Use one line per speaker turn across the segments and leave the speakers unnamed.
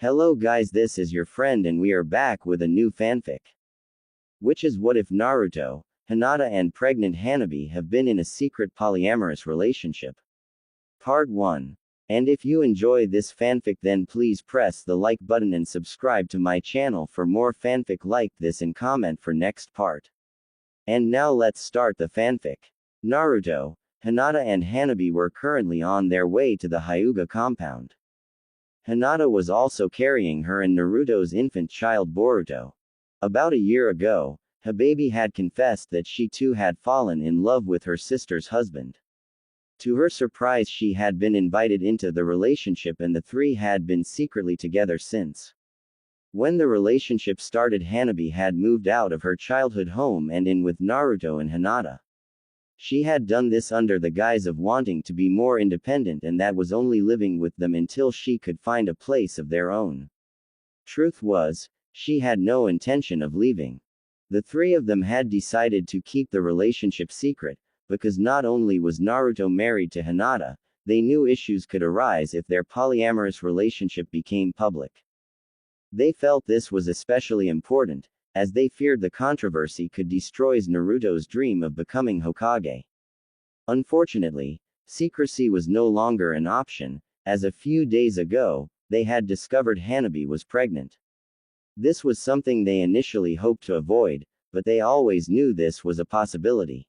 Hello guys, this is your friend and we are back with a new fanfic. Which is what if Naruto, Hinata and pregnant Hanabi have been in a secret polyamorous relationship? Part 1. And if you enjoy this fanfic then please press the like button and subscribe to my channel for more fanfic like this and comment for next part. And now let's start the fanfic. Naruto, Hinata and Hanabi were currently on their way to the Hyuga compound. Hinata was also carrying her and Naruto's infant child Boruto. About a year ago, Hanabi had confessed that she too had fallen in love with her sister's husband. To her surprise she had been invited into the relationship and the three had been secretly together since. When the relationship started, Hanabi had moved out of her childhood home and in with Naruto and Hinata. She had done this under the guise of wanting to be more independent and that was only living with them until she could find a place of their own. Truth was, she had no intention of leaving. The three of them had decided to keep the relationship secret, because not only was Naruto married to Hinata, they knew issues could arise if their polyamorous relationship became public. They felt this was especially important, as they feared the controversy could destroy Naruto's dream of becoming Hokage. Unfortunately, secrecy was no longer an option, as a few days ago, they had discovered Hanabi was pregnant. This was something they initially hoped to avoid, but they always knew this was a possibility.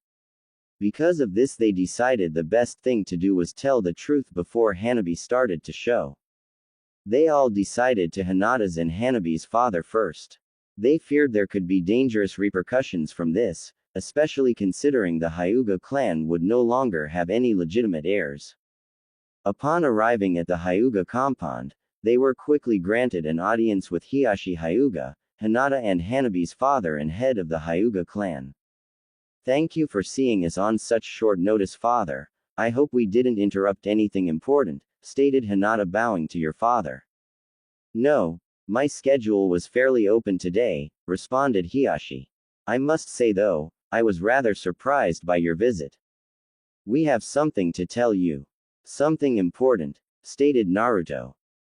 Because of this they decided the best thing to do was tell the truth before Hanabi started to show. They all decided to Hinata's and Hanabi's father first. They feared there could be dangerous repercussions from this, especially considering the Hyuga clan would no longer have any legitimate heirs. Upon arriving at the Hyuga compound, they were quickly granted an audience with Hiashi Hyuga, Hinata and Hanabi's father and head of the Hyuga clan. Thank you for seeing us on such short notice, father. I hope we didn't interrupt anything important, stated Hinata bowing to your father. No, my schedule was fairly open today, responded Hiashi. I must say though, I was rather surprised by your visit. We have something to tell you. Something important, stated Naruto.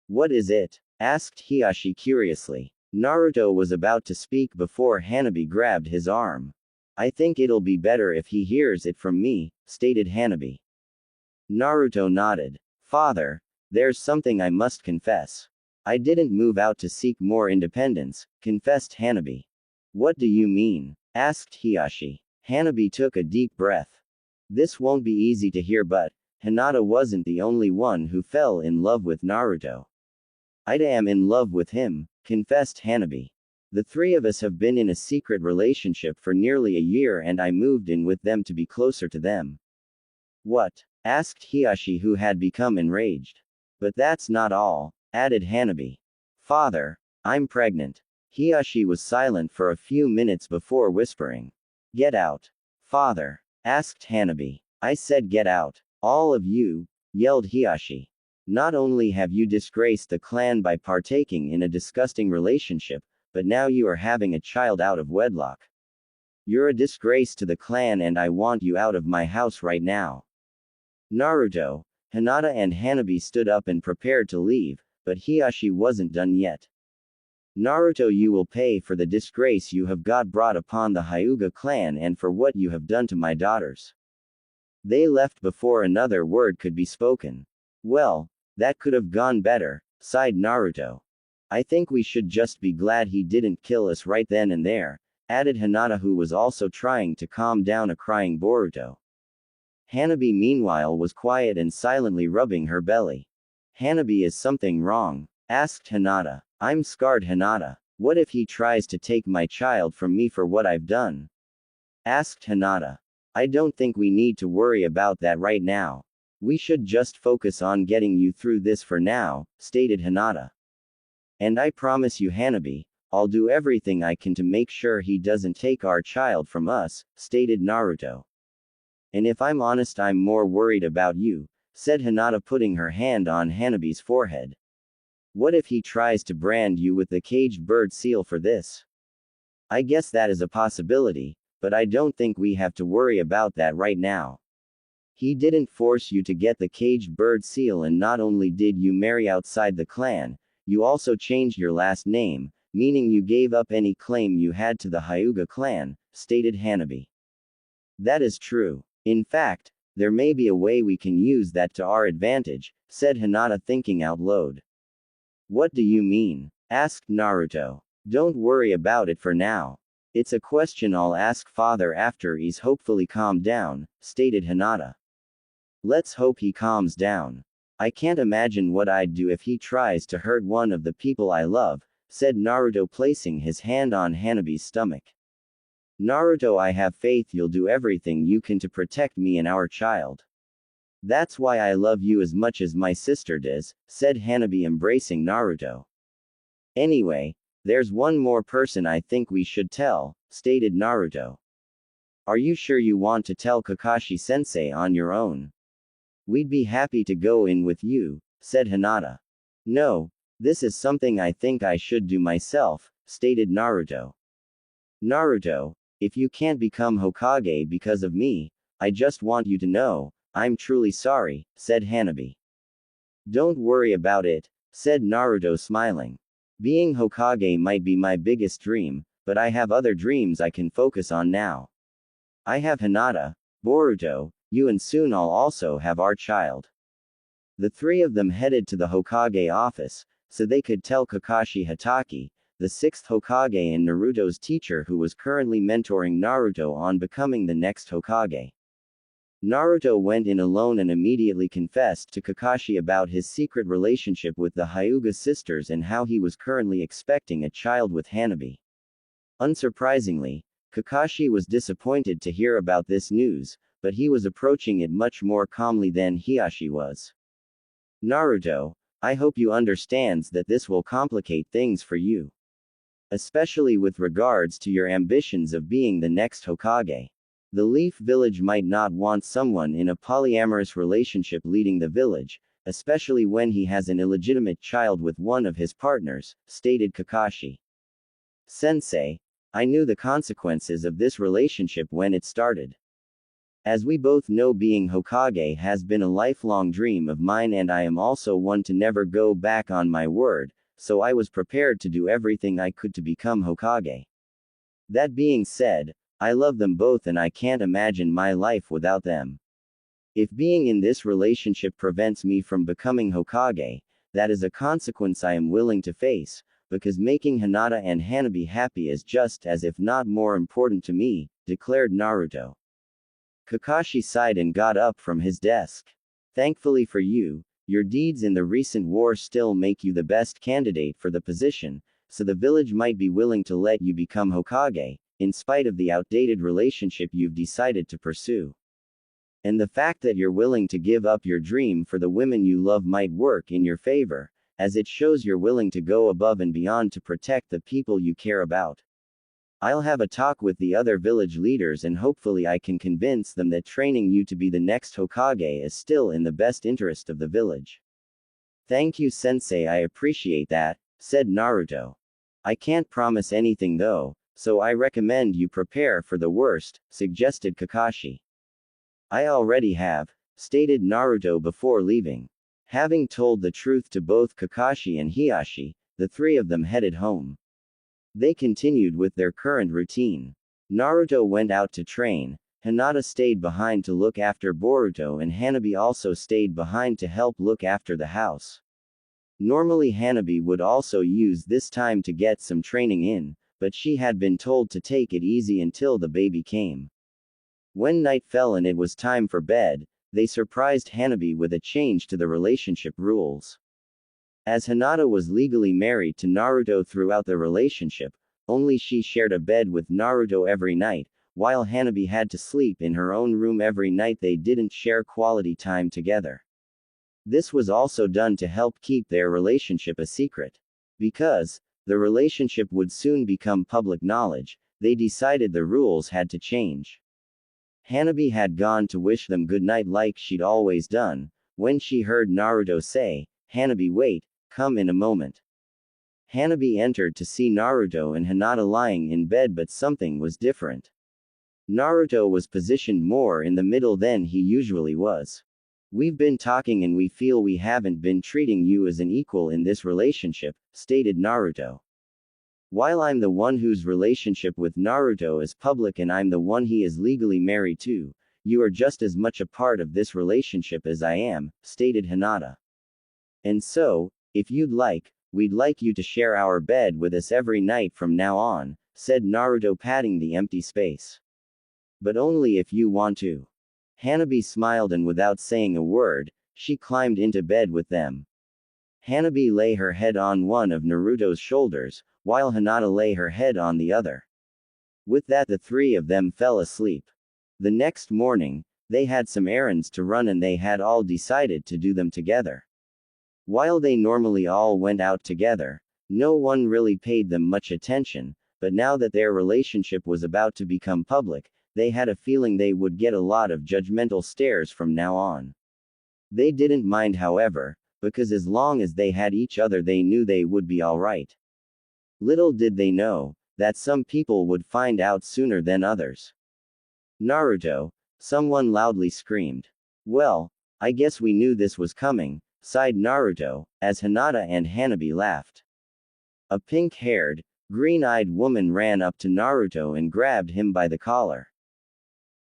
What is it? Asked Hiashi curiously. Naruto was about to speak before Hanabi grabbed his arm. I think it'll be better if he hears it from me, stated Hanabi. Naruto nodded. Father, there's something I must confess. I didn't move out to seek more independence, confessed Hanabi. What do you mean? Asked Hiashi. Hanabi took a deep breath. This won't be easy to hear, but Hinata wasn't the only one who fell in love with Naruto. I am in love with him, confessed Hanabi. The three of us have been in a secret relationship for nearly a year and I moved in with them to be closer to them. What? Asked Hiashi, who had become enraged. But that's not all, added Hanabi. Father, I'm pregnant. Hiashi was silent for a few minutes before whispering. Get out. Father, asked Hanabi. I said get out. All of you, yelled Hiashi. Not only have you disgraced the clan by partaking in a disgusting relationship, but now you are having a child out of wedlock. You're a disgrace to the clan and I want you out of my house right now. Naruto, Hinata and Hanabi stood up and prepared to leave, but Hiashi wasn't done yet. Naruto, you will pay for the disgrace you have brought upon the Hyuga clan and for what you have done to my daughters. They left before another word could be spoken. Well, that could have gone better, sighed Naruto. I think we should just be glad he didn't kill us right then and there, added Hinata, who was also trying to calm down a crying Boruto. Hanabi meanwhile was quiet and silently rubbing her belly. Hanabi, is something wrong? Asked Hinata. I'm scarred, Hinata. What if he tries to take my child from me for what I've done? Asked Hinata. I don't think we need to worry about that right now. We should just focus on getting you through this for now, stated Hinata. And I promise you, Hanabi, I'll do everything I can to make sure he doesn't take our child from us, stated Naruto. And if I'm honest, I'm more worried about you, said Hinata, putting her hand on Hanabi's forehead. What if he tries to brand you with the caged bird seal for this? I guess that is a possibility, but I don't think we have to worry about that right now. He didn't force you to get the caged bird seal, and not only did you marry outside the clan, you also changed your last name, meaning you gave up any claim you had to the Hyuga clan, stated Hanabi. That is true. In fact, there may be a way we can use that to our advantage, said Hinata, thinking out loud. What do you mean? Asked Naruto. Don't worry about it for now. It's a question I'll ask father after he's hopefully calmed down, stated Hinata. Let's hope he calms down. I can't imagine what I'd do if he tries to hurt one of the people I love, said Naruto, placing his hand on Hanabi's stomach. Naruto, I have faith you'll do everything you can to protect me and our child. That's why I love you as much as my sister does, said Hanabi, embracing Naruto. Anyway, there's one more person I think we should tell, stated Naruto. Are you sure you want to tell Kakashi-sensei on your own? We'd be happy to go in with you, said Hinata. No, this is something I think I should do myself, stated Naruto. Naruto, if you can't become Hokage because of me, I just want you to know, I'm truly sorry, said Hanabi. Don't worry about it, said Naruto, smiling. Being Hokage might be my biggest dream, but I have other dreams I can focus on now. I have Hinata, Boruto, you, and soon I'll also have our child. The three of them headed to the Hokage office, so they could tell Kakashi Hatake, the sixth Hokage and Naruto's teacher who was currently mentoring Naruto on becoming the next Hokage. Naruto went in alone and immediately confessed to Kakashi about his secret relationship with the Hyuga sisters and how he was currently expecting a child with Hanabi. Unsurprisingly, Kakashi was disappointed to hear about this news, but he was approaching it much more calmly than Hiashi was. Naruto, I hope you understands that this will complicate things for you. Especially with regards to your ambitions of being the next Hokage. The Leaf Village might not want someone in a polyamorous relationship leading the village, especially when he has an illegitimate child with one of his partners, stated Kakashi. Sensei, I knew the consequences of this relationship when it started. As we both know, being Hokage has been a lifelong dream of mine, and I am also one to never go back on my word, so I was prepared to do everything I could to become Hokage. That being said, I love them both and I can't imagine my life without them. If being in this relationship prevents me from becoming Hokage, that is a consequence I am willing to face, because making Hinata and Hanabi happy is just as if not more important to me, declared Naruto. Kakashi sighed and got up from his desk. Thankfully for you, your deeds in the recent war still make you the best candidate for the position, so the village might be willing to let you become Hokage, in spite of the outdated relationship you've decided to pursue. And the fact that you're willing to give up your dream for the women you love might work in your favor, as it shows you're willing to go above and beyond to protect the people you care about. I'll have a talk with the other village leaders and hopefully I can convince them that training you to be the next Hokage is still in the best interest of the village. Thank you, Sensei, I appreciate that, said Naruto. I can't promise anything though, so I recommend you prepare for the worst, suggested Kakashi. I already have, stated Naruto before leaving. Having told the truth to both Kakashi and Hiashi, the three of them headed home. They continued with their current routine. Naruto went out to train, Hinata stayed behind to look after Boruto, and Hanabi also stayed behind to help look after the house. Normally Hanabi would also use this time to get some training in, but she had been told to take it easy until the baby came. When night fell and it was time for bed, they surprised Hanabi with a change to the relationship rules. As Hinata was legally married to Naruto throughout the relationship, only she shared a bed with Naruto every night, while Hanabi had to sleep in her own room every night. They didn't share quality time together. This was also done to help keep their relationship a secret. Because the relationship would soon become public knowledge, they decided the rules had to change. Hanabi had gone to wish them good night like she'd always done, when she heard Naruto say, "Hanabi, wait, come in a moment." Hanabi entered to see Naruto and Hinata lying in bed, but something was different. Naruto was positioned more in the middle than he usually was. We've been talking and we feel we haven't been treating you as an equal in this relationship, stated Naruto. While I'm the one whose relationship with Naruto is public and I'm the one he is legally married to, you are just as much a part of this relationship as I am, stated Hinata. And so, if you'd like, we'd like you to share our bed with us every night from now on, said Naruto, patting the empty space. But only if you want to. Hanabi smiled and without saying a word, she climbed into bed with them. Hanabi lay her head on one of Naruto's shoulders, while Hinata lay her head on the other. With that, the three of them fell asleep. The next morning, they had some errands to run and they had all decided to do them together. While they normally all went out together, no one really paid them much attention, but now that their relationship was about to become public, they had a feeling they would get a lot of judgmental stares from now on. They didn't mind, however, because as long as they had each other, they knew they would be alright. Little did they know that some people would find out sooner than others. Naruto, someone loudly screamed. Well, I guess we knew this was coming, sighed Naruto, as Hinata and Hanabi laughed. A pink-haired, green-eyed woman ran up to Naruto and grabbed him by the collar.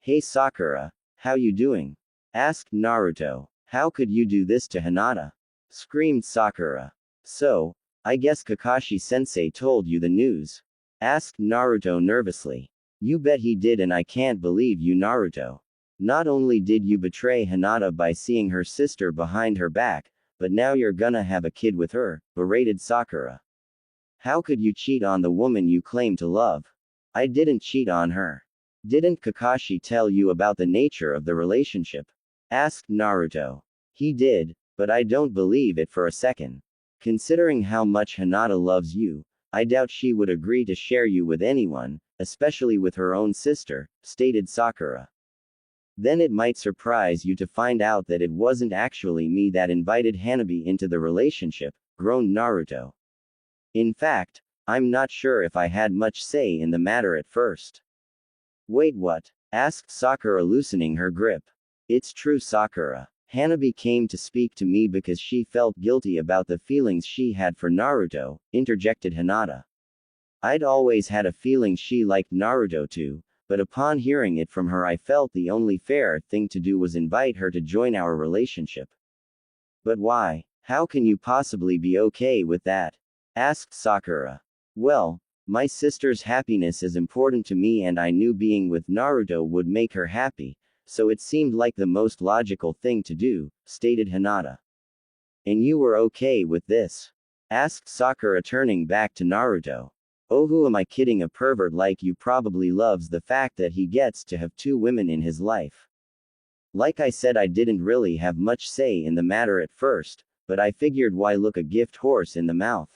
Hey Sakura, how you doing? Asked Naruto. How could you do this to Hinata? Screamed Sakura. So, I guess Kakashi-sensei told you the news? Asked Naruto nervously. You bet he did, and I can't believe you, Naruto. Not only did you betray Hinata by seeing her sister behind her back, but now you're gonna have a kid with her, berated Sakura. How could you cheat on the woman you claim to love? I didn't cheat on her. Didn't Kakashi tell you about the nature of the relationship? Asked Naruto. He did, but I don't believe it for a second. Considering how much Hinata loves you, I doubt she would agree to share you with anyone, especially with her own sister, stated Sakura. Then it might surprise you to find out that it wasn't actually me that invited Hanabi into the relationship, groaned Naruto. In fact, I'm not sure if I had much say in the matter at first. Wait, what? Asked Sakura, loosening her grip. It's true, Sakura. Hanabi came to speak to me because she felt guilty about the feelings she had for Naruto, interjected Hinata. I'd always had a feeling she liked Naruto too, but upon hearing it from her I felt the only fair thing to do was invite her to join our relationship. But why? How can you possibly be okay with that? Asked Sakura. Well, my sister's happiness is important to me and I knew being with Naruto would make her happy, so it seemed like the most logical thing to do, stated Hinata. And you were okay with this? Asked Sakura, turning back to Naruto. Oh, who am I kidding? A pervert like you probably loves the fact that he gets to have two women in his life. Like I said, I didn't really have much say in the matter at first, but I figured why look a gift horse in the mouth?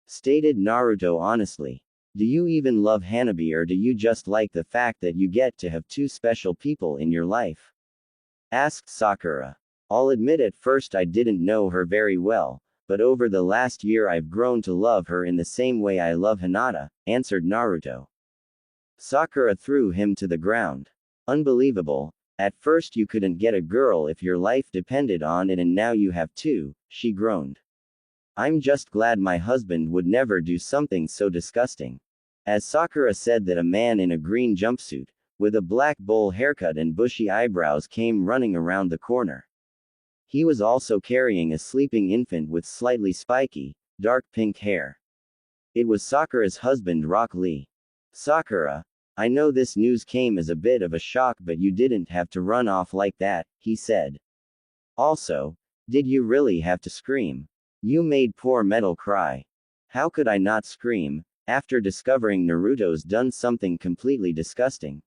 Stated Naruto honestly. Do you even love Hanabi, or do you just like the fact that you get to have two special people in your life? Asked Sakura. I'll admit at first I didn't know her very well, but over the last year I've grown to love her in the same way I love Hinata, answered Naruto. Sakura threw him to the ground. Unbelievable. At first you couldn't get a girl if your life depended on it, and now you have two, she groaned. I'm just glad my husband would never do something so disgusting. As Sakura said that, a man in a green jumpsuit, with a black bowl haircut and bushy eyebrows, came running around the corner. He was also carrying a sleeping infant with slightly spiky, dark pink hair. It was Sakura's husband, Rock Lee. Sakura, I know this news came as a bit of a shock, but you didn't have to run off like that, he said. Also, did you really have to scream? You made poor Metal cry. How could I not scream, after discovering Naruto's done something completely disgusting?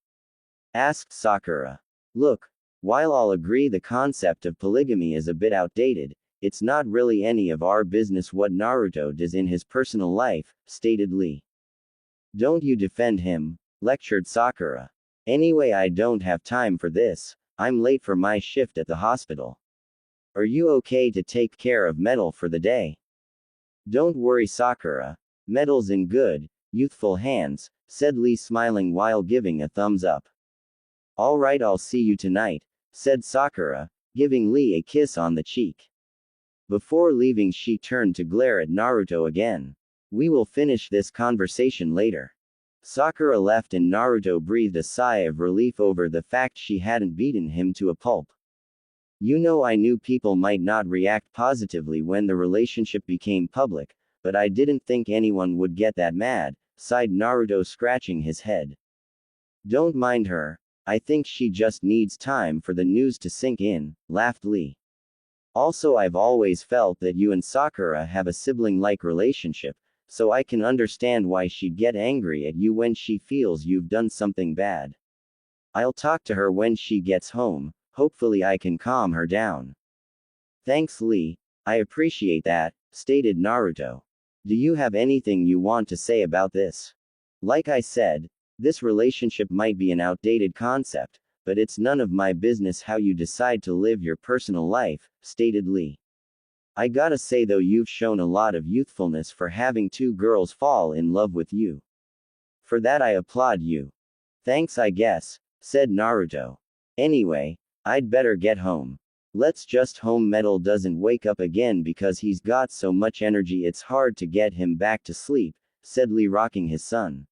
Asked Sakura. Look, while I'll agree the concept of polygamy is a bit outdated, it's not really any of our business what Naruto does in his personal life, stated Lee. Don't you defend him, lectured Sakura. Anyway, I don't have time for this, I'm late for my shift at the hospital. Are you okay to take care of Metal for the day? Don't worry, Sakura. Metal's in good, youthful hands, said Lee, smiling while giving a thumbs up. All right, I'll see you tonight, said Sakura, giving Lee a kiss on the cheek. Before leaving, she turned to glare at Naruto again. We will finish this conversation later. Sakura left and Naruto breathed a sigh of relief over the fact she hadn't beaten him to a pulp. You know, I knew people might not react positively when the relationship became public, but I didn't think anyone would get that mad, sighed Naruto, scratching his head. Don't mind her. I think she just needs time for the news to sink in, laughed Lee. Also, I've always felt that you and Sakura have a sibling-like relationship, so I can understand why she'd get angry at you when she feels you've done something bad. I'll talk to her when she gets home, hopefully I can calm her down. Thanks, Lee. I appreciate that, stated Naruto. Do you have anything you want to say about this? Like I said, this relationship might be an outdated concept, but it's none of my business how you decide to live your personal life, stated Lee. I gotta say though, you've shown a lot of youthfulness for having two girls fall in love with you. For that I applaud you. Thanks, I guess, said Naruto. Anyway, I'd better get home. Let's just hope Metal doesn't wake up again because he's got so much energy it's hard to get him back to sleep, said Lee, rocking his son.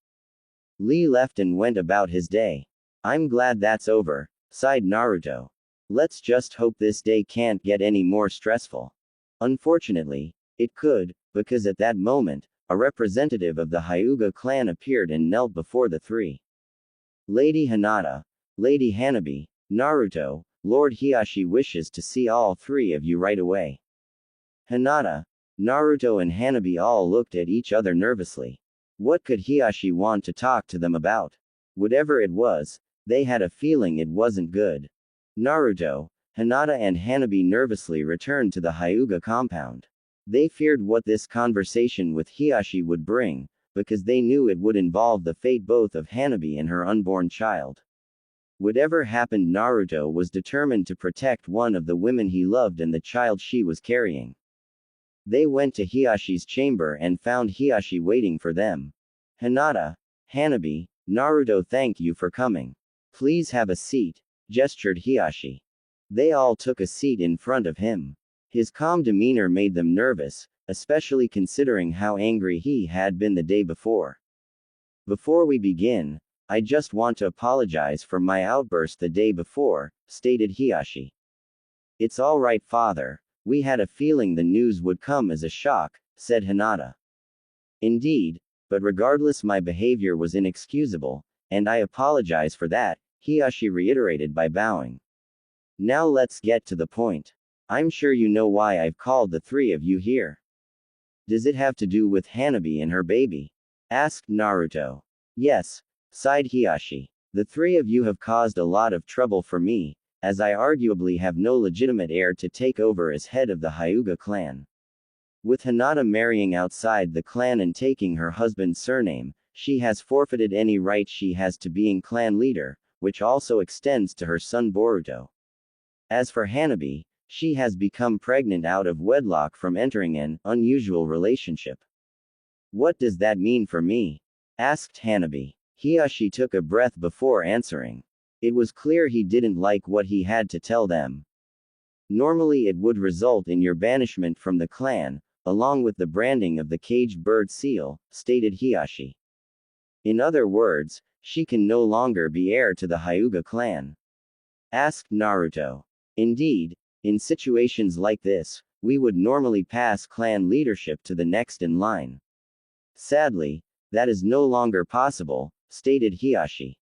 Lee left and went about his day. I'm glad that's over, sighed Naruto. Let's just hope this day can't get any more stressful. Unfortunately, it could, because at that moment, a representative of the Hyuga clan appeared and knelt before the three. Lady Hinata, Lady Hanabi, Naruto, Lord Hiashi wishes to see all three of you right away. Hinata, Naruto and Hanabi all looked at each other nervously. What could Hiashi want to talk to them about? Whatever it was, they had a feeling it wasn't good. Naruto, Hinata and Hanabi nervously returned to the Hyuga compound. They feared what this conversation with Hiashi would bring, because they knew it would involve the fate both of Hanabi and her unborn child. Whatever happened, Naruto was determined to protect one of the women he loved and the child she was carrying. They went to Hiashi's chamber and found Hiashi waiting for them. Hinata, Hanabi, Naruto, thank you for coming. Please have a seat, gestured Hiashi. They all took a seat in front of him. His calm demeanor made them nervous, especially considering how angry he had been the day before. Before we begin, I just want to apologize for my outburst the day before, stated Hiashi. It's all right, father. We had a feeling the news would come as a shock, said Hinata. Indeed, but regardless, my behavior was inexcusable, and I apologize for that, Hiashi reiterated by bowing. Now let's get to the point. I'm sure you know why I've called the three of you here. Does it have to do with Hanabi and her baby? Asked Naruto. Yes, sighed Hiashi. The three of you have caused a lot of trouble for me, as I arguably have no legitimate heir to take over as head of the Hyuga clan. With Hinata marrying outside the clan and taking her husband's surname, she has forfeited any right she has to being clan leader, which also extends to her son Boruto. As for Hanabi, she has become pregnant out of wedlock from entering an unusual relationship. What does that mean for me? Asked Hanabi. Hiashi took a breath before answering. It was clear he didn't like what he had to tell them. Normally it would result in your banishment from the clan, along with the branding of the caged bird seal, stated Hiashi. In other words, she can no longer be heir to the Hyuga clan. Asked Naruto. Indeed, in situations like this, we would normally pass clan leadership to the next in line. Sadly, that is no longer possible, stated Hiashi.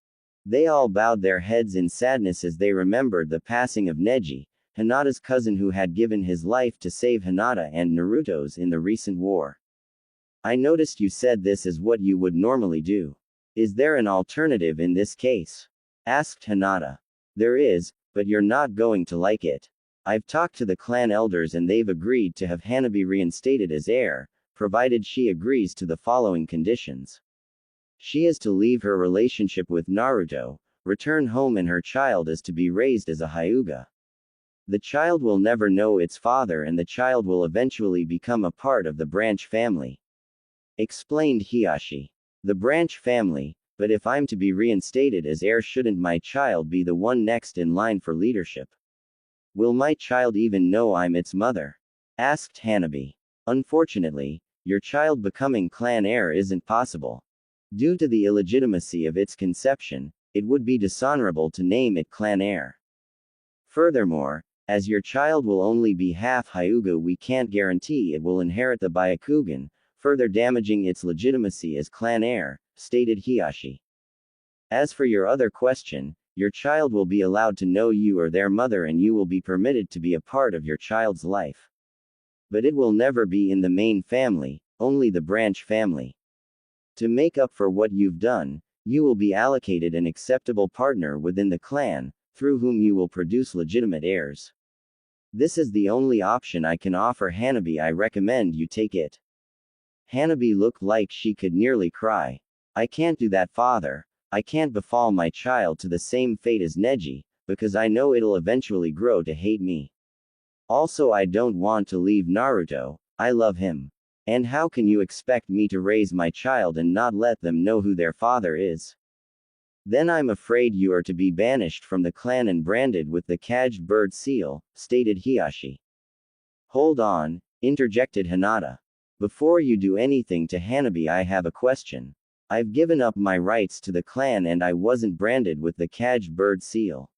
They all bowed their heads in sadness as they remembered the passing of Neji, Hinata's cousin who had given his life to save Hinata and Naruto's in the recent war. I noticed you said this is what you would normally do. Is there an alternative in this case? Asked Hinata. There is, but you're not going to like it. I've talked to the clan elders and they've agreed to have Hanabi reinstated as heir, provided she agrees to the following conditions. She is to leave her relationship with Naruto, return home, and her child is to be raised as a Hyuga. The child will never know its father and the child will eventually become a part of the branch family. Explained Hiashi. The branch family, but if I'm to be reinstated as heir, shouldn't my child be the one next in line for leadership? Will my child even know I'm its mother? Asked Hanabi. Unfortunately, your child becoming clan heir isn't possible. Due to the illegitimacy of its conception, it would be dishonorable to name it clan heir. Furthermore, as your child will only be half Hyuga, we can't guarantee it will inherit the Byakugan, further damaging its legitimacy as clan heir, stated Hiashi. As for your other question, your child will be allowed to know you are their mother and you will be permitted to be a part of your child's life. But it will never be in the main family, only the branch family. To make up for what you've done, you will be allocated an acceptable partner within the clan, through whom you will produce legitimate heirs. This is the only option I can offer Hanabi. I recommend you take it. Hanabi looked like she could nearly cry. I can't do that, father. I can't befall my child to the same fate as Neji, because I know it'll eventually grow to hate me. Also, I don't want to leave Naruto. I love him. And how can you expect me to raise my child and not let them know who their father is? Then I'm afraid you are to be banished from the clan and branded with the caged bird seal, stated Hiashi. Hold on, interjected Hinata. Before you do anything to Hanabi, I have a question. I've given up my rights to the clan and I wasn't branded with the caged bird seal.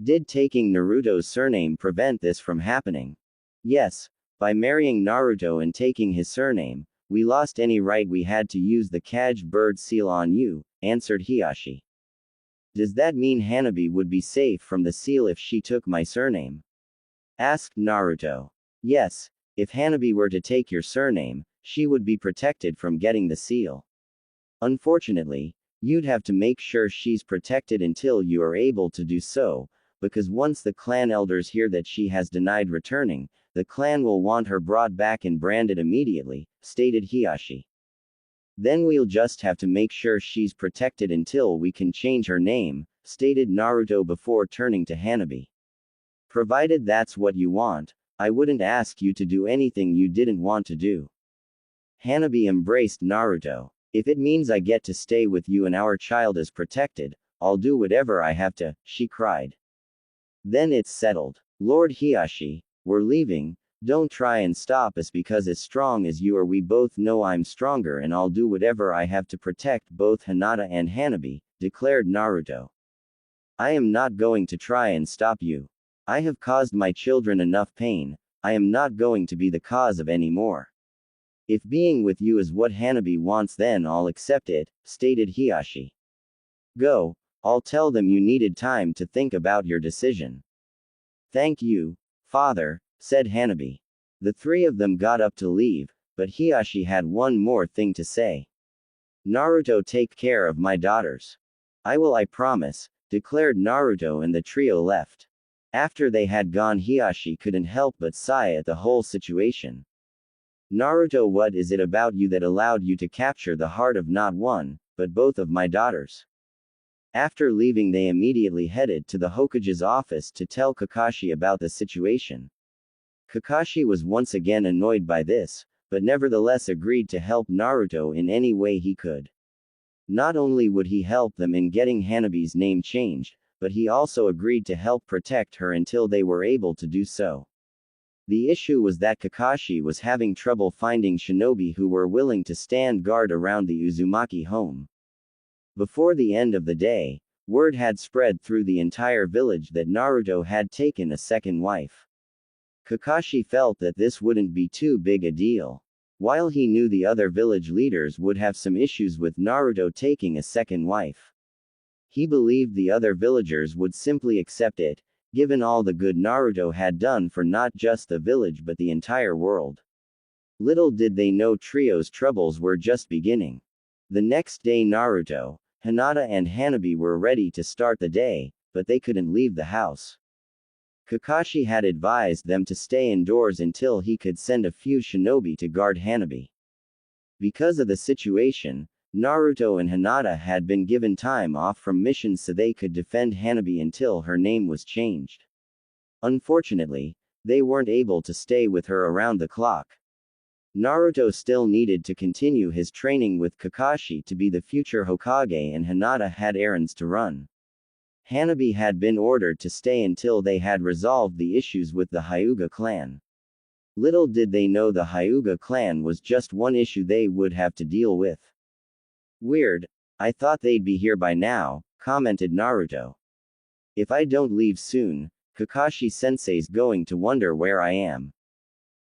Did taking Naruto's surname prevent this from happening? Yes, by marrying Naruto and taking his surname, we lost any right we had to use the caged bird seal on you, answered Hiashi. Does that mean Hanabi would be safe from the seal if she took my surname? Asked Naruto. Yes, if Hanabi were to take your surname, she would be protected from getting the seal. Unfortunately, you'd have to make sure she's protected until you are able to do so, because once the clan elders hear that she has denied returning, the clan will want her brought back and branded immediately, stated Hiashi. Then we'll just have to make sure she's protected until we can change her name, stated Naruto before turning to Hanabi. Provided that's what you want, I wouldn't ask you to do anything you didn't want to do. Hanabi embraced Naruto. If it means I get to stay with you and our child is protected, I'll do whatever I have to, she cried. Then it's settled. Lord Hiashi, we're leaving. Don't try and stop us because as strong as you are, we both know I'm stronger and I'll do whatever I have to protect both Hinata and Hanabi, declared Naruto. I am not going to try and stop you. I have caused my children enough pain, I am not going to be the cause of any more. If being with you is what Hanabi wants, then I'll accept it, stated Hiashi. Go, I'll tell them you needed time to think about your decision. Thank you, father, said Hanabi. The three of them got up to leave, but Hiashi had one more thing to say. Naruto, take care of my daughters. I will, I promise, declared Naruto, and the trio left. After they had gone, Hiashi couldn't help but sigh at the whole situation. Naruto, what is it about you that allowed you to capture the heart of not one, but both of my daughters? After leaving, they immediately headed to the Hokage's office to tell Kakashi about the situation. Kakashi was once again annoyed by this, but nevertheless agreed to help Naruto in any way he could. Not only would he help them in getting Hanabi's name changed, but he also agreed to help protect her until they were able to do so. The issue was that Kakashi was having trouble finding shinobi who were willing to stand guard around the Uzumaki home. Before the end of the day, word had spread through the entire village that Naruto had taken a second wife. Kakashi felt that this wouldn't be too big a deal. While he knew the other village leaders would have some issues with Naruto taking a second wife, he believed the other villagers would simply accept it, given all the good Naruto had done for not just the village but the entire world. Little did they know Trio's troubles were just beginning. The next day, Naruto, Hinata and Hanabi were ready to start the day, but they couldn't leave the house. Kakashi had advised them to stay indoors until he could send a few shinobi to guard Hanabi. Because of the situation, Naruto and Hinata had been given time off from missions so they could defend Hanabi until her name was changed. Unfortunately, they weren't able to stay with her around the clock. Naruto still needed to continue his training with Kakashi to be the future Hokage, and Hinata had errands to run. Hanabi had been ordered to stay until they had resolved the issues with the Hyuga clan. Little did they know the Hyuga clan was just one issue they would have to deal with. Weird. I thought they'd be here by now, commented Naruto. If I don't leave soon, Kakashi-sensei's going to wonder where I am.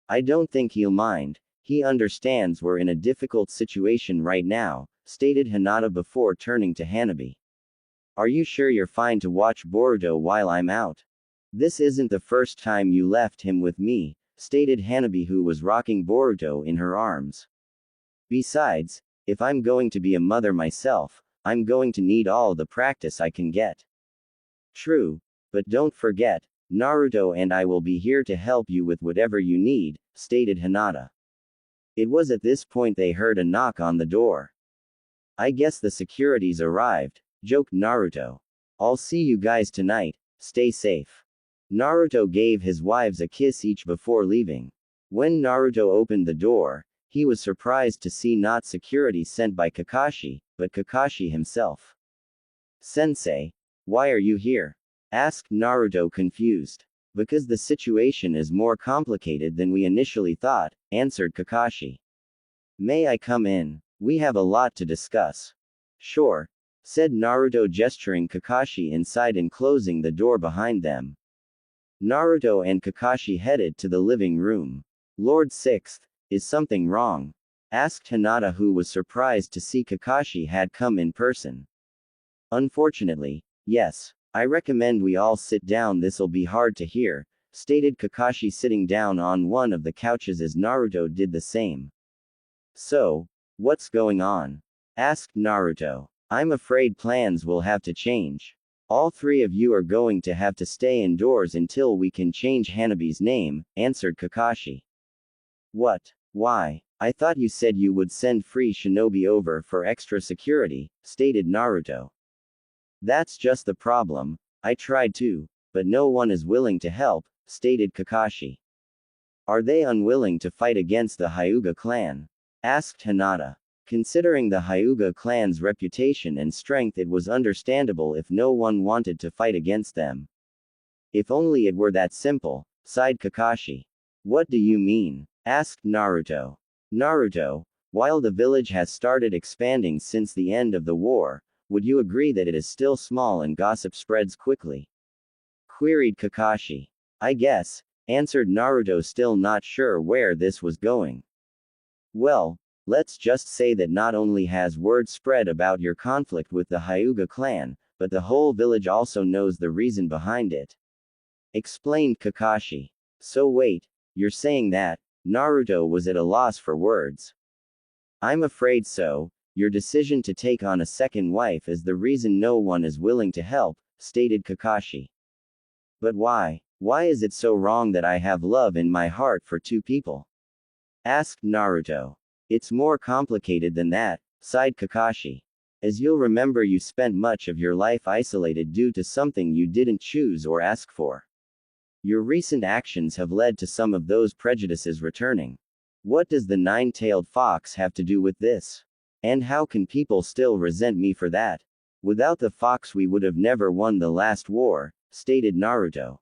I don't think he'll mind. He understands we're in a difficult situation right now, stated Hinata before turning to Hanabi. Are you sure you're fine to watch Boruto while I'm out? This isn't the first time you left him with me, stated Hanabi, who was rocking Boruto in her arms. Besides, if I'm going to be a mother myself, I'm going to need all the practice I can get. True, but don't forget, Naruto and I will be here to help you with whatever you need, stated Hinata. It was at this point they heard a knock on the door. I guess the security's arrived, joked Naruto. I'll see you guys tonight, stay safe. Naruto gave his wives a kiss each before leaving. When Naruto opened the door, he was surprised to see not security sent by Kakashi, but Kakashi himself. Sensei, why are you here? Asked Naruto, confused. Because the situation is more complicated than we initially thought, answered Kakashi. May I come in? We have a lot to discuss. Sure, said Naruto, gesturing Kakashi inside and closing the door behind them. Naruto and Kakashi headed to the living room. Lord Sixth, is something wrong? Asked Hinata, who was surprised to see Kakashi had come in person. Unfortunately, yes. I recommend we all sit down, this'll be hard to hear, stated Kakashi, sitting down on one of the couches as Naruto did the same. So, what's going on? Asked Naruto. I'm afraid plans will have to change. All three of you are going to have to stay indoors until we can change Hanabi's name, answered Kakashi. What? Why? I thought you said you would send free shinobi over for extra security, stated Naruto. That's just the problem. I tried to, but no one is willing to help, stated Kakashi. Are they unwilling to fight against the Hyuga clan? Asked Hinata. Considering the Hyuga clan's reputation and strength, it was understandable if no one wanted to fight against them. If only it were that simple, sighed Kakashi. What do you mean? Asked Naruto. Naruto, while the village has started expanding since the end of the war, would you agree that it is still small and gossip spreads quickly? Queried Kakashi. I guess, answered Naruto, still not sure where this was going. Well, let's just say that not only has word spread about your conflict with the Hyuga clan, but the whole village also knows the reason behind it. Explained Kakashi. So wait, you're saying that? Naruto was at a loss for words. I'm afraid so. Your decision to take on a second wife is the reason no one is willing to help, stated Kakashi. But why? Why is it so wrong that I have love in my heart for two people? Asked Naruto. It's more complicated than that, sighed Kakashi. As you'll remember, you spent much of your life isolated due to something you didn't choose or ask for. Your recent actions have led to some of those prejudices returning. What does the nine-tailed fox have to do with this? And how can people still resent me for that? Without the fox we would have never won the last war, stated Naruto.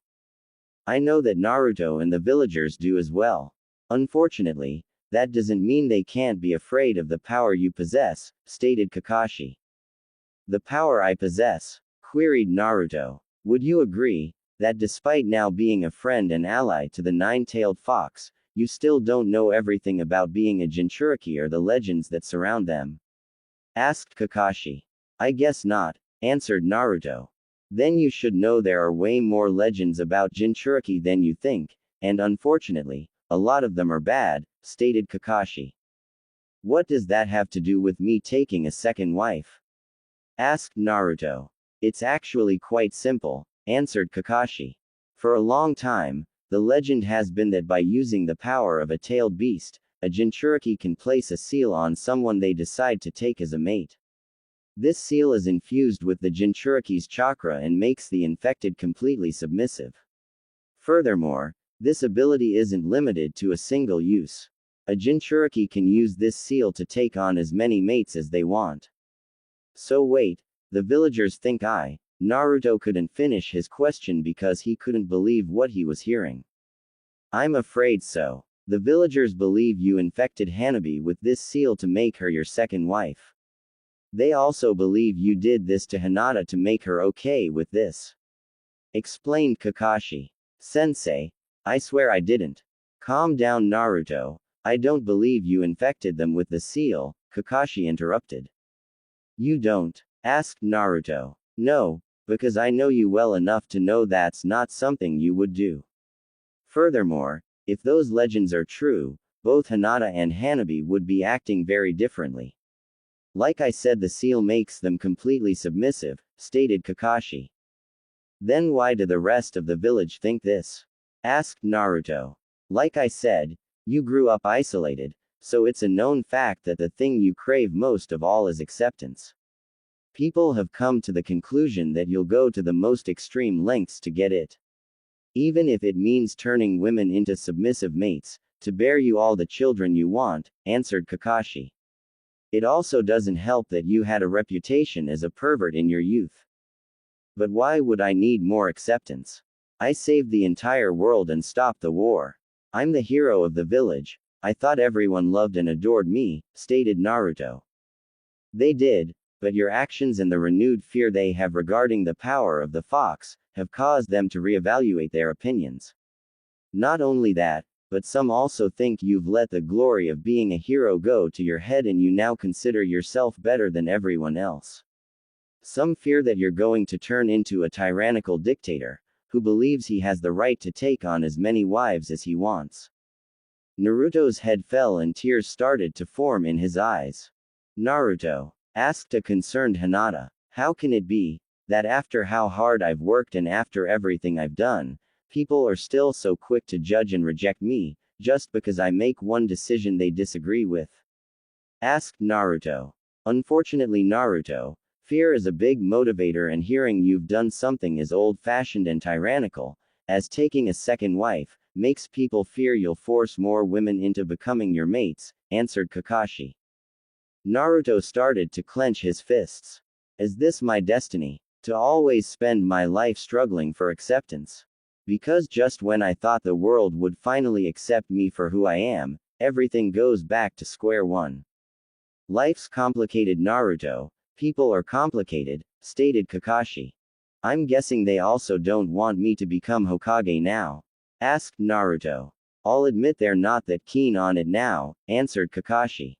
I know that Naruto and the villagers do as well. Unfortunately, that doesn't mean they can't be afraid of the power you possess, stated Kakashi. The power I possess? Queried Naruto. Would you agree that despite now being a friend and ally to the nine-tailed fox, you still don't know everything about being a Jinchuriki or the legends that surround them? Asked Kakashi. I guess not, answered Naruto. Then you should know there are way more legends about Jinchuriki than you think, and unfortunately, a lot of them are bad, stated Kakashi. What does that have to do with me taking a second wife? Asked Naruto. It's actually quite simple, answered Kakashi. For a long time, the legend has been that by using the power of a tailed beast, a Jinchuriki can place a seal on someone they decide to take as a mate. This seal is infused with the Jinchuriki's chakra and makes the infected completely submissive. Furthermore, this ability isn't limited to a single use. A Jinchuriki can use this seal to take on as many mates as they want. So wait, the villagers think I, Naruto couldn't finish his question because he couldn't believe what he was hearing. I'm afraid so. The villagers believe you infected Hanabi with this seal to make her your second wife. They also believe you did this to Hinata to make her okay with this. Explained Kakashi. Sensei, I swear I didn't. Calm down, Naruto. I don't believe you infected them with the seal, Kakashi interrupted. You don't? Asked Naruto. No, because I know you well enough to know that's not something you would do. Furthermore, if those legends are true, both Hinata and Hanabi would be acting very differently. Like I said, the seal makes them completely submissive, stated Kakashi. Then why do the rest of the village think this? Asked Naruto. Like I said, you grew up isolated, so it's a known fact that the thing you crave most of all is acceptance. People have come to the conclusion that you'll go to the most extreme lengths to get it. Even if it means turning women into submissive mates, to bear you all the children you want, answered Kakashi. It also doesn't help that you had a reputation as a pervert in your youth. But why would I need more acceptance? I saved the entire world and stopped the war. I'm the hero of the village. I thought everyone loved and adored me, stated Naruto. They did, but your actions and the renewed fear they have regarding the power of the fox have caused them to reevaluate their opinions. Not only that, but some also think you've let the glory of being a hero go to your head and you now consider yourself better than everyone else. Some fear that you're going to turn into a tyrannical dictator, who believes he has the right to take on as many wives as he wants. Naruto's head fell and tears started to form in his eyes. Naruto, asked a concerned Hinata, how can it be that after how hard I've worked and after everything I've done, people are still so quick to judge and reject me, just because I make one decision they disagree with? Asked Naruto. Unfortunately, Naruto, fear is a big motivator, and hearing you've done something as old-fashioned and tyrannical as taking a second wife makes people fear you'll force more women into becoming your mates, answered Kakashi. Naruto started to clench his fists. Is this my destiny? To always spend my life struggling for acceptance? Because just when I thought the world would finally accept me for who I am, everything goes back to square one. Life's complicated, Naruto. People are complicated, stated Kakashi. I'm guessing they also don't want me to become Hokage now? Asked Naruto. I'll admit they're not that keen on it now, answered Kakashi.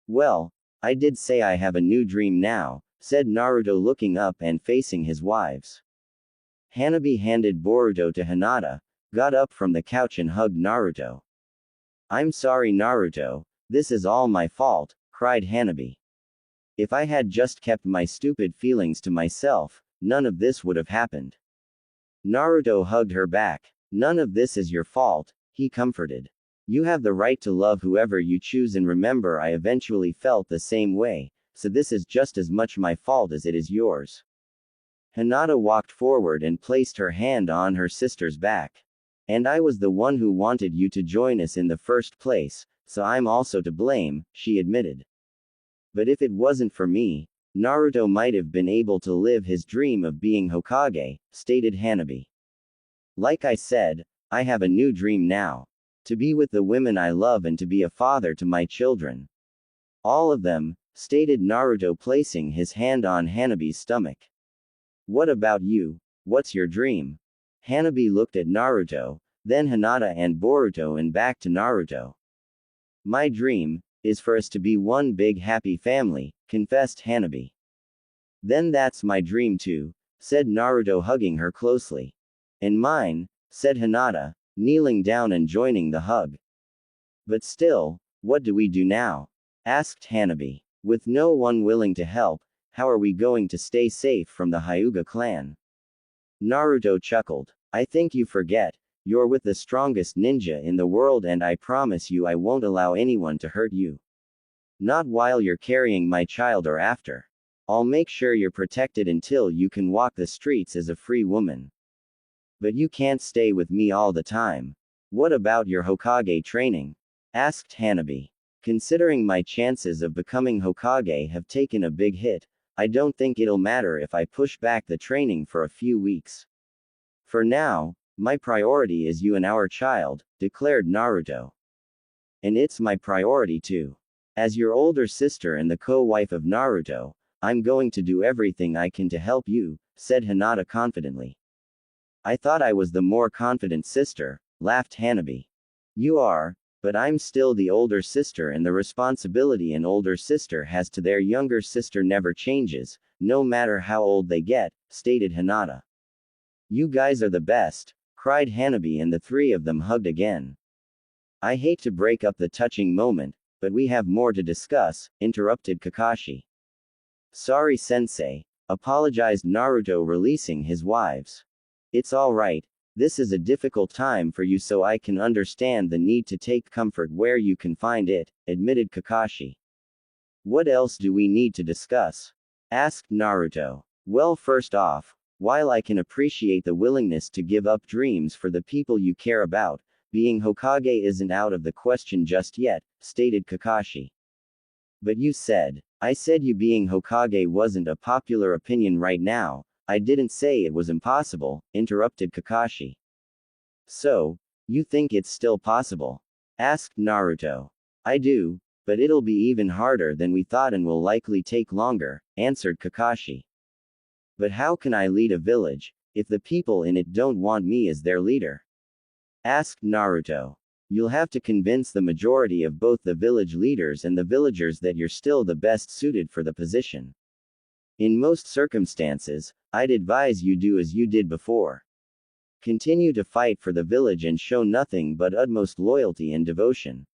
Well, I did say I have a new dream now, said Naruto, looking up and facing his wives. Hanabi handed Boruto to Hinata, got up from the couch and hugged Naruto. I'm sorry, Naruto, this is all my fault, cried Hanabi. If I had just kept my stupid feelings to myself, none of this would have happened. Naruto hugged her back. None of this is your fault, he comforted. You have the right to love whoever you choose, and remember, I eventually felt the same way, so this is just as much my fault as it is yours. Hinata walked forward and placed her hand on her sister's back. And I was the one who wanted you to join us in the first place, so I'm also to blame, she admitted. But if it wasn't for me, Naruto might have been able to live his dream of being Hokage, stated Hanabi. Like I said, I have a new dream now. To be with the women I love and to be a father to my children. All of them, stated Naruto, placing his hand on Hanabi's stomach. What about you? What's your dream? Hanabi looked at Naruto, then Hinata and Boruto and back to Naruto. My dream is for us to be one big happy family, confessed Hanabi. Then that's my dream too, said Naruto, hugging her closely. And mine, said Hinata, kneeling down and joining the hug. But still, what do we do now? Asked Hanabi. With no one willing to help, how are we going to stay safe from the Hyuga clan? Naruto chuckled. I think you forget. You're with the strongest ninja in the world, and I promise you I won't allow anyone to hurt you. Not while you're carrying my child or after. I'll make sure you're protected until you can walk the streets as a free woman. But you can't stay with me all the time. What about your Hokage training? Asked Hanabi. Considering my chances of becoming Hokage have taken a big hit, I don't think it'll matter if I push back the training for a few weeks. For now, my priority is you and our child, declared Naruto. And it's my priority too. As your older sister and the co-wife of Naruto, I'm going to do everything I can to help you, said Hinata confidently. I thought I was the more confident sister, laughed Hanabi. You are, but I'm still the older sister, and the responsibility an older sister has to their younger sister never changes, no matter how old they get, stated Hinata. You guys are the best, cried Hanabi, and the three of them hugged again. I hate to break up the touching moment, but we have more to discuss, interrupted Kakashi. Sorry sensei, apologized Naruto, releasing his wives. It's all right. This is a difficult time for you, so I can understand the need to take comfort where you can find it, admitted Kakashi. What else do we need to discuss? Asked Naruto. Well, first off, while I can appreciate the willingness to give up dreams for the people you care about, being Hokage isn't out of the question just yet, stated Kakashi. But I said you being Hokage wasn't a popular opinion right now. I didn't say it was impossible, interrupted Kakashi. So, you think it's still possible? Asked Naruto. I do, but it'll be even harder than we thought and will likely take longer, answered Kakashi. But how can I lead a village, if the people in it don't want me as their leader? Asked Naruto. You'll have to convince the majority of both the village leaders and the villagers that you're still the best suited for the position. In most circumstances, I'd advise you do as you did before. Continue to fight for the village and show nothing but utmost loyalty and devotion.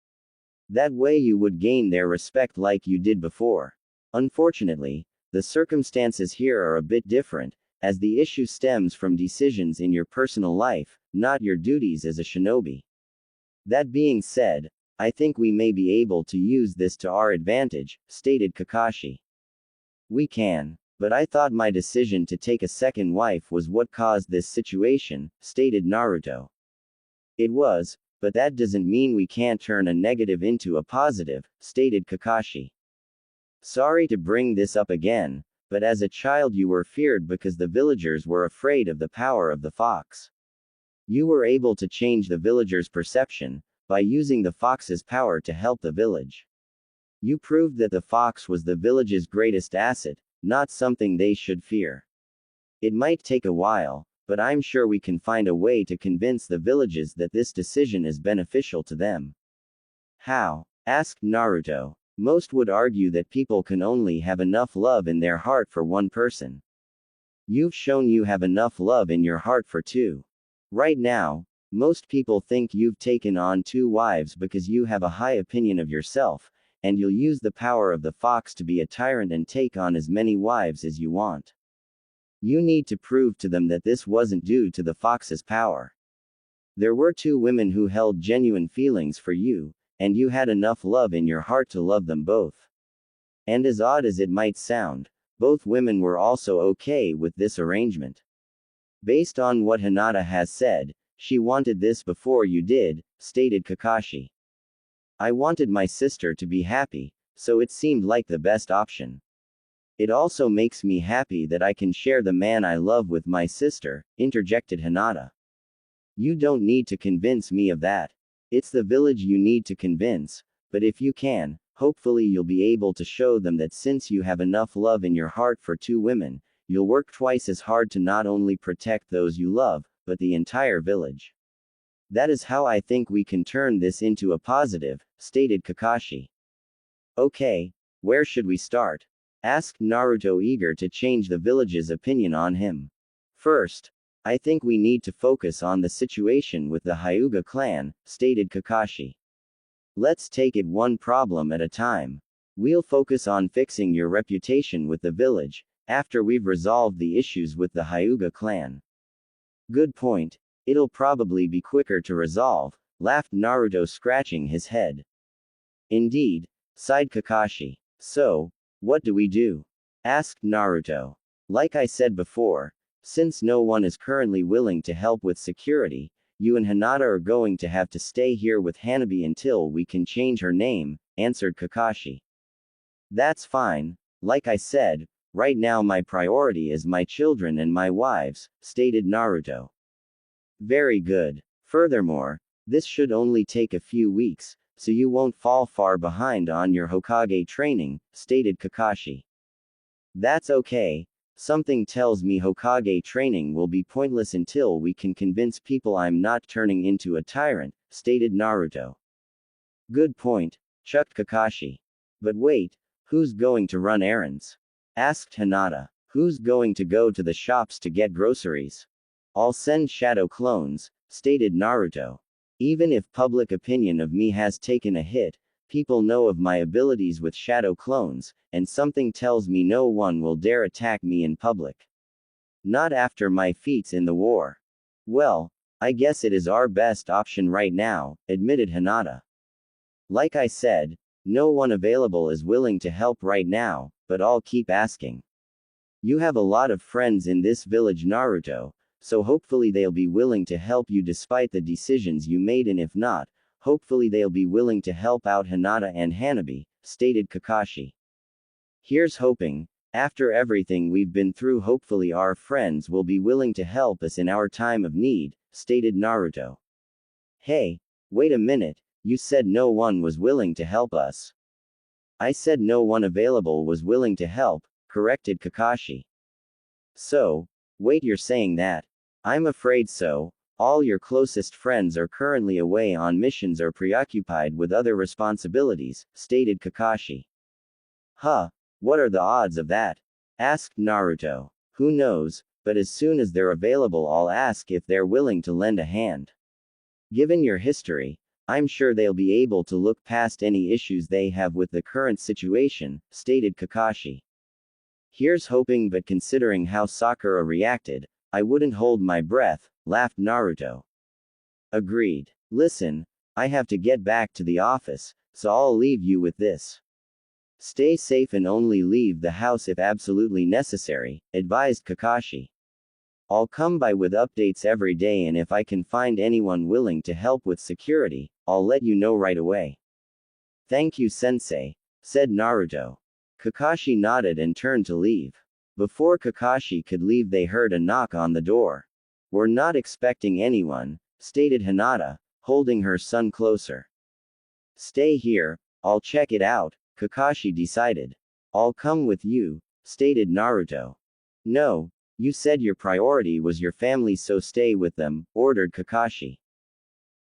That way you would gain their respect like you did before. Unfortunately, the circumstances here are a bit different, as the issue stems from decisions in your personal life, not your duties as a shinobi. That being said, I think we may be able to use this to our advantage, stated Kakashi. We can, but I thought my decision to take a second wife was what caused this situation, stated Naruto. It was, but that doesn't mean we can't turn a negative into a positive, stated Kakashi. Sorry to bring this up again, but as a child you were feared because the villagers were afraid of the power of the fox. You were able to change the villagers' perception by using the fox's power to help the village. You proved that the fox was the village's greatest asset, not something they should fear. It might take a while, but I'm sure we can find a way to convince the villages that this decision is beneficial to them. How? Asked Naruto. Most would argue that people can only have enough love in their heart for one person. You've shown you have enough love in your heart for two. Right now, most people think you've taken on two wives because you have a high opinion of yourself, and you'll use the power of the fox to be a tyrant and take on as many wives as you want. You need to prove to them that this wasn't due to the fox's power. There were two women who held genuine feelings for you, and you had enough love in your heart to love them both. And as odd as it might sound, both women were also okay with this arrangement. Based on what Hinata has said, she wanted this before you did, stated Kakashi. I wanted my sister to be happy, so it seemed like the best option. It also makes me happy that I can share the man I love with my sister, interjected Hinata. You don't need to convince me of that. It's the village you need to convince, but if you can, hopefully you'll be able to show them that since you have enough love in your heart for two women, you'll work twice as hard to not only protect those you love, but the entire village. That is how I think we can turn this into a positive, stated Kakashi. Okay, where should we start? Asked Naruto, eager to change the village's opinion on him. First, I think we need to focus on the situation with the Hyuga clan, stated Kakashi. Let's take it one problem at a time. We'll focus on fixing your reputation with the village, after we've resolved the issues with the Hyuga clan. Good point. It'll probably be quicker to resolve, laughed Naruto, scratching his head. Indeed, sighed Kakashi. So, what do we do? Asked Naruto. Like I said before, since no one is currently willing to help with security, you and Hinata are going to have to stay here with Hanabi until we can change her name, answered Kakashi. That's fine. Like I said, Right now my priority is my children and my wives, stated Naruto. Very good. Furthermore, this should only take a few weeks, so you won't fall far behind on your Hokage training, stated Kakashi. That's okay. Something tells me Hokage training will be pointless until we can convince people I'm not turning into a tyrant, stated Naruto. Good point, chucked Kakashi. But wait, who's going to run errands? Asked Hinata. Who's going to go to the shops to get groceries? I'll send shadow clones, stated Naruto. Even if public opinion of me has taken a hit, people know of my abilities with shadow clones, and something tells me no one will dare attack me in public. Not after my feats in the war. Well, I guess it is our best option right now, admitted Hinata. Like I said, no one available is willing to help right now, but I'll keep asking. You have a lot of friends in this village, Naruto, so hopefully they'll be willing to help you despite the decisions you made, and if not, hopefully they'll be willing to help out Hinata and Hanabi, stated Kakashi. Here's hoping. After everything we've been through, hopefully our friends will be willing to help us in our time of need, stated Naruto. Hey, wait a minute, you said no one was willing to help us. I said no one available was willing to help, corrected Kakashi. So, wait, you're saying that? I'm afraid so. All your closest friends are currently away on missions or preoccupied with other responsibilities, stated Kakashi. Huh, what are the odds of that? Asked Naruto. Who knows, but as soon as they're available I'll ask if they're willing to lend a hand. Given your history, I'm sure they'll be able to look past any issues they have with the current situation, stated Kakashi. Here's hoping, but considering how Sakura reacted, I wouldn't hold my breath, laughed Naruto. Agreed. Listen, I have to get back to the office, so I'll leave you with this. Stay safe and only leave the house if absolutely necessary, advised Kakashi. I'll come by with updates every day, and if I can find anyone willing to help with security, I'll let you know right away. Thank you, sensei, said Naruto. Kakashi nodded and turned to leave. Before Kakashi could leave, they heard a knock on the door. We're not expecting anyone, stated Hinata, holding her son closer. Stay here, I'll check it out, Kakashi decided. I'll come with you, stated Naruto. No, you said your priority was your family, so stay with them, ordered Kakashi.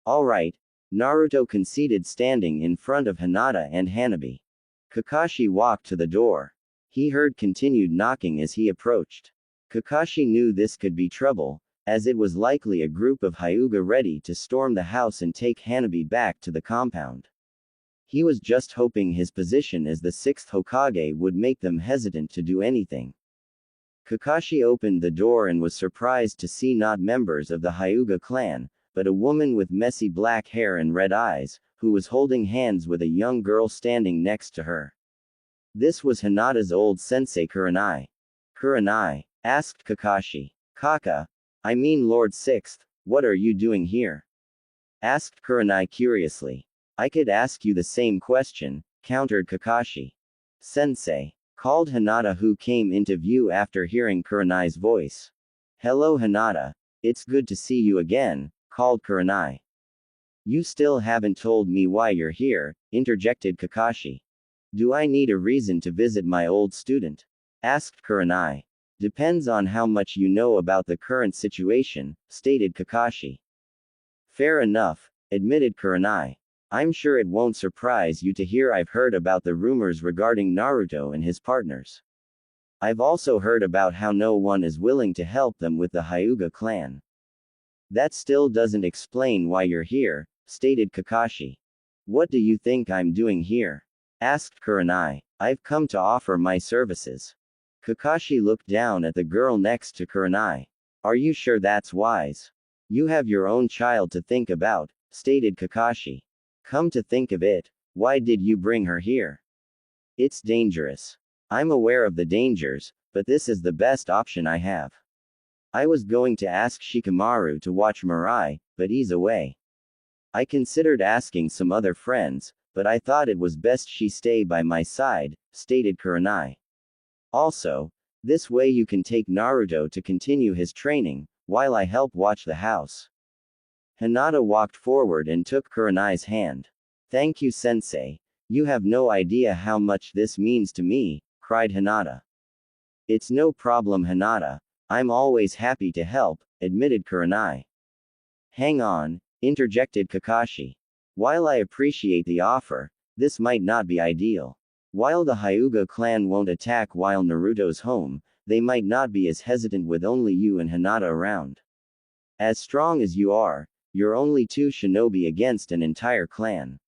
Alright, Naruto conceded, standing in front of Hinata and Hanabi. Kakashi walked to the door. He heard continued knocking as he approached. Kakashi knew this could be trouble, as it was likely a group of Hyuga ready to storm the house and take Hanabi back to the compound. He was just hoping his position as the 6th Hokage would make them hesitant to do anything. Kakashi opened the door and was surprised to see not members of the Hyuga clan, but a woman with messy black hair and red eyes, who was holding hands with a young girl standing next to her. This was Hinata's old sensei Kurenai. Kurenai? Asked Kakashi. I mean Lord 6th, what are you doing here? Asked Kurenai curiously. I could ask you the same question, countered Kakashi. Sensei, called Hinata, who came into view after hearing Kurenai's voice. Hello Hinata. It's good to see you again, called Kurenai. You still haven't told me why you're here, interjected Kakashi. Do I need a reason to visit my old student? Asked Kurenai. Depends on how much you know about the current situation, stated Kakashi. Fair enough, admitted Kurenai. I'm sure it won't surprise you to hear I've heard about the rumors regarding Naruto and his partners. I've also heard about how no one is willing to help them with the Hyuga clan. That still doesn't explain why you're here, stated Kakashi. What do you think I'm doing here? Asked Kurenai. I've come to offer my services. Kakashi looked down at the girl next to Kurenai. Are you sure that's wise? You have your own child to think about, stated Kakashi. Come to think of it, why did you bring her here? It's dangerous. I'm aware of the dangers, but this is the best option I have. I was going to ask Shikamaru to watch Mirai, but he's away. I considered asking some other friends, but I thought it was best she stay by my side, stated Kurenai. Also, This way you can take Naruto to continue his training, while I help watch the house. Hinata walked forward and took Kurenai's hand. Thank you, sensei. You have no idea how much this means to me, cried Hinata. It's no problem, Hinata. I'm always happy to help, admitted Kurenai. Hang on, interjected Kakashi. While I appreciate the offer, this might not be ideal. While the Hyuga clan won't attack while Naruto's home, they might not be as hesitant with only you and Hinata around. As strong as you are, you're only 2 shinobi against an entire clan.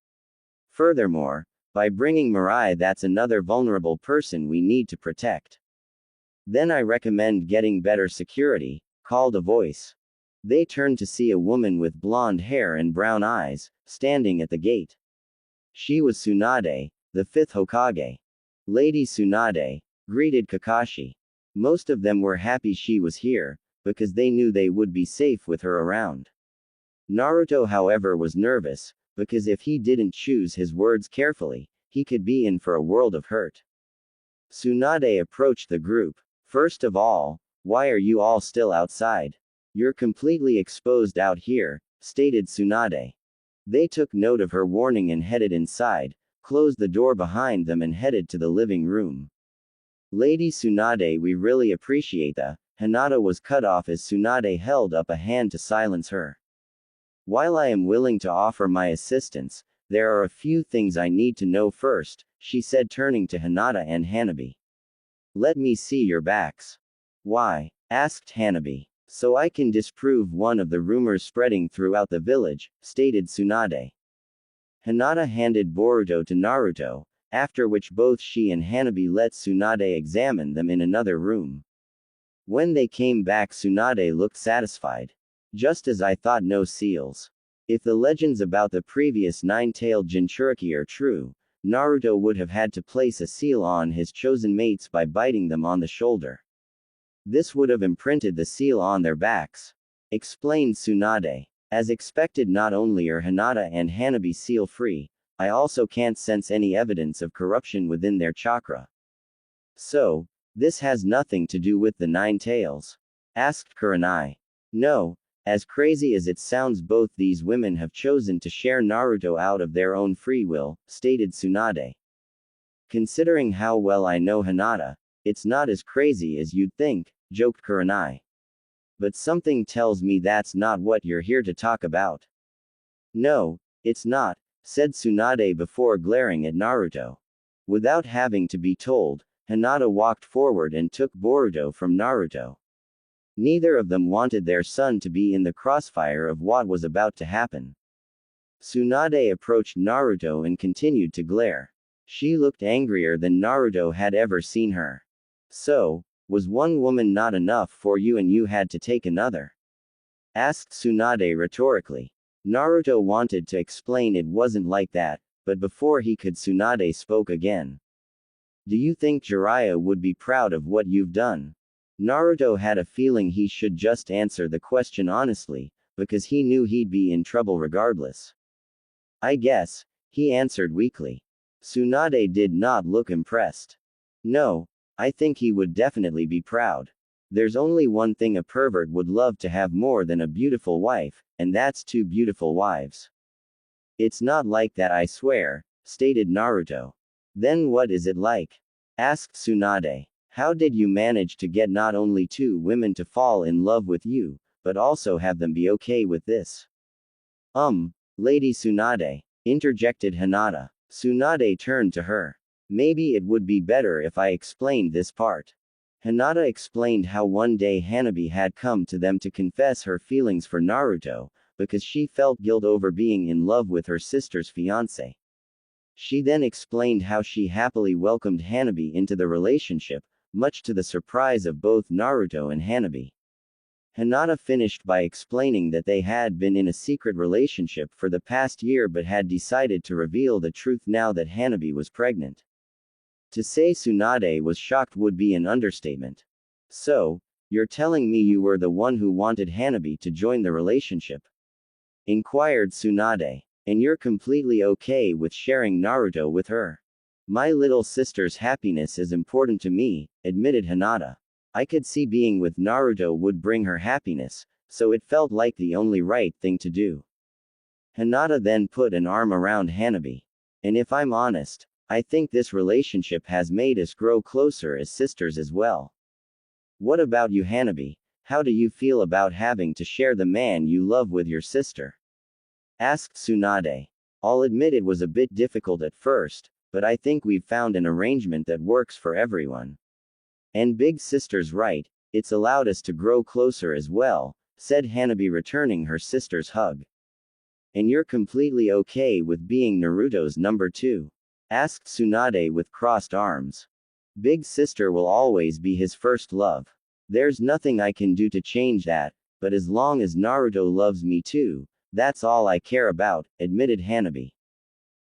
Furthermore, by bringing Mirai, that's another vulnerable person we need to protect. Then I recommend getting better security, called a voice. They turned to see a woman with blonde hair and brown eyes, standing at the gate. She was Tsunade, the 5th Hokage. Lady Tsunade, greeted Kakashi. Most of them were happy she was here, because they knew they would be safe with her around. Naruto, however, was nervous, because if he didn't choose his words carefully, he could be in for a world of hurt. Tsunade approached the group. First of all, why are you all still outside? You're completely exposed out here, stated Tsunade. They took note of her warning and headed inside, closed the door behind them and headed to the living room. Lady Tsunade, we really appreciate the. Hinata was cut off as Tsunade held up a hand to silence her. While I am willing to offer my assistance, there are a few things I need to know first, she said, turning to Hinata and Hanabi. Let me see your backs. Why? Asked Hanabi. So I can disprove one of the rumors spreading throughout the village, stated Tsunade. Hinata handed Boruto to Naruto, after which both she and Hanabi let Tsunade examine them in another room. When they came back, Tsunade looked satisfied. Just as I thought, no seals. If the legends about the previous 9-tailed Jinchuriki are true, Naruto would have had to place a seal on his chosen mates by biting them on the shoulder. This would have imprinted the seal on their backs, explained Tsunade. As expected, not only are Hinata and Hanabi seal-free, I also can't sense any evidence of corruption within their chakra. So, this has nothing to do with the 9 tails? Asked Kurenai. No. As crazy as it sounds, both these women have chosen to share Naruto out of their own free will, stated Tsunade. Considering how well I know Hinata, it's not as crazy as you'd think, joked Kurenai. But something tells me that's not what you're here to talk about. No, it's not, said Tsunade before glaring at Naruto. Without having to be told, Hinata walked forward and took Boruto from Naruto. Neither of them wanted their son to be in the crossfire of what was about to happen. Tsunade approached Naruto and continued to glare. She looked angrier than Naruto had ever seen her. So, was one woman not enough for you and you had to take another? Asked Tsunade rhetorically. Naruto wanted to explain it wasn't like that, but before he could, Tsunade spoke again. Do you think Jiraiya would be proud of what you've done? Naruto had a feeling he should just answer the question honestly, because he knew he'd be in trouble regardless. I guess, he answered weakly. Tsunade did not look impressed. No, I think he would definitely be proud. There's only one thing a pervert would love to have more than a beautiful wife, and that's 2 beautiful wives. It's not like that, I swear, stated Naruto. Then what is it like? Asked Tsunade. How did you manage to get not only 2 women to fall in love with you, but also have them be okay with this? Lady Tsunade, interjected Hinata. Tsunade turned to her. Maybe it would be better if I explained this part. Hinata explained how one day Hanabi had come to them to confess her feelings for Naruto, because she felt guilt over being in love with her sister's fiancé. She then explained how she happily welcomed Hanabi into the relationship, much to the surprise of both Naruto and Hanabi. Hinata finished by explaining that they had been in a secret relationship for the past year but had decided to reveal the truth now that Hanabi was pregnant. To say Tsunade was shocked would be an understatement. So, you're telling me you were the one who wanted Hanabi to join the relationship? Inquired Tsunade. And you're completely okay with sharing Naruto with her? My little sister's happiness is important to me, admitted Hinata. I could see being with Naruto would bring her happiness, so it felt like the only right thing to do. Hinata then put an arm around Hanabi. And if I'm honest, I think this relationship has made us grow closer as sisters as well. What about you, Hanabi? How do you feel about having to share the man you love with your sister? Asked Tsunade. I'll admit it was a bit difficult at first, but I think we've found an arrangement that works for everyone. And big sister's right, it's allowed us to grow closer as well, said Hanabi, returning her sister's hug. And you're completely okay with being Naruto's number 2? Asked Tsunade with crossed arms. Big sister will always be his first love. There's nothing I can do to change that, but as long as Naruto loves me too, that's all I care about, admitted Hanabi.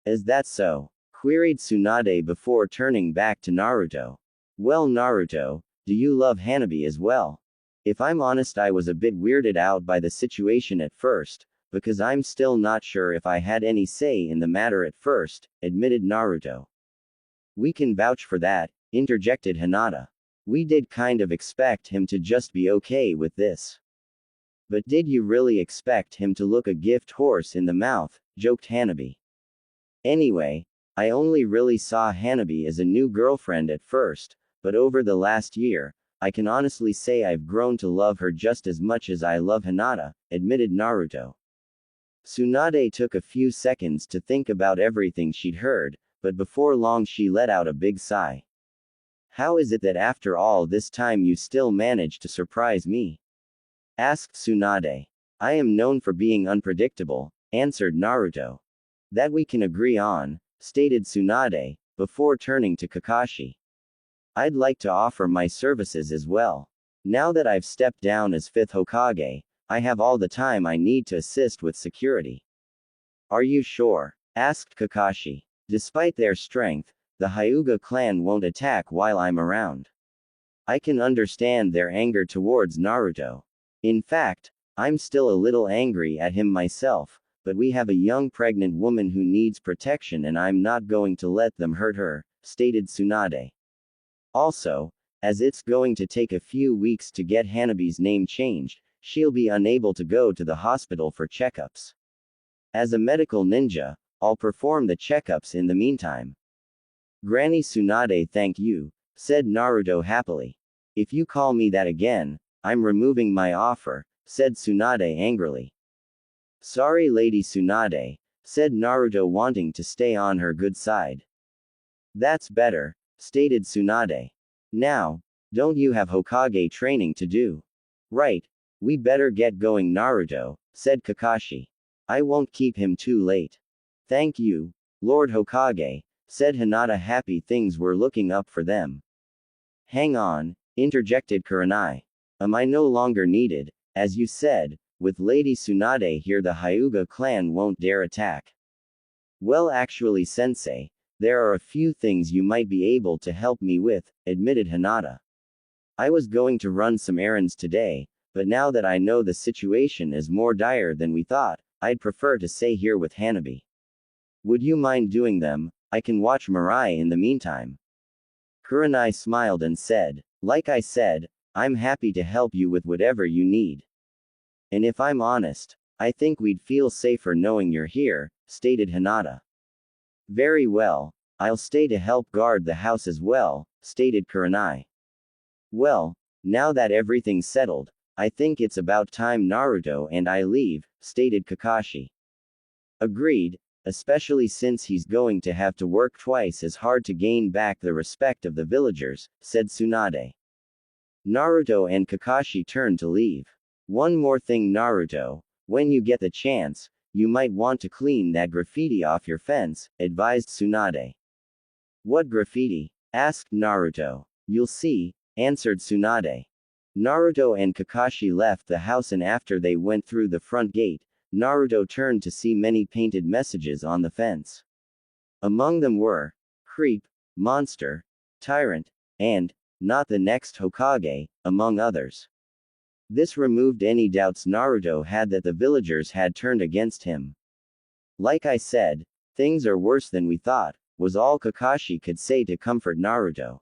Is that so? Queried Tsunade before turning back to Naruto. Well, Naruto, do you love Hanabi as well? If I'm honest, I was a bit weirded out by the situation at first, because I'm still not sure if I had any say in the matter at first, admitted Naruto. We can vouch for that, interjected Hinata. We did kind of expect him to just be okay with this. But did you really expect him to look a gift horse in the mouth? Joked Hanabi. Anyway, I only really saw Hanabi as a new girlfriend at first, but over the last year, I can honestly say I've grown to love her just as much as I love Hinata, admitted Naruto. Tsunade took a few seconds to think about everything she'd heard, but before long she let out a big sigh. How is it that after all this time you still manage to surprise me? Asked Tsunade. I am known for being unpredictable, answered Naruto. That we can agree on, stated Tsunade, before turning to Kakashi. I'd like to offer my services as well. Now that I've stepped down as 5th Hokage, I have all the time I need to assist with security. Are you sure? Asked Kakashi. Despite their strength, the Hyuga clan won't attack while I'm around. I can understand their anger towards Naruto. In fact, I'm still a little angry at him myself, but we have a young pregnant woman who needs protection and I'm not going to let them hurt her, stated Tsunade. Also, as it's going to take a few weeks to get Hanabi's name changed, she'll be unable to go to the hospital for checkups. As a medical ninja, I'll perform the checkups in the meantime. Granny Tsunade, thank you, said Naruto happily. If you call me that again, I'm removing my offer, said Tsunade angrily. Sorry, Lady Tsunade, said Naruto, wanting to stay on her good side. That's better, stated Tsunade. Now, don't you have Hokage training to do? Right. We better get going, Naruto, said Kakashi. I won't keep him too late. Thank you, Lord Hokage, said Hinata, happy things were looking up for them. Hang on, interjected Kurenai. Am I no longer needed? As you said, with Lady Tsunade here the Hyuga clan won't dare attack. Well, actually, Sensei, there are a few things you might be able to help me with, admitted Hinata. I was going to run some errands today, but now that I know the situation is more dire than we thought, I'd prefer to stay here with Hanabi. Would you mind doing them? I can watch Mirai in the meantime. Kurenai smiled and said, like I said, I'm happy to help you with whatever you need. And if I'm honest, I think we'd feel safer knowing you're here, stated Hinata. Very well, I'll stay to help guard the house as well, stated Kurenai. Well, now that everything's settled, I think it's about time Naruto and I leave, stated Kakashi. Agreed, especially since he's going to have to work twice as hard to gain back the respect of the villagers, said Tsunade. Naruto and Kakashi turned to leave. One more thing, Naruto, when you get the chance, you might want to clean that graffiti off your fence, advised Tsunade. What graffiti? Asked Naruto. You'll see, answered Tsunade. Naruto and Kakashi left the house, and after they went through the front gate, Naruto turned to see many painted messages on the fence. Among them were, creep, monster, tyrant, and, not the next Hokage, among others. This removed any doubts Naruto had that the villagers had turned against him. Like I said, things are worse than we thought, was all Kakashi could say to comfort Naruto.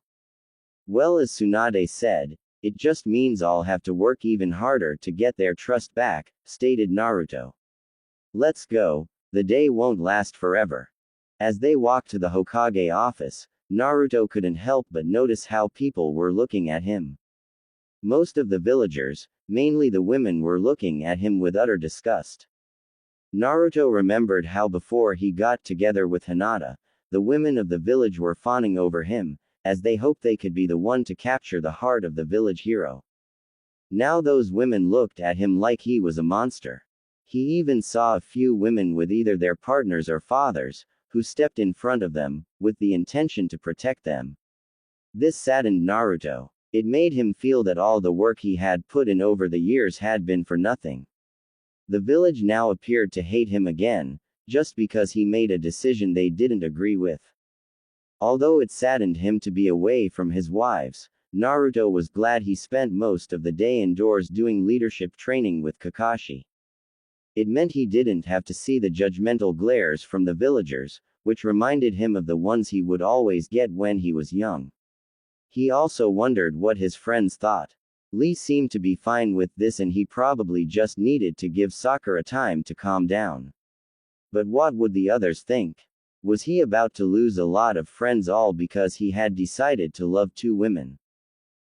Well, as Tsunade said, It just means I'll have to work even harder to get their trust back, stated Naruto. Let's go, the day won't last forever. As they walked to the Hokage office, Naruto couldn't help but notice how people were looking at him. Most of the villagers, mainly the women, were looking at him with utter disgust. Naruto remembered how before he got together with Hinata, the women of the village were fawning over him, as they hoped they could be the one to capture the heart of the village hero. Now those women looked at him like he was a monster. He even saw a few women with either their partners or fathers, who stepped in front of them, with the intention to protect them. This saddened Naruto. It made him feel that all the work he had put in over the years had been for nothing. The village now appeared to hate him again, just because he made a decision they didn't agree with. Although it saddened him to be away from his wives, Naruto was glad he spent most of the day indoors doing leadership training with Kakashi. It meant he didn't have to see the judgmental glares from the villagers, which reminded him of the ones he would always get when he was young. He also wondered what his friends thought. Lee seemed to be fine with this, and he probably just needed to give Sakura time to calm down. But what would the others think? Was he about to lose a lot of friends all because he had decided to love two women?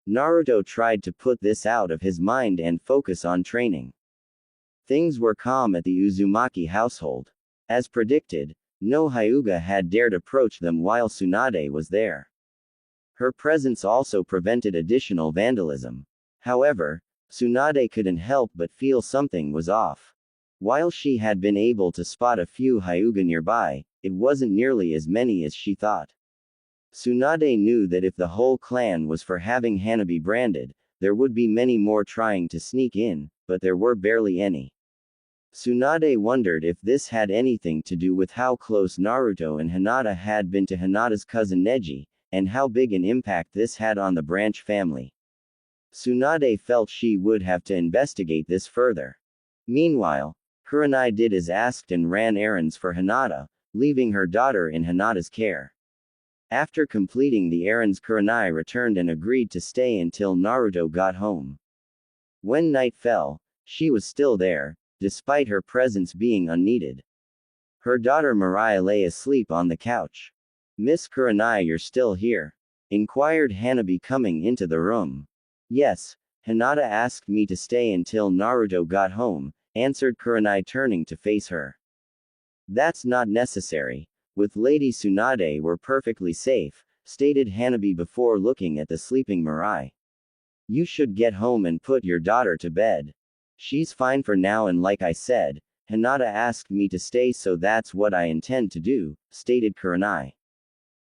Naruto tried to put this out of his mind and focus on training. Things were calm at the Uzumaki household. As predicted, no Hyuga had dared approach them while Tsunade was there. Her presence also prevented additional vandalism. However, Tsunade couldn't help but feel something was off. While she had been able to spot a few Hyuga nearby, it wasn't nearly as many as she thought. Tsunade knew that if the whole clan was for having Hanabi branded, there would be many more trying to sneak in, but there were barely any. Tsunade wondered if this had anything to do with how close Naruto and Hinata had been to Hinata's cousin Neji, and how big an impact this had on the branch family. Tsunade felt she would have to investigate this further. Meanwhile, Kurenai did as asked and ran errands for Hinata, leaving her daughter in Hinata's care. After completing the errands, Kurenai returned and agreed to stay until Naruto got home. When night fell, she was still there, despite her presence being unneeded. Her daughter Mariah lay asleep on the couch. "Miss Kurenai, you're still here?" inquired Hanabi coming into the room. "Yes, Hinata asked me to stay until Naruto got home," answered Kurenai, turning to face her. "That's not necessary. With Lady Tsunade we're perfectly safe," stated Hanabi before looking at the sleeping Mariah. "You should get home and put your daughter to bed. She's fine for now, and like I said, Hinata asked me to stay, so that's what I intend to do," stated Kurenai.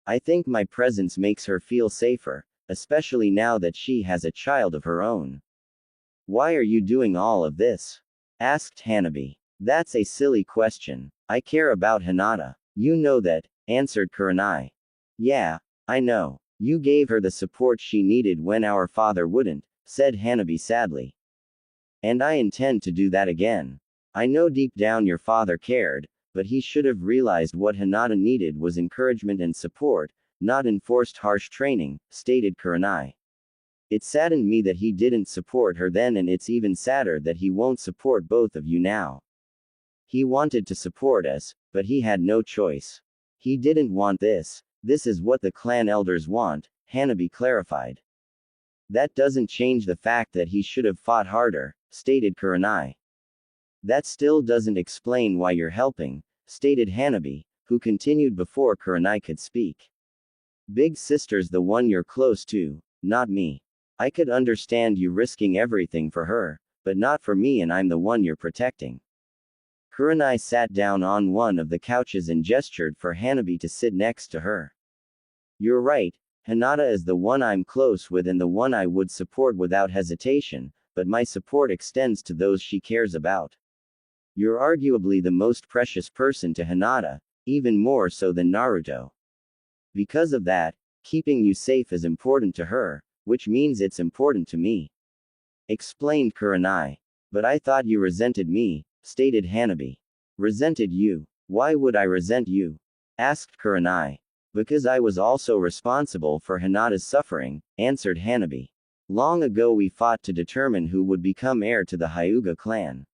"I think my presence makes her feel safer, especially now that she has a child of her own." "Why are you doing all of this?" asked Hanabi. "That's a silly question. I care about Hinata. You know that," answered Kurenai. "Yeah, I know. You gave her the support she needed when our father wouldn't," said Hanabi sadly. "And I intend to do that again. I know deep down your father cared, but he should have realized what Hinata needed was encouragement and support, not enforced harsh training," stated Kurenai. "It saddened me that he didn't support her then, and it's even sadder that he won't support both of you now. He wanted to support us, but he had no choice. He didn't want this. This is what the clan elders want," Hanabi clarified. "That doesn't change the fact that he should have fought harder," stated Kurenai. "That still doesn't explain why you're helping," stated Hanabi, who continued before Kurenai could speak. "Big sister's the one you're close to, not me. I could understand you risking everything for her, but not for me, and I'm the one you're protecting." Kurenai sat down on one of the couches and gestured for Hanabi to sit next to her. "You're right, Hinata is the one I'm close with and the one I would support without hesitation, but my support extends to those she cares about. You're arguably the most precious person to Hinata, even more so than Naruto. Because of that, keeping you safe is important to her, which means it's important to me," explained Kurenai. "But I thought you resented me," stated Hanabi. "Resented you? Why would I resent you?" asked Kurenai. "Because I was also responsible for Hinata's suffering," answered Hanabi. Long ago we fought to determine who would become heir to the Hyuga clan.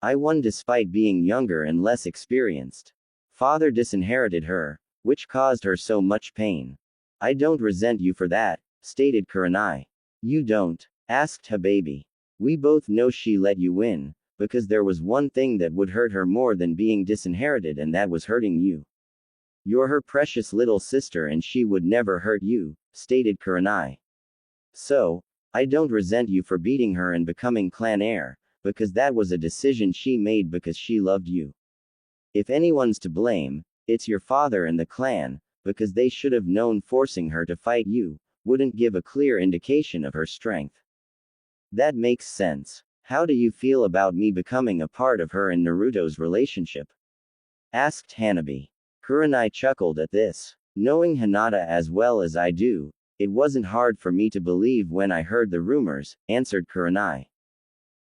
I won despite being younger and less experienced. Father disinherited her, which caused her so much pain. I don't resent you for that, stated Kurenai. You don't? Asked Hababi. We both know she let you win, because there was one thing that would hurt her more than being disinherited, and that was hurting you. You're her precious little sister and she would never hurt you, stated Kurenai. So, I don't resent you for beating her and becoming clan heir, because that was a decision she made because she loved you. If anyone's to blame, it's your father and the clan, because they should have known forcing her to fight you wouldn't give a clear indication of her strength. That makes sense. How do you feel about me becoming a part of her and Naruto's relationship? Asked Hanabi. Kurenai chuckled at this. Knowing Hinata as well as I do, it wasn't hard for me to believe when I heard the rumors, answered Kurenai.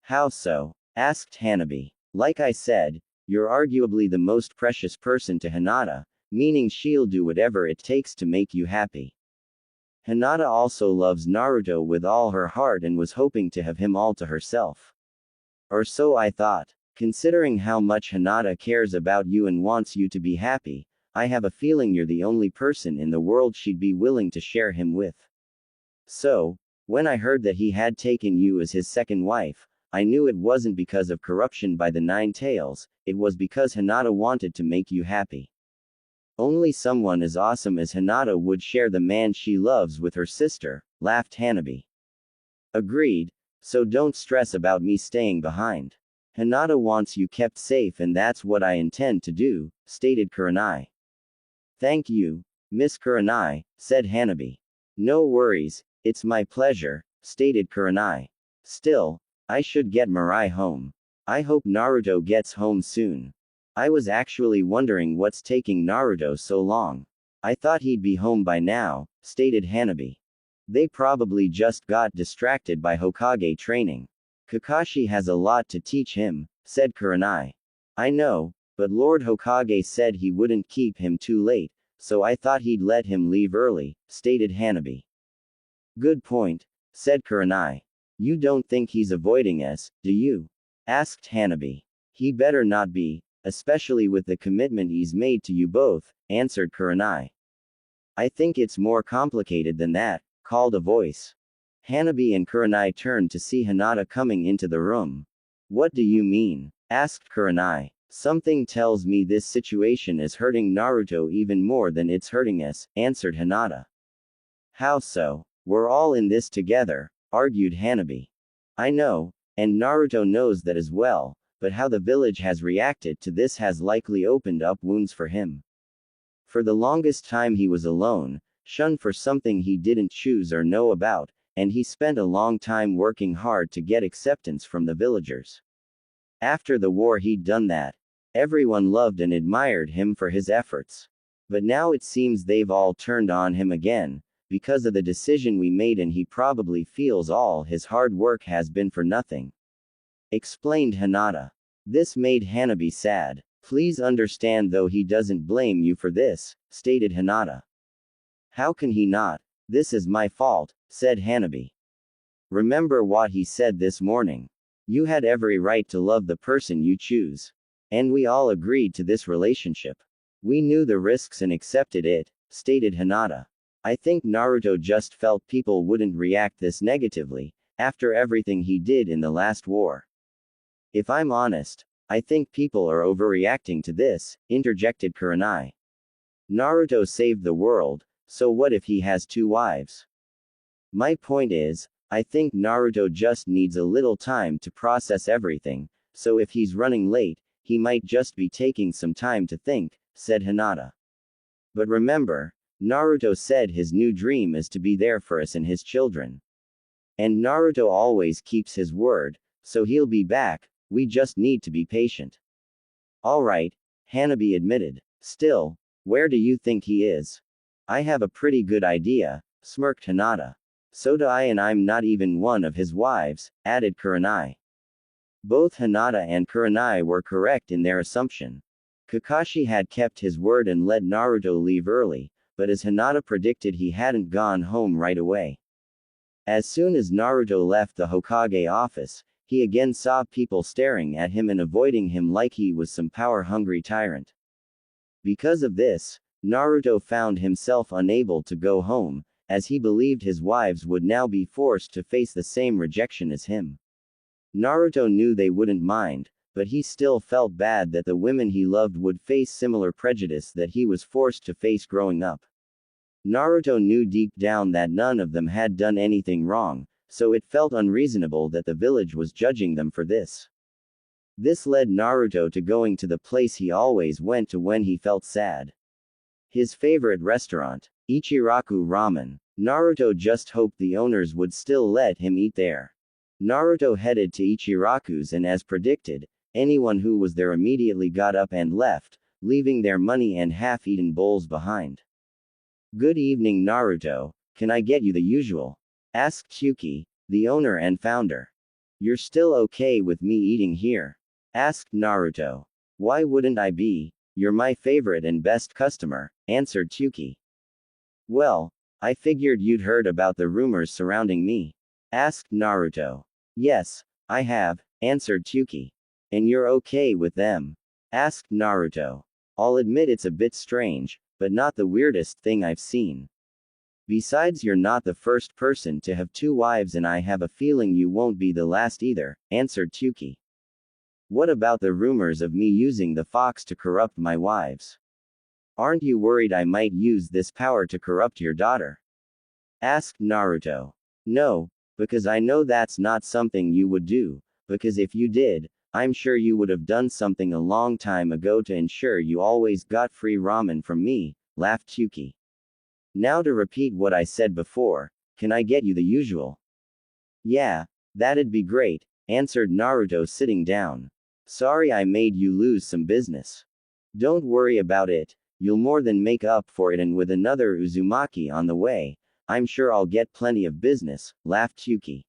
How so? Asked Hanabi. Like I said, you're arguably the most precious person to Hinata, meaning she'll do whatever it takes to make you happy. Hinata also loves Naruto with all her heart and was hoping to have him all to herself. Or so I thought. Considering how much Hinata cares about you and wants you to be happy, I have a feeling you're the only person in the world she'd be willing to share him with. So, when I heard that he had taken you as his second wife, I knew it wasn't because of corruption by the Nine Tails, it was because Hinata wanted to make you happy. Only someone as awesome as Hinata would share the man she loves with her sister, laughed Hanabi. Agreed, so don't stress about me staying behind. Hinata wants you kept safe and that's what I intend to do, stated Kurenai. Thank you, Miss Kurenai, said Hanabi. No worries, it's my pleasure, stated Kurenai. Still, I should get Mirai home. I hope Naruto gets home soon. I was actually wondering what's taking Naruto so long. I thought he'd be home by now, stated Hanabi. They probably just got distracted by Hokage training. Kakashi has a lot to teach him, said Kurenai. I know, but Lord Hokage said he wouldn't keep him too late, so I thought he'd let him leave early, stated Hanabi. Good point, said Kurenai. You don't think he's avoiding us, do you? Asked Hanabi. He better not be, especially with the commitment he's made to you both, answered Kurenai. I think it's more complicated than that, called a voice. Hanabi and Kurenai turned to see Hinata coming into the room. What do you mean? Asked Kurenai. Something tells me this situation is hurting Naruto even more than it's hurting us, answered Hinata. How so? We're all in this together, argued Hanabi. I know, and Naruto knows that as well, but how the village has reacted to this has likely opened up wounds for him. For the longest time he was alone, shunned for something he didn't choose or know about, and he spent a long time working hard to get acceptance from the villagers. After the war he'd done that. Everyone loved and admired him for his efforts. But now it seems they've all turned on him again, because of the decision we made, and he probably feels all his hard work has been for nothing. Explained Hinata. This made Hanabi sad. Please understand though he doesn't blame you for this, stated Hinata. How can he not? This is my fault, said Hanabi. Remember what he said this morning. You had every right to love the person you choose. And we all agreed to this relationship. We knew the risks and accepted it, stated Hinata. I think Naruto just felt people wouldn't react this negatively, after everything he did in the last war. If I'm honest, I think people are overreacting to this, interjected Kurenai. Naruto saved the world, so what if he has 2 wives? My point is, I think Naruto just needs a little time to process everything, so if he's running late, he might just be taking some time to think, said Hinata. But remember, Naruto said his new dream is to be there for us and his children. And Naruto always keeps his word, so he'll be back, we just need to be patient. Alright, Hanabi admitted. Still, where do you think he is? I have a pretty good idea, smirked Hinata. So do I, and I'm not even one of his wives, added Kurenai. Both Hinata and Kurenai were correct in their assumption. Kakashi had kept his word and let Naruto leave early, but as Hinata predicted, he hadn't gone home right away. As soon as Naruto left the Hokage office, he again saw people staring at him and avoiding him like he was some power-hungry tyrant. Because of this, Naruto found himself unable to go home, as he believed his wives would now be forced to face the same rejection as him. Naruto knew they wouldn't mind, but he still felt bad that the women he loved would face similar prejudice that he was forced to face growing up. Naruto knew deep down that none of them had done anything wrong, so it felt unreasonable that the village was judging them for this. This led Naruto to going to the place he always went to when he felt sad. His favorite restaurant, Ichiraku Ramen. Naruto just hoped the owners would still let him eat there. Naruto headed to Ichiraku's and as predicted, anyone who was there immediately got up and left, leaving their money and half-eaten bowls behind. Good evening Naruto, can I get you the usual? Asked Chuki, the owner and founder. You're still okay with me eating here? Asked Naruto. Why wouldn't I be? You're my favorite and best customer, answered Chuki. Well, I figured you'd heard about the rumors surrounding me. Asked Naruto. Yes, I have, answered Chuki. And you're okay with them? Asked Naruto. I'll admit it's a bit strange, but not the weirdest thing I've seen. Besides, you're not the first person to have 2 wives and I have a feeling you won't be the last either, answered Chuki. What about the rumors of me using the fox to corrupt my wives? Aren't you worried I might use this power to corrupt your daughter? Asked Naruto. No, because I know that's not something you would do, because if you did, I'm sure you would have done something a long time ago to ensure you always got free ramen from me, laughed Chuki. Now to repeat what I said before, can I get you the usual? Yeah, that'd be great, answered Naruto sitting down. Sorry I made you lose some business. Don't worry about it, you'll more than make up for it, and with another Uzumaki on the way, I'm sure I'll get plenty of business, laughed Chuki.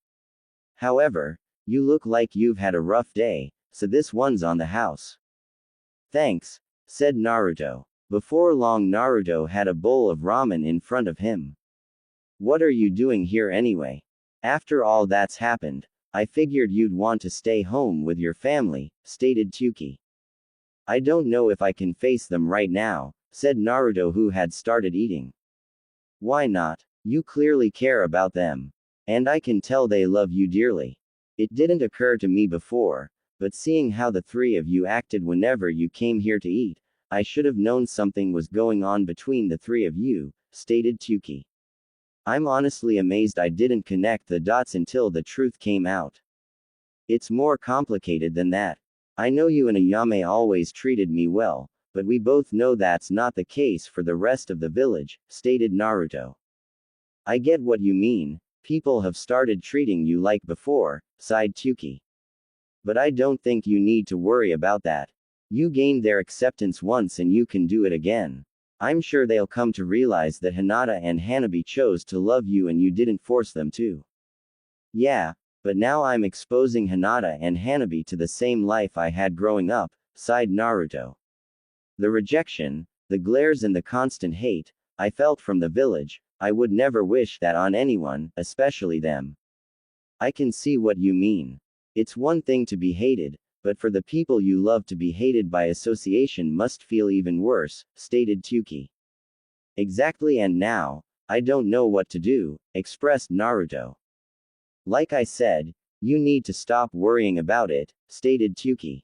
However, you look like you've had a rough day, so this one's on the house. Thanks, said Naruto. Before long Naruto had a bowl of ramen in front of him. What are you doing here anyway? After all that's happened, I figured you'd want to stay home with your family, stated Chuki. I don't know if I can face them right now, said Naruto, who had started eating. Why not? You clearly care about them. And I can tell they love you dearly. It didn't occur to me before, but seeing how the 3 of you acted whenever you came here to eat, I should have known something was going on between the 3 of you, stated Chuki. I'm honestly amazed I didn't connect the dots until the truth came out. It's more complicated than that. I know you and Ayame always treated me well, but we both know that's not the case for the rest of the village, stated Naruto. I get what you mean, people have started treating you like before, sighed Chuki. But I don't think you need to worry about that. You gained their acceptance once and you can do it again. I'm sure they'll come to realize that Hinata and Hanabi chose to love you and you didn't force them to. Yeah, but now I'm exposing Hinata and Hanabi to the same life I had growing up, sighed Naruto. The rejection, the glares and the constant hate I felt from the village, I would never wish that on anyone, especially them. I can see what you mean. It's one thing to be hated, but for the people you love to be hated by association must feel even worse, stated Chuki. Exactly, and now, I don't know what to do, expressed Naruto. Like I said, you need to stop worrying about it, stated Chuki.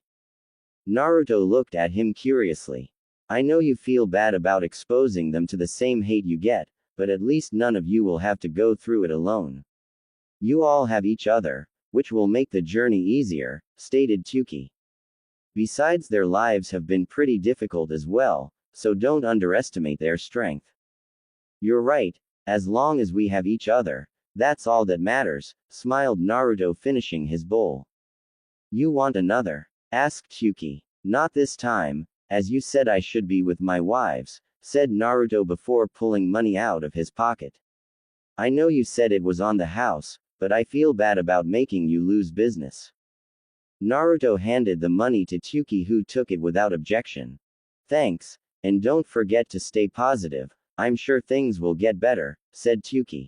Naruto looked at him curiously. I know you feel bad about exposing them to the same hate you get, but at least none of you will have to go through it alone. You all have each other, which will make the journey easier, stated Chuki. Besides, their lives have been pretty difficult as well, so don't underestimate their strength. You're right, as long as we have each other, that's all that matters, smiled Naruto, finishing his bowl. You want another? Asked Chuki. Not this time, as you said I should be with my wives, said Naruto before pulling money out of his pocket. I know you said it was on the house, but I feel bad about making you lose business. Naruto handed the money to Chuki, who took it without objection. Thanks, and don't forget to stay positive, I'm sure things will get better, said Chuki.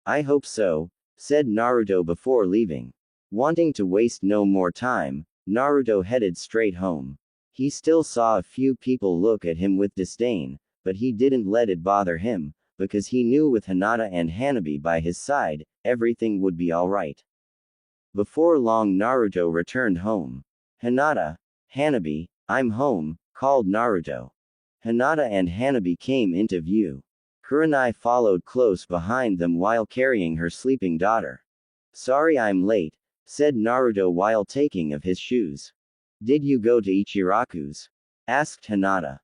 I hope so, said Naruto before leaving. Wanting to waste no more time, Naruto headed straight home. He still saw a few people look at him with disdain, but he didn't let it bother him, because he knew with Hinata and Hanabi by his side, everything would be alright. Before long Naruto returned home. Hinata, Hanabi, I'm home, called Naruto. Hinata and Hanabi came into view. Kurenai followed close behind them while carrying her sleeping daughter. Sorry I'm late, said Naruto while taking of his shoes. Did you go to Ichiraku's? Asked Hinata.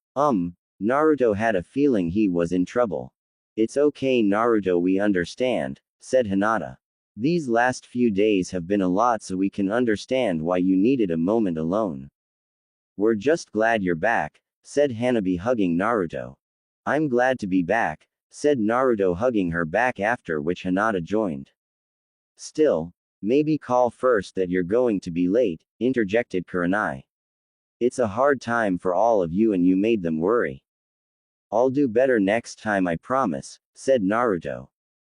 Naruto had a feeling he was in trouble. It's okay Naruto, we understand, said Hinata. These last few days have been a lot, so we can understand why you needed a moment alone. We're just glad you're back, said Hanabi hugging Naruto. I'm glad to be back, said Naruto hugging her back, after which Hinata joined. Still, maybe call first that you're going to be late, interjected Kurenai. It's a hard time for all of you and you made them worry. I'll do better next time, I promise, said Naruto.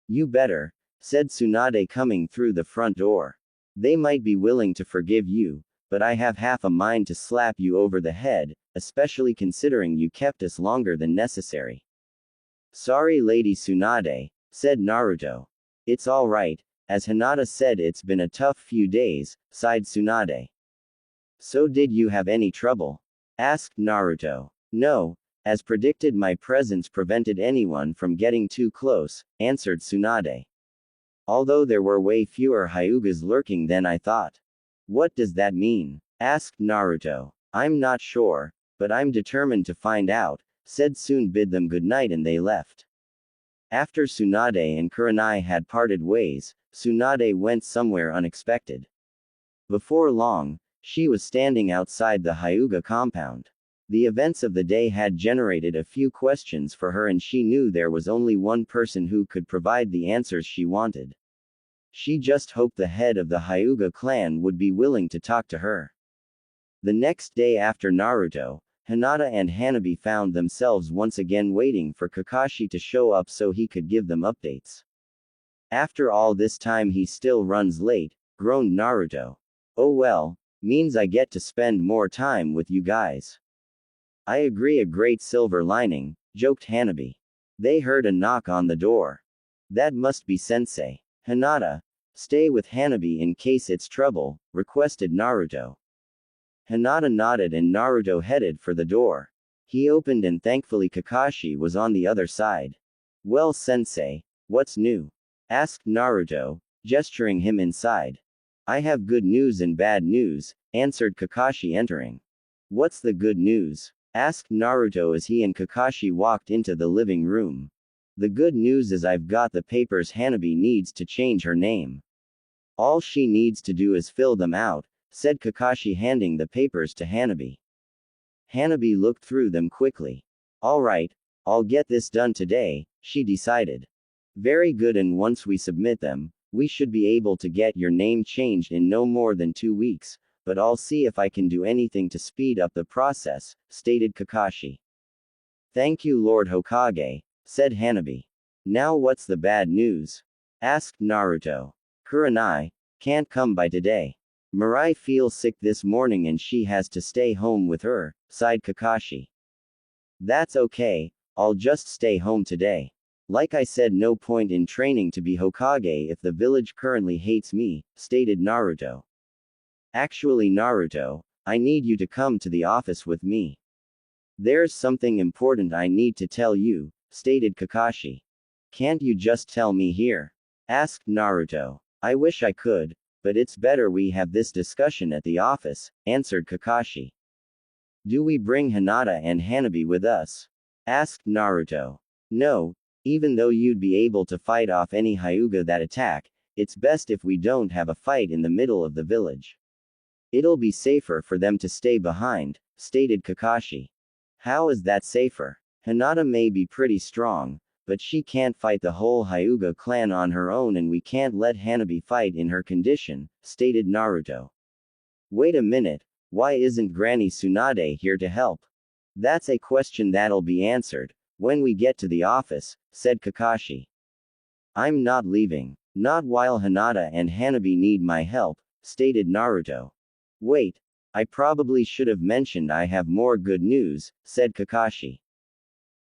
You better, said Tsunade coming through the front door. They might be willing to forgive you, but I have half a mind to slap you over the head, especially considering you kept us longer than necessary. Sorry Lady Tsunade, said Naruto. It's alright, as Hinata said it's been a tough few days, sighed Tsunade. So did you have any trouble? Asked Naruto. No, as predicted my presence prevented anyone from getting too close, answered Tsunade. Although there were way fewer Hyugas lurking than I thought. What does that mean? Asked Naruto. I'm not sure, but I'm determined to find out, said Tsun. Bid them good night and they left. After Tsunade and Kurenai had parted ways, Tsunade went somewhere unexpected. Before long, she was standing outside the Hyuga compound. The events of the day had generated a few questions for her, and she knew there was only one person who could provide the answers she wanted. She just hoped the head of the Hyuga clan would be willing to talk to her. The next day after Naruto, Hinata and Hanabi found themselves once again waiting for Kakashi to show up so he could give them updates. After all this time he still runs late, groaned Naruto. Oh well, means I get to spend more time with you guys. I agree, a great silver lining, joked Hanabi. They heard a knock on the door. That must be Sensei. Hinata, stay with Hanabi in case it's trouble, requested Naruto. Hinata nodded and Naruto headed for the door. He opened and thankfully Kakashi was on the other side. Well Sensei, what's new? Asked Naruto, gesturing him inside. I have good news and bad news, answered Kakashi entering. What's the good news? Asked Naruto as he and Kakashi walked into the living room. The good news is I've got the papers Hanabi needs to change her name. All she needs to do is fill them out, said Kakashi handing the papers to Hanabi. Hanabi looked through them quickly. Alright, I'll get this done today, she decided. Very good, and once we submit them, we should be able to get your name changed in no more than 2 weeks, but I'll see if I can do anything to speed up the process, stated Kakashi. Thank you Lord Hokage, said Hanabi. Now what's the bad news? Asked Naruto. Kurenai can't come by today. Mirai feels sick this morning and she has to stay home with her, sighed Kakashi. That's okay, I'll just stay home today. Like I said, no point in training to be Hokage if the village currently hates me, stated Naruto. Actually Naruto, I need you to come to the office with me. There's something important I need to tell you, stated Kakashi. Can't you just tell me here? Asked Naruto. I wish I could, but it's better we have this discussion at the office, answered Kakashi. Do we bring Hinata and Hanabi with us? Asked Naruto. No, even though you'd be able to fight off any Hyuga that attack, it's best if we don't have a fight in the middle of the village. It'll be safer for them to stay behind, stated Kakashi. How is that safer? Hinata may be pretty strong, but she can't fight the whole Hyuga clan on her own, and we can't let Hanabi fight in her condition, stated Naruto. Wait a minute, why isn't Granny Tsunade here to help? That's a question that'll be answered when we get to the office, said Kakashi. I'm not leaving. Not while Hinata and Hanabi need my help, stated Naruto. Wait, I probably should have mentioned I have more good news, said Kakashi.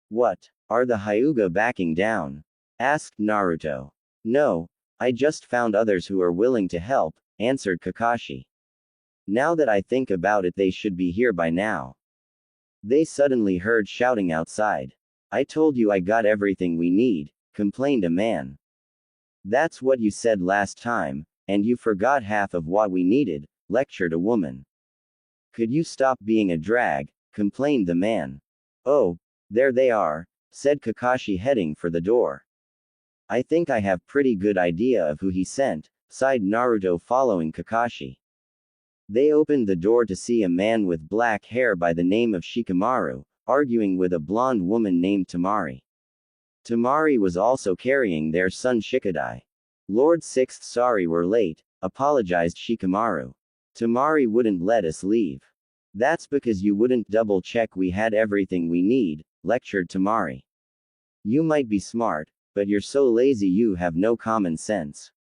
What? Are the Hyuga backing down? Asked Naruto. No, I just found others who are willing to help, answered Kakashi. Now that I think about it, they should be here by now. They suddenly heard shouting outside. I told you I got everything we need, complained a man. That's what you said last time, and you forgot half of what we needed, lectured a woman. Could you stop being a drag, complained the man. Oh, there they are, said Kakashi heading for the door. I think I have pretty good idea of who he sent, sighed Naruto following Kakashi. They opened the door to see a man with black hair by the name of Shikamaru, arguing with a blonde woman named Tamari. Tamari was also carrying their son Shikadai. Lord Sixth, sorry we're late, apologized Shikamaru. Tamari wouldn't let us leave. That's because you wouldn't double check we had everything we need, lectured Tamari. You might be smart, but you're so lazy you have no common sense.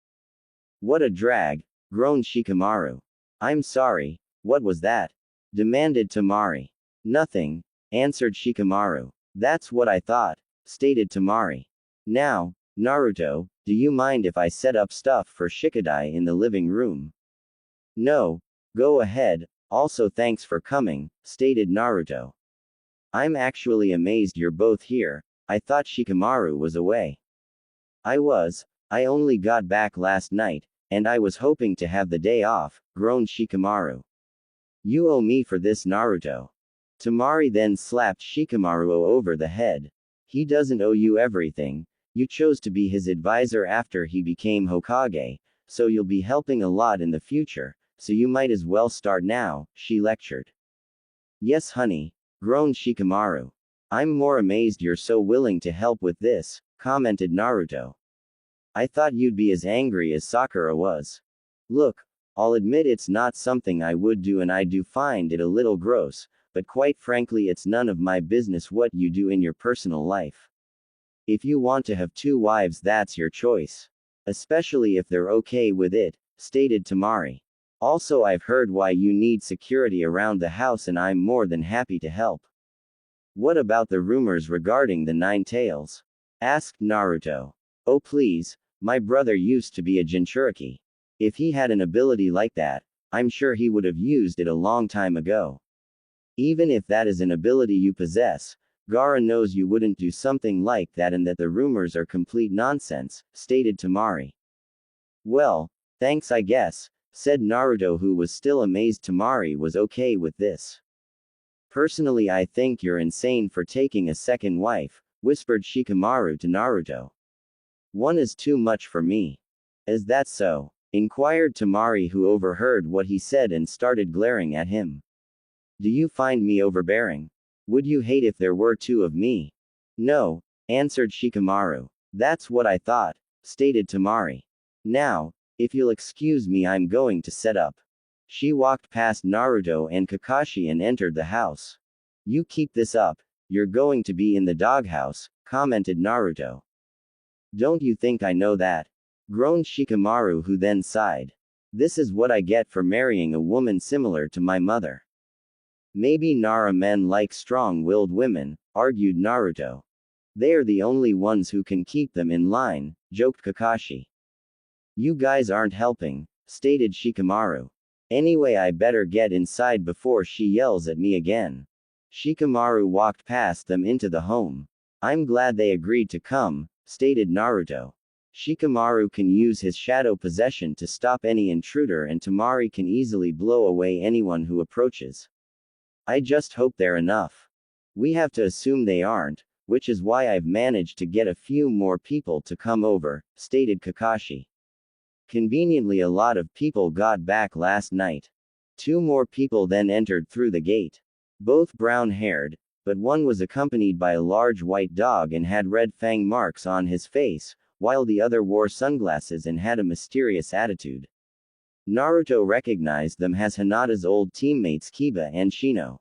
What a drag, groaned Shikamaru. I'm sorry, what was that? Demanded Tamari. Nothing, answered Shikamaru. That's what I thought, stated Tamari. Now, Naruto, do you mind if I set up stuff for Shikadai in the living room? No, go ahead, also thanks for coming, stated Naruto. I'm actually amazed you're both here, I thought Shikamaru was away. I only got back last night, and I was hoping to have the day off, groaned Shikamaru. You owe me for this, Naruto. Tamari then slapped Shikamaru over the head. He doesn't owe you everything, you chose to be his advisor after he became Hokage, so you'll be helping a lot in the future, so you might as well start now, she lectured. Yes honey, groaned Shikamaru. I'm more amazed you're so willing to help with this, commented Naruto. I thought you'd be as angry as Sakura was. Look, I'll admit it's not something I would do and I do find it a little gross, but quite frankly it's none of my business what you do in your personal life. If you want to have 2 wives that's your choice. Especially if they're okay with it, stated Tamari. Also I've heard why you need security around the house and I'm more than happy to help. What about the rumors regarding the 9 tails? Asked Naruto. Oh please, my brother used to be a Jinchuriki. If he had an ability like that, I'm sure he would have used it a long time ago. Even if that is an ability you possess, Gaara knows you wouldn't do something like that and that the rumors are complete nonsense, stated Tamari. Well, thanks I guess, said Naruto who was still amazed Tamari was okay with this. Personally I think you're insane for taking a second wife, whispered Shikamaru to Naruto. One is too much for me. Is that so? Inquired Tamari who overheard what he said and started glaring at him. Do you find me overbearing? Would you hate if there were 2 of me? No, answered Shikamaru. That's what I thought, stated Tamari. Now, if you'll excuse me I'm going to set up. She walked past Naruto and Kakashi and entered the house. You keep this up, you're going to be in the doghouse, commented Naruto. Don't you think I know that? Groaned Shikamaru who then sighed. This is what I get for marrying a woman similar to my mother. Maybe Nara men like strong-willed women, argued Naruto. They are the only ones who can keep them in line, joked Kakashi. You guys aren't helping, stated Shikamaru. Anyway I better get inside before she yells at me again. Shikamaru walked past them into the home. I'm glad they agreed to come, stated Naruto. Shikamaru can use his shadow possession to stop any intruder and Tamari can easily blow away anyone who approaches. I just hope they're enough. We have to assume they aren't, which is why I've managed to get a few more people to come over, stated Kakashi. Conveniently a lot of people got back last night. 2 more people then entered through the gate. Both brown-haired, but one was accompanied by a large white dog and had red fang marks on his face, while the other wore sunglasses and had a mysterious attitude. Naruto recognized them as Hinata's old teammates Kiba and Shino.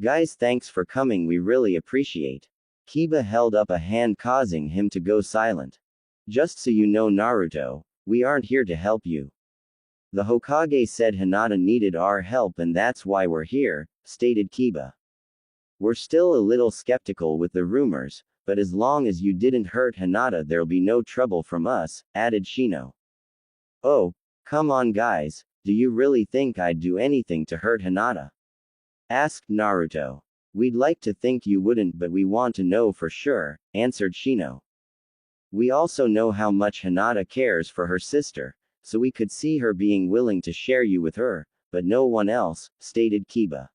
Guys, thanks for coming, we really appreciate. Kiba held up a hand causing him to go silent. Just so you know, Naruto, we aren't here to help you. The Hokage said Hinata needed our help and that's why we're here, stated Kiba. We're still a little skeptical with the rumors, but as long as you didn't hurt Hinata there'll be no trouble from us, added Shino. Oh, come on guys, do you really think I'd do anything to hurt Hinata? Asked Naruto. We'd like to think you wouldn't but we want to know for sure, answered Shino. We also know how much Hinata cares for her sister, so we could see her being willing to share you with her, but no one else, stated Kiba.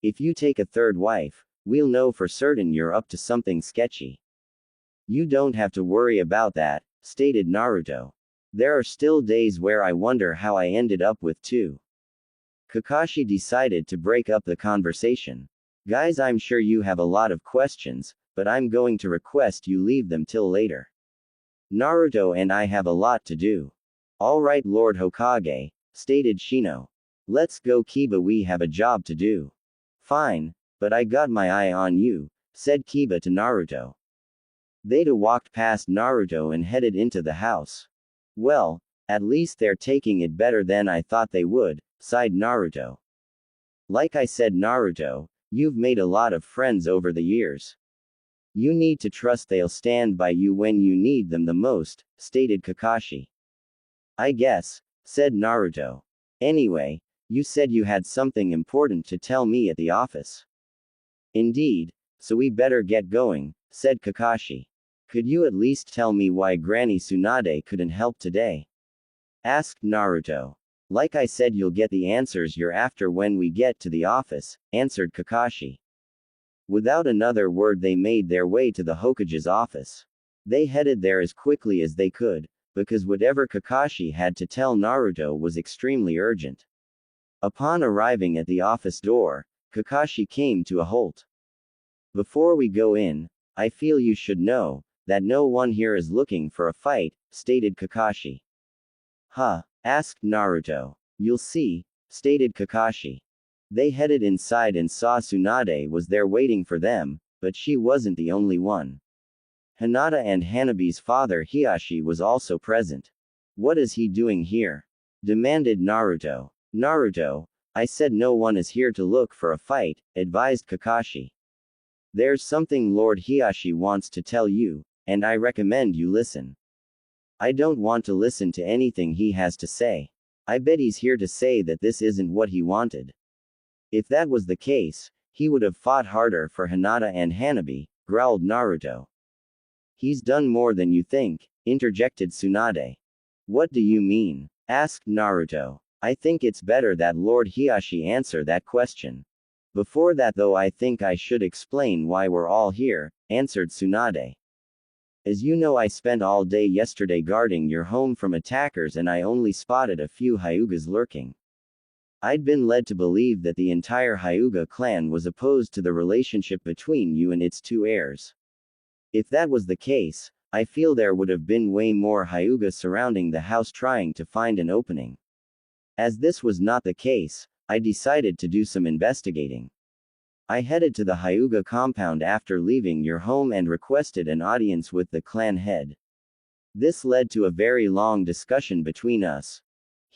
If you take a third wife, we'll know for certain you're up to something sketchy. You don't have to worry about that, stated Naruto. There are still days where I wonder how I ended up with two. Kakashi decided to break up the conversation. Guys, I'm sure you have a lot of questions, but I'm going to request you leave them till later. Naruto and I have a lot to do. Alright, Lord Hokage, stated Shino. Let's go, Kiba, we have a job to do. Fine, but I got my eye on you, said Kiba to Naruto. They two walked past Naruto and headed into the house. Well, at least they're taking it better than I thought they would, sighed Naruto. Like I said, Naruto, you've made a lot of friends over the years. You need to trust they'll stand by you when you need them the most, stated Kakashi. I guess, said Naruto. Anyway, you said you had something important to tell me at the office. Indeed, so we better get going, said Kakashi. Could you at least tell me why Granny Tsunade couldn't help today? Asked Naruto. Like I said, you'll get the answers you're after when we get to the office, answered Kakashi. Without another word they made their way to the Hokage's office. They headed there as quickly as they could, because whatever Kakashi had to tell Naruto was extremely urgent. Upon arriving at the office door, Kakashi came to a halt. Before we go in, I feel you should know that no one here is looking for a fight, stated Kakashi. Huh? Asked Naruto. You'll see, stated Kakashi. They headed inside and saw Tsunade was there waiting for them, but she wasn't the only one. Hinata and Hanabi's father Hiashi was also present. What is he doing here? Demanded Naruto. Naruto, I said no one is here to look for a fight, advised Kakashi. There's something Lord Hiashi wants to tell you, and I recommend you listen. I don't want to listen to anything he has to say. I bet he's here to say that this isn't what he wanted. If that was the case, he would have fought harder for Hinata and Hanabi, growled Naruto. He's done more than you think, interjected Tsunade. What do you mean? Asked Naruto. I think it's better that Lord Hiashi answer that question. Before that though, I think I should explain why we're all here, answered Tsunade. As you know, I spent all day yesterday guarding your home from attackers and I only spotted a few Hyugas lurking. I'd been led to believe that the entire Hyuga clan was opposed to the relationship between you and its two heirs. If that was the case, I feel there would have been way more Hyuga surrounding the house trying to find an opening. As this was not the case, I decided to do some investigating. I headed to the Hyuga compound after leaving your home and requested an audience with the clan head. This led to a very long discussion between us.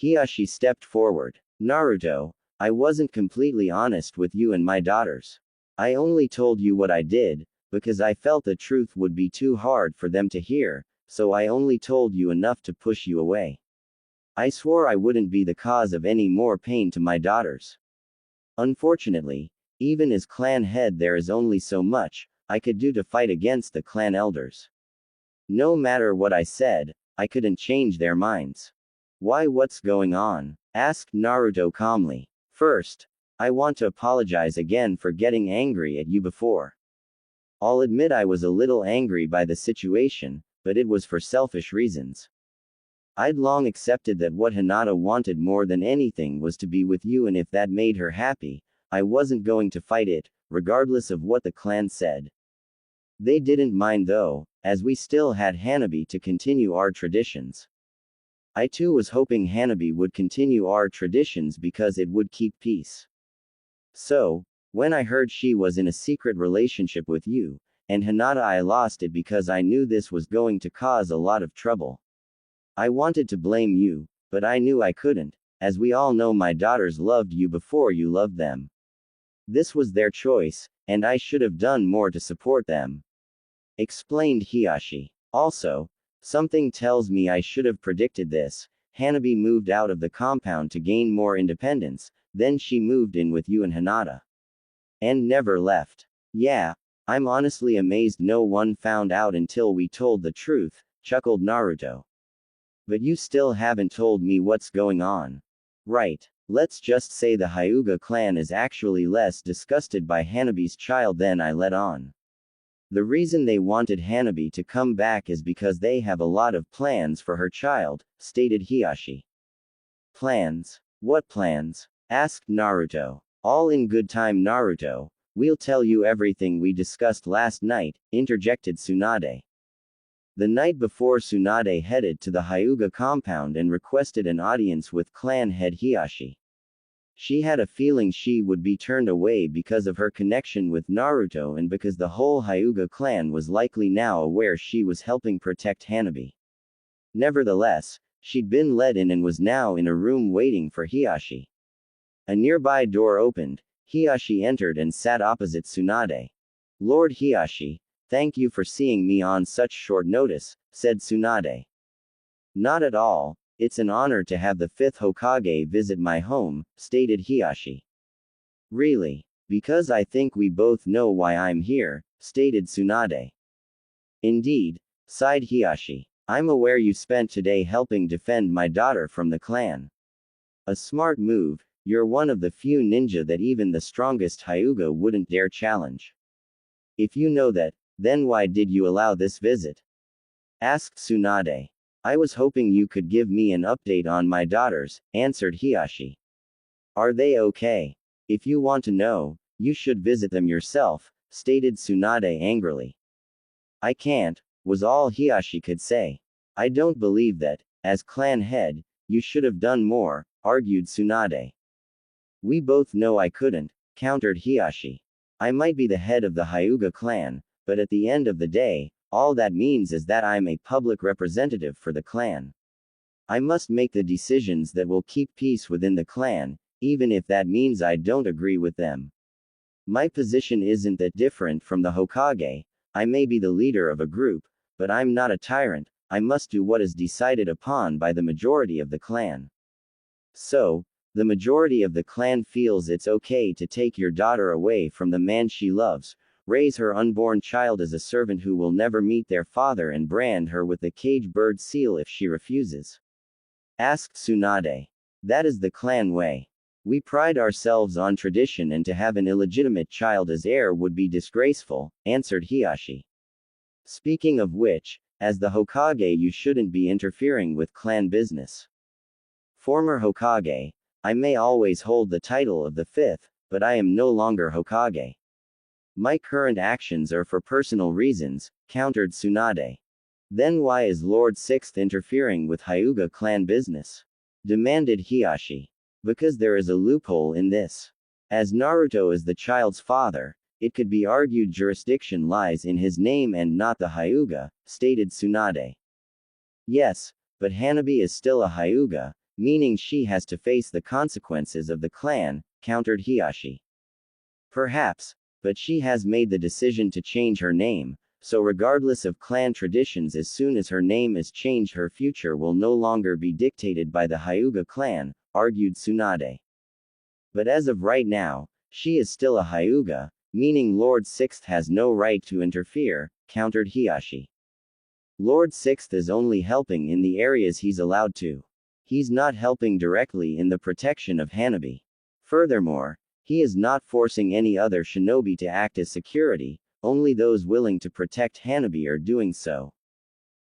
Hiashi stepped forward. Naruto, I wasn't completely honest with you and my daughters. I only told you what I did, because I felt the truth would be too hard for them to hear, so I only told you enough to push you away. I swore I wouldn't be the cause of any more pain to my daughters. Unfortunately, even as clan head there is only so much I could do to fight against the clan elders. No matter what I said, I couldn't change their minds. Why, what's going on? Asked Naruto calmly. First, I want to apologize again for getting angry at you before. I'll admit I was a little angry by the situation, but it was for selfish reasons. I'd long accepted that what Hinata wanted more than anything was to be with you, and if that made her happy, I wasn't going to fight it, regardless of what the clan said. They didn't mind though, as we still had Hanabi to continue our traditions. I too was hoping Hanabi would continue our traditions because it would keep peace. So, when I heard she was in a secret relationship with you, and Hinata, I lost it because I knew this was going to cause a lot of trouble. I wanted to blame you, but I knew I couldn't, as we all know my daughters loved you before you loved them. This was their choice, and I should have done more to support them," explained Hiyashi. "Also, something tells me I should have predicted this. Hanabi moved out of the compound to gain more independence, then she moved in with you and Hinata. And never left. Yeah, I'm honestly amazed no one found out until we told the truth," chuckled Naruto. "But you still haven't told me what's going on." "Right. Let's just say the Hyuga clan is actually less disgusted by Hanabi's child than I let on. The reason they wanted Hanabi to come back is because they have a lot of plans for her child," stated Hiyashi. "Plans? What plans?" asked Naruto. "All in good time, Naruto. We'll tell you everything we discussed last night," interjected Tsunade. The night before, Tsunade headed to the Hyuga compound and requested an audience with clan head Hiyashi. She had a feeling she would be turned away because of her connection with Naruto and because the whole Hyuga clan was likely now aware she was helping protect Hanabi. Nevertheless, she'd been let in and was now in a room waiting for Hiyashi. A nearby door opened, Hiyashi entered and sat opposite Tsunade. "Lord Hiyashi, thank you for seeing me on such short notice," said Tsunade. "Not at all, it's an honor to have the 5th Hokage visit my home," stated Hiyashi. "Really? Because I think we both know why I'm here," stated Tsunade. "Indeed," sighed Hiyashi. "I'm aware you spent today helping defend my daughter from the clan. A smart move. You're one of the few ninja that even the strongest Hyuga wouldn't dare challenge. If you know that, then why did you allow this visit?" asked Tsunade. "I was hoping you could give me an update on my daughters," answered Hiyashi. "Are they okay? If you want to know, you should visit them yourself," stated Tsunade angrily. "I can't," was all Hiyashi could say. "I don't believe that, as clan head, you should have done more," argued Tsunade. "We both know I couldn't," countered Hiyashi. "I might be the head of the Hyuga clan, but at the end of the day, all that means is that I'm a public representative for the clan. I must make the decisions that will keep peace within the clan, even if that means I don't agree with them. My position isn't that different from the Hokage. I may be the leader of a group, but I'm not a tyrant. I must do what is decided upon by the majority of the clan. So, the majority of the clan feels it's okay to take your daughter away from the man she loves, raise her unborn child as a servant who will never meet their father, and brand her with the cage bird seal if she refuses," asked Tsunade. "That is the clan way. We pride ourselves on tradition, and to have an illegitimate child as heir would be disgraceful," answered Hiyashi. "Speaking of which, as the Hokage, you shouldn't be interfering with clan business. Former Hokage, I may always hold the title of the 5th, but I am no longer Hokage. My current actions are for personal reasons," countered Tsunade. "Then why is Lord 6th interfering with Hyuga clan business?" demanded Hiyashi. "Because there is a loophole in this. As Naruto is the child's father, it could be argued jurisdiction lies in his name and not the Hyuga," stated Tsunade. "Yes, but Hanabi is still a Hyuga, meaning she has to face the consequences of the clan," countered Hiyashi. "Perhaps, but she has made the decision to change her name, so regardless of clan traditions, as soon as her name is changed, her future will no longer be dictated by the Hyuga clan," argued Tsunade. "But as of right now, she is still a Hyuga, meaning Lord 6th has no right to interfere," countered Hiyashi. "Lord 6th is only helping in the areas he's allowed to. He's not helping directly in the protection of Hanabi. Furthermore, he is not forcing any other shinobi to act as security, only those willing to protect Hanabi are doing so.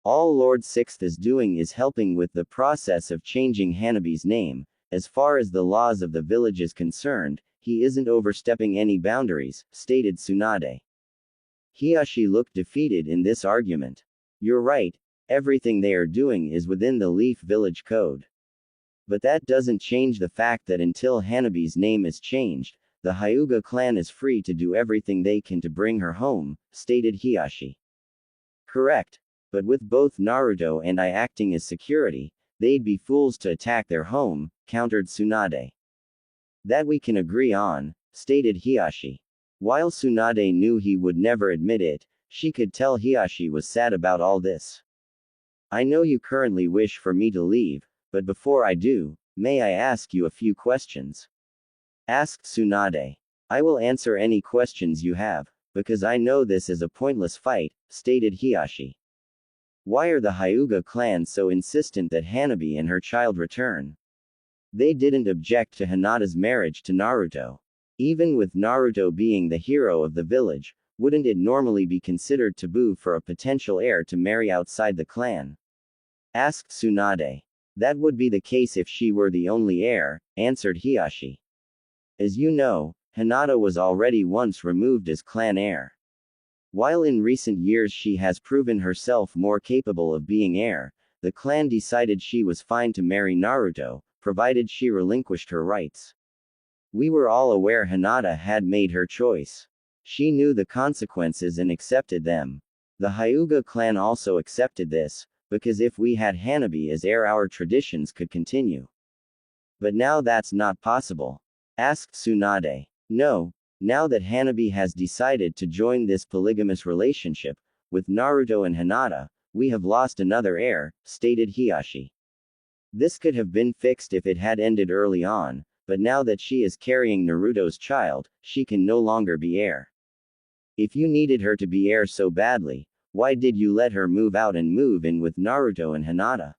All Lord 6th is doing is helping with the process of changing Hanabi's name. As far as the laws of the village is concerned, he isn't overstepping any boundaries," stated Tsunade. Hiyashi looked defeated in this argument. "You're right, everything they are doing is within the Leaf Village Code. But that doesn't change the fact that until Hanabi's name is changed, the Hyuga clan is free to do everything they can to bring her home, stated Hiashi. Correct. But with both Naruto and I acting as security, they'd be fools to attack their home, countered Tsunade. That we can agree on, stated Hiashi. While Tsunade knew he would never admit it, she could tell Hiashi was sad about all this. I know you currently wish for me to leave, but before I do, may I ask you a few questions? Asked Tsunade. I will answer any questions you have, because I know this is a pointless fight, stated Hiashi. Why are the Hyuga clan so insistent that Hanabi and her child return? They didn't object to Hinata's marriage to Naruto. Even with Naruto being the hero of the village, wouldn't it normally be considered taboo for a potential heir to marry outside the clan? Asked Tsunade. That would be the case if she were the only heir, answered Hiashi. As you know, Hinata was already once removed as clan heir. While in recent years she has proven herself more capable of being heir, the clan decided she was fine to marry Naruto, provided she relinquished her rights. We were all aware Hinata had made her choice. She knew the consequences and accepted them. The Hyuga clan also accepted this, because if we had Hanabi as heir our traditions could continue. But now that's not possible. Asked Tsunade. No, now that Hanabi has decided to join this polygamous relationship, with Naruto and Hinata, we have lost another heir, stated Hiashi. This could have been fixed if it had ended early on, but now that she is carrying Naruto's child, she can no longer be heir. If you needed her to be heir so badly, why did you let her move out and move in with Naruto and Hinata?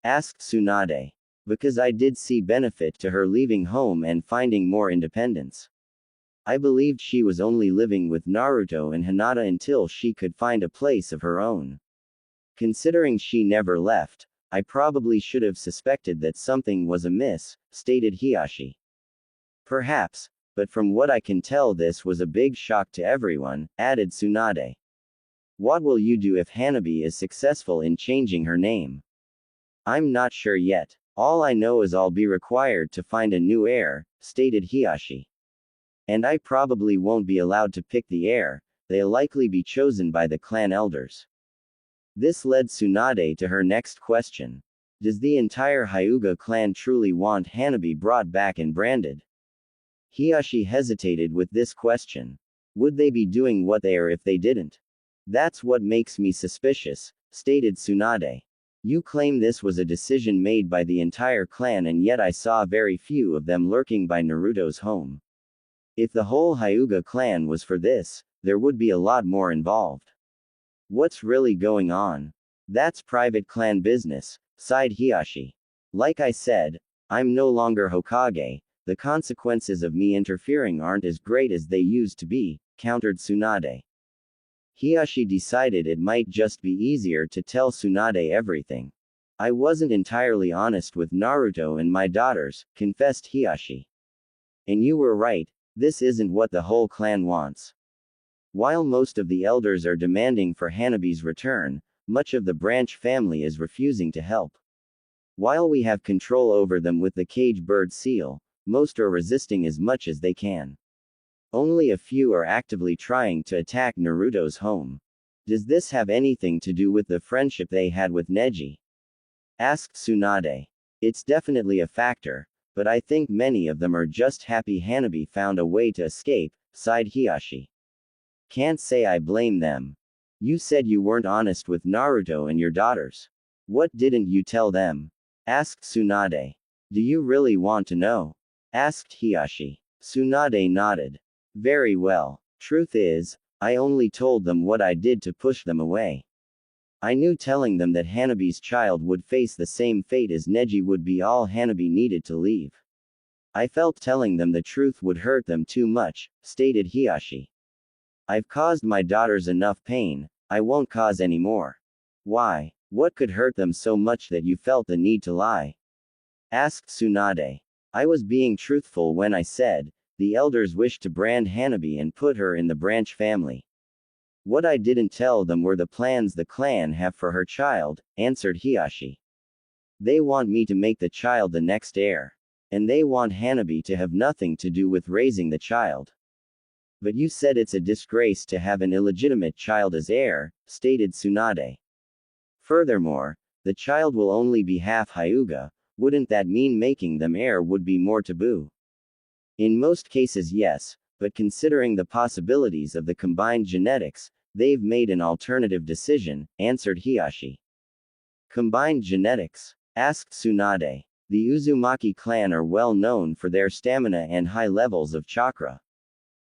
Asked Tsunade. Because I did see benefit to her leaving home and finding more independence. I believed she was only living with Naruto and Hinata until she could find a place of her own. Considering she never left, I probably should have suspected that something was amiss, stated Hiashi. Perhaps, but from what I can tell this was a big shock to everyone, added Tsunade. What will you do if Hanabi is successful in changing her name? I'm not sure yet. All I know is I'll be required to find a new heir, stated Hiashi. And I probably won't be allowed to pick the heir, they'll likely be chosen by the clan elders. This led Tsunade to her next question. Does the entire Hyuga clan truly want Hanabi brought back and branded? Hiashi hesitated with this question. Would they be doing what they are if they didn't? That's what makes me suspicious, stated Tsunade. You claim this was a decision made by the entire clan and yet I saw very few of them lurking by Naruto's home. If the whole Hyuga clan was for this, there would be a lot more involved. What's really going on? That's private clan business, sighed Hiashi. Like I said, I'm no longer Hokage, the consequences of me interfering aren't as great as they used to be, countered Tsunade. Hiashi decided it might just be easier to tell Tsunade everything. I wasn't entirely honest with Naruto and my daughters, confessed Hiashi. And you were right, this isn't what the whole clan wants. While most of the elders are demanding for Hanabi's return, much of the branch family is refusing to help. While we have control over them with the cage bird seal, most are resisting as much as they can. Only a few are actively trying to attack Naruto's home. Does this have anything to do with the friendship they had with Neji? Asked Tsunade. It's definitely a factor, but I think many of them are just happy Hanabi found a way to escape, sighed Hiashi. Can't say I blame them. You said you weren't honest with Naruto and your daughters. What didn't you tell them? Asked Tsunade. Do you really want to know? Asked Hiashi. Tsunade nodded. Very well. Truth is, I only told them what I did to push them away. I knew telling them that Hanabi's child would face the same fate as Neji would be all Hanabi needed to leave. I felt telling them the truth would hurt them too much, stated Hiashi. I've caused my daughters enough pain, I won't cause any more. Why? What could hurt them so much that you felt the need to lie? Asked Tsunade. I was being truthful when I said, the elders wished to brand Hanabi and put her in the branch family. What I didn't tell them were the plans the clan have for her child, answered Hiashi. They want me to make the child the next heir. and they want Hanabi to have nothing to do with raising the child. But you said it's a disgrace to have an illegitimate child as heir, stated Tsunade. Furthermore, the child will only be half Hyuga, wouldn't that mean making them heir would be more taboo? In most cases yes, but considering the possibilities of the combined genetics, they've made an alternative decision, answered Hiashi. Combined genetics? Asked Tsunade. The Uzumaki clan are well known for their stamina and high levels of chakra.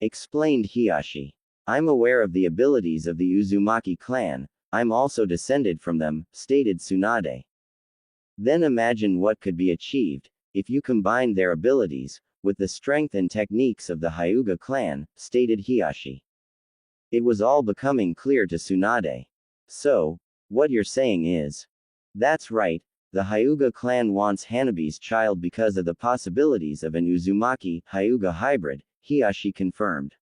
Explained Hiashi. I'm aware of the abilities of the Uzumaki clan, I'm also descended from them, stated Tsunade. Then imagine what could be achieved, if you combine their abilities, with the strength and techniques of the Hyuga clan, stated Hiashi. It was all becoming clear to Tsunade. So, what you're saying is. That's right, the Hyuga clan wants Hanabi's child because of the possibilities of an Uzumaki, Hyuga hybrid, Hiashi confirmed.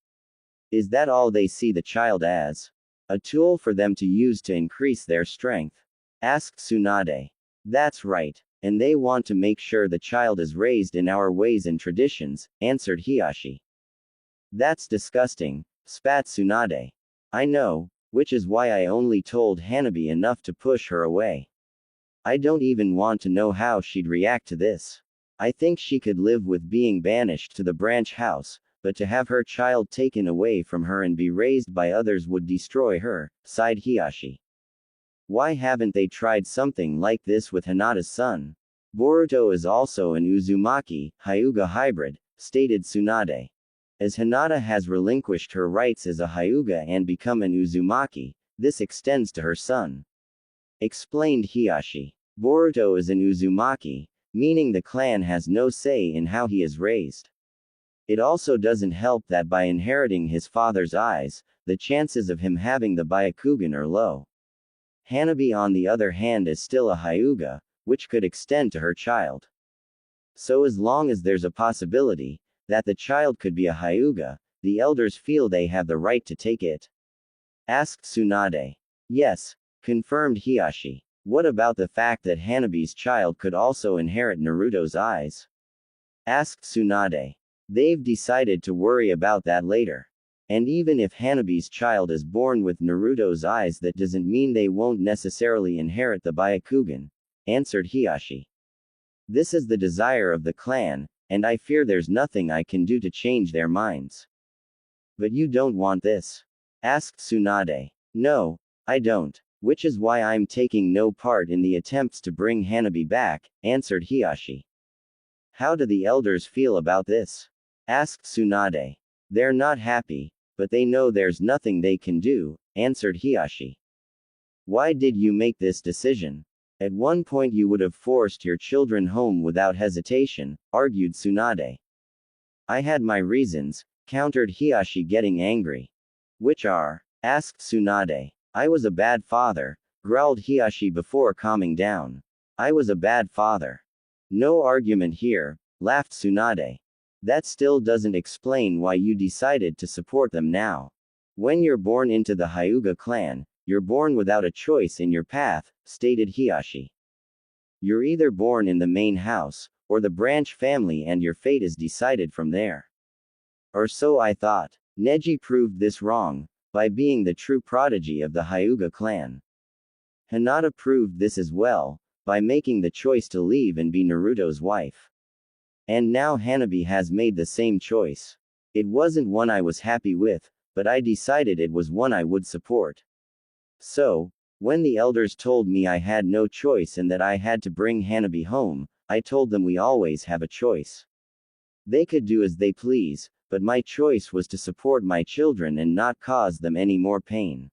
Is that all they see the child as? A tool for them to use to increase their strength? Asked Tsunade. That's right, and they want to make sure the child is raised in our ways and traditions, answered Hiashi. That's disgusting, spat Tsunade. I know, which is why I only told Hanabi enough to push her away. I don't even want to know how she'd react to this. I think she could live with being banished to the branch house, but to have her child taken away from her and be raised by others would destroy her, sighed Hiashi. Why haven't they tried something like this with Hinata's son? Boruto is also an Uzumaki, Hyuga hybrid, stated Tsunade. As Hinata has relinquished her rights as a Hyuga and become an Uzumaki, this extends to her son. Explained Hiashi. Boruto is an Uzumaki, meaning the clan has no say in how he is raised. It also doesn't help that by inheriting his father's eyes, the chances of him having the Byakugan are low. Hanabi on the other hand is still a Hyuga, which could extend to her child. So as long as there's a possibility that the child could be a Hyuga, the elders feel they have the right to take it. Asked Tsunade. Yes, confirmed Hiashi. What about the fact that Hanabi's child could also inherit Naruto's eyes? Asked Tsunade. They've decided to worry about that later. And even if Hanabi's child is born with Naruto's eyes, that doesn't mean they won't necessarily inherit the Byakugan, answered Hiashi. This is the desire of the clan, and I fear there's nothing I can do to change their minds. But you don't want this? Asked Tsunade. No, I don't, which is why I'm taking no part in the attempts to bring Hanabi back, answered Hiashi. How do the elders feel about this? Asked Tsunade. They're not happy, but they know there's nothing they can do, answered Hiashi. Why did you make this decision? At one point you would have forced your children home without hesitation, argued Tsunade. I had my reasons, countered Hiashi, getting angry. Which are? Asked Tsunade. I was a bad father, growled Hiashi before calming down. I was a bad father. No argument here, laughed Tsunade. That still doesn't explain why you decided to support them now. When you're born into the Hyuga clan, you're born without a choice in your path, stated Hiashi. You're either born in the main house, or the branch family, and your fate is decided from there. Or so I thought. Neji proved this wrong, by being the true prodigy of the Hyuga clan. Hinata proved this as well, by making the choice to leave and be Naruto's wife. And now Hanabi has made the same choice. It wasn't one I was happy with, but I decided it was one I would support. So, when the elders told me I had no choice and that I had to bring Hanabi home, I told them we always have a choice. They could do as they please, but my choice was to support my children and not cause them any more pain.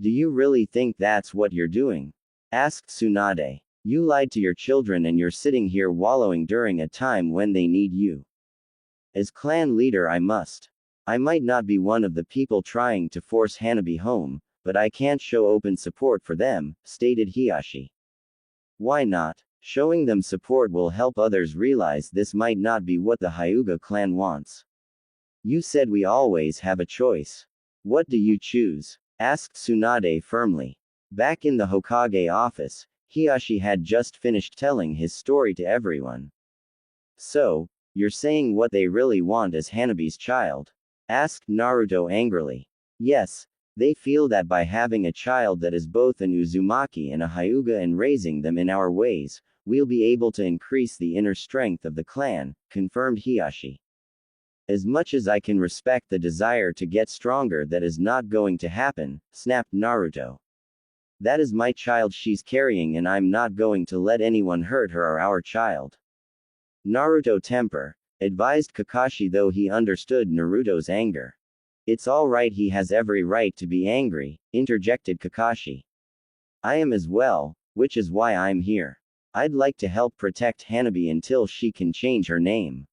Do you really think that's what you're doing? Asked Tsunade. You lied to your children and you're sitting here wallowing during a time when they need you. As clan leader I might not be one of the people trying to force Hanabi home, but I can't show open support for them, stated Hiashi. Why not? Showing them support will help others realize this might not be what the Hyuga clan wants. You said we always have a choice. What do you choose? Asked Tsunade firmly. Back in the Hokage office, Hiashi had just finished telling his story to everyone. So, you're saying what they really want is Hanabi's child? Asked Naruto angrily. Yes, they feel that by having a child that is both an Uzumaki and a Hyuga and raising them in our ways, we'll be able to increase the inner strength of the clan, confirmed Hiashi. As much as I can respect the desire to get stronger, that is not going to happen, snapped Naruto. That is my child she's carrying and I'm not going to let anyone hurt her or our child. Naruto temper, advised Kakashi, though he understood Naruto's anger. It's all right, he has every right to be angry, interjected Kakashi. I am as well, which is why I'm here. I'd like to help protect Hanabi until she can change her name.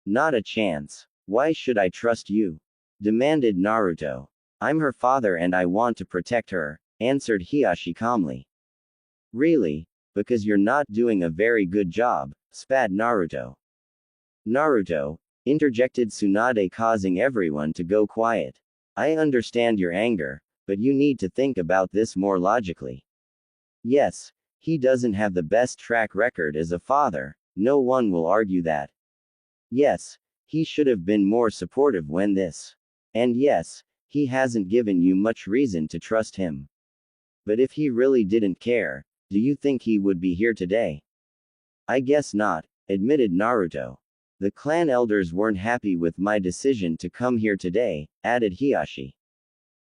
Not a chance. Why should I trust you? Demanded Naruto. I'm her father and I want to protect her, answered Hiashi calmly. Really? Because you're not doing a very good job, spat Naruto. Naruto, interjected Tsunade, causing everyone to go quiet. I understand your anger, but you need to think about this more logically. Yes, he doesn't have the best track record as a father, no one will argue that. Yes, he should have been more supportive when this. And yes, he hasn't given you much reason to trust him. But if he really didn't care, do you think he would be here today? I guess not, admitted Naruto. The clan elders weren't happy with my decision to come here today, added Hiashi.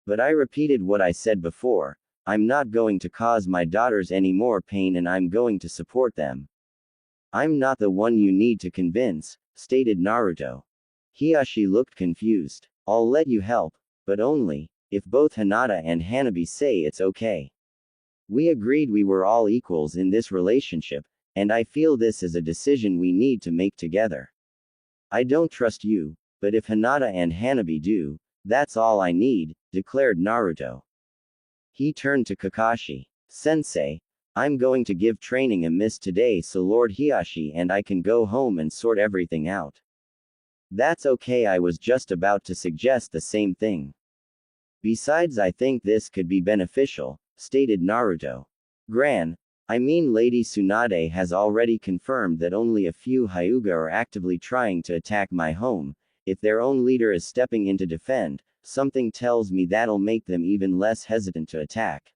But I repeated what I said before, I'm not going to cause my daughters any more pain and I'm going to support them. I'm not the one you need to convince, stated Naruto. Hiashi looked confused. I'll let you help, but only if both Hinata and Hanabi say it's okay. We agreed we were all equals in this relationship, and I feel this is a decision we need to make together. I don't trust you, but if Hinata and Hanabi do, that's all I need, declared Naruto. He turned to Kakashi. Sensei, I'm going to give training a miss today so Lord Hiashi and I can go home and sort everything out. That's okay, I was just about to suggest the same thing. Besides, I think this could be beneficial, stated Naruto. I mean Lady Tsunade has already confirmed that only a few Hyuga are actively trying to attack my home. If their own leader is stepping in to defend, something tells me that'll make them even less hesitant to attack.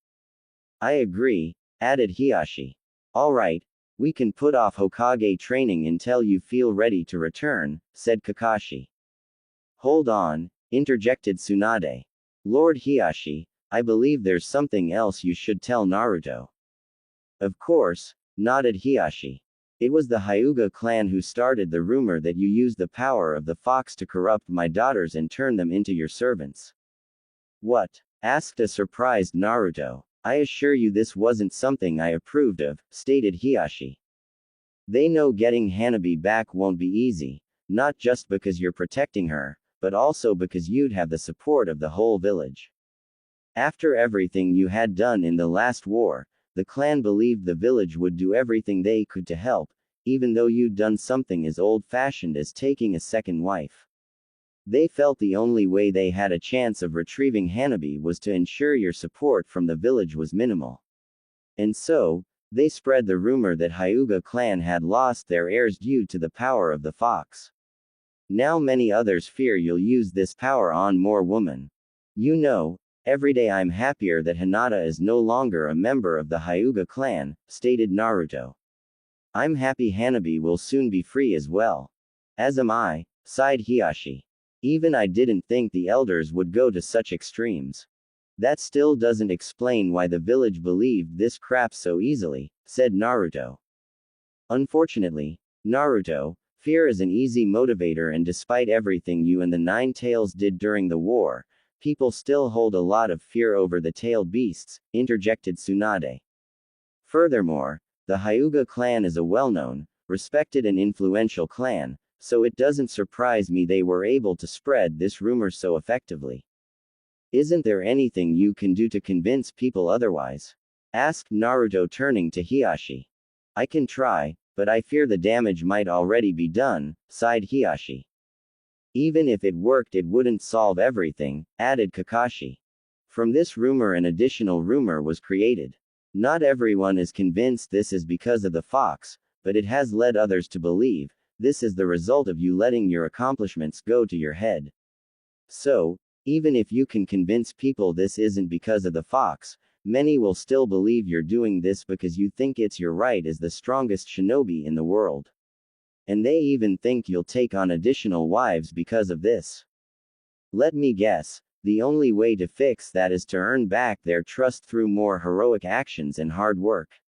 I agree, added Hiashi. Alright, we can put off Hokage training until you feel ready to return, said Kakashi. Hold on, interjected Tsunade. Lord Hiashi, I believe there's something else you should tell Naruto. Of course, nodded Hiashi. It was the Hyuga clan who started the rumor that you used the power of the fox to corrupt my daughters and turn them into your servants. What? Asked a surprised Naruto. I assure you this wasn't something I approved of, stated Hiashi. They know getting Hanabi back won't be easy, not just because you're protecting her, but also because you'd have the support of the whole village. After everything you had done in the last war, the clan believed the village would do everything they could to help, even though you'd done something as old-fashioned as taking a second wife. They felt the only way they had a chance of retrieving Hanabi was to ensure your support from the village was minimal. And so, they spread the rumor that Hyuga clan had lost their heirs due to the power of the fox. Now many others fear you'll use this power on more women. You know, every day I'm happier that Hinata is no longer a member of the Hyuga clan, stated Naruto. I'm happy Hanabi will soon be free as well. As am I, sighed Hiashi. Even I didn't think the elders would go to such extremes. That still doesn't explain why the village believed this crap so easily, said Naruto. Unfortunately, Naruto, fear is an easy motivator, and despite everything you and the Nine Tails did during the war, people still hold a lot of fear over the tailed beasts, interjected Tsunade. Furthermore, the Hyuga clan is a well-known, respected and influential clan, so it doesn't surprise me they were able to spread this rumor so effectively. Isn't there anything you can do to convince people otherwise? Asked Naruto, turning to Hiashi. I can try, but I fear the damage might already be done, sighed Hiashi. Even if it worked, it wouldn't solve everything, added Kakashi. From this rumor, an additional rumor was created. Not everyone is convinced this is because of the fox, but it has led others to believe This is the result of you letting your accomplishments go to your head. So, even if you can convince people this isn't because of the fox, many will still believe you're doing this because you think it's your right as the strongest shinobi in the world. And they even think you'll take on additional wives because of this. Let me guess, the only way to fix that is to earn back their trust through more heroic actions and hard work.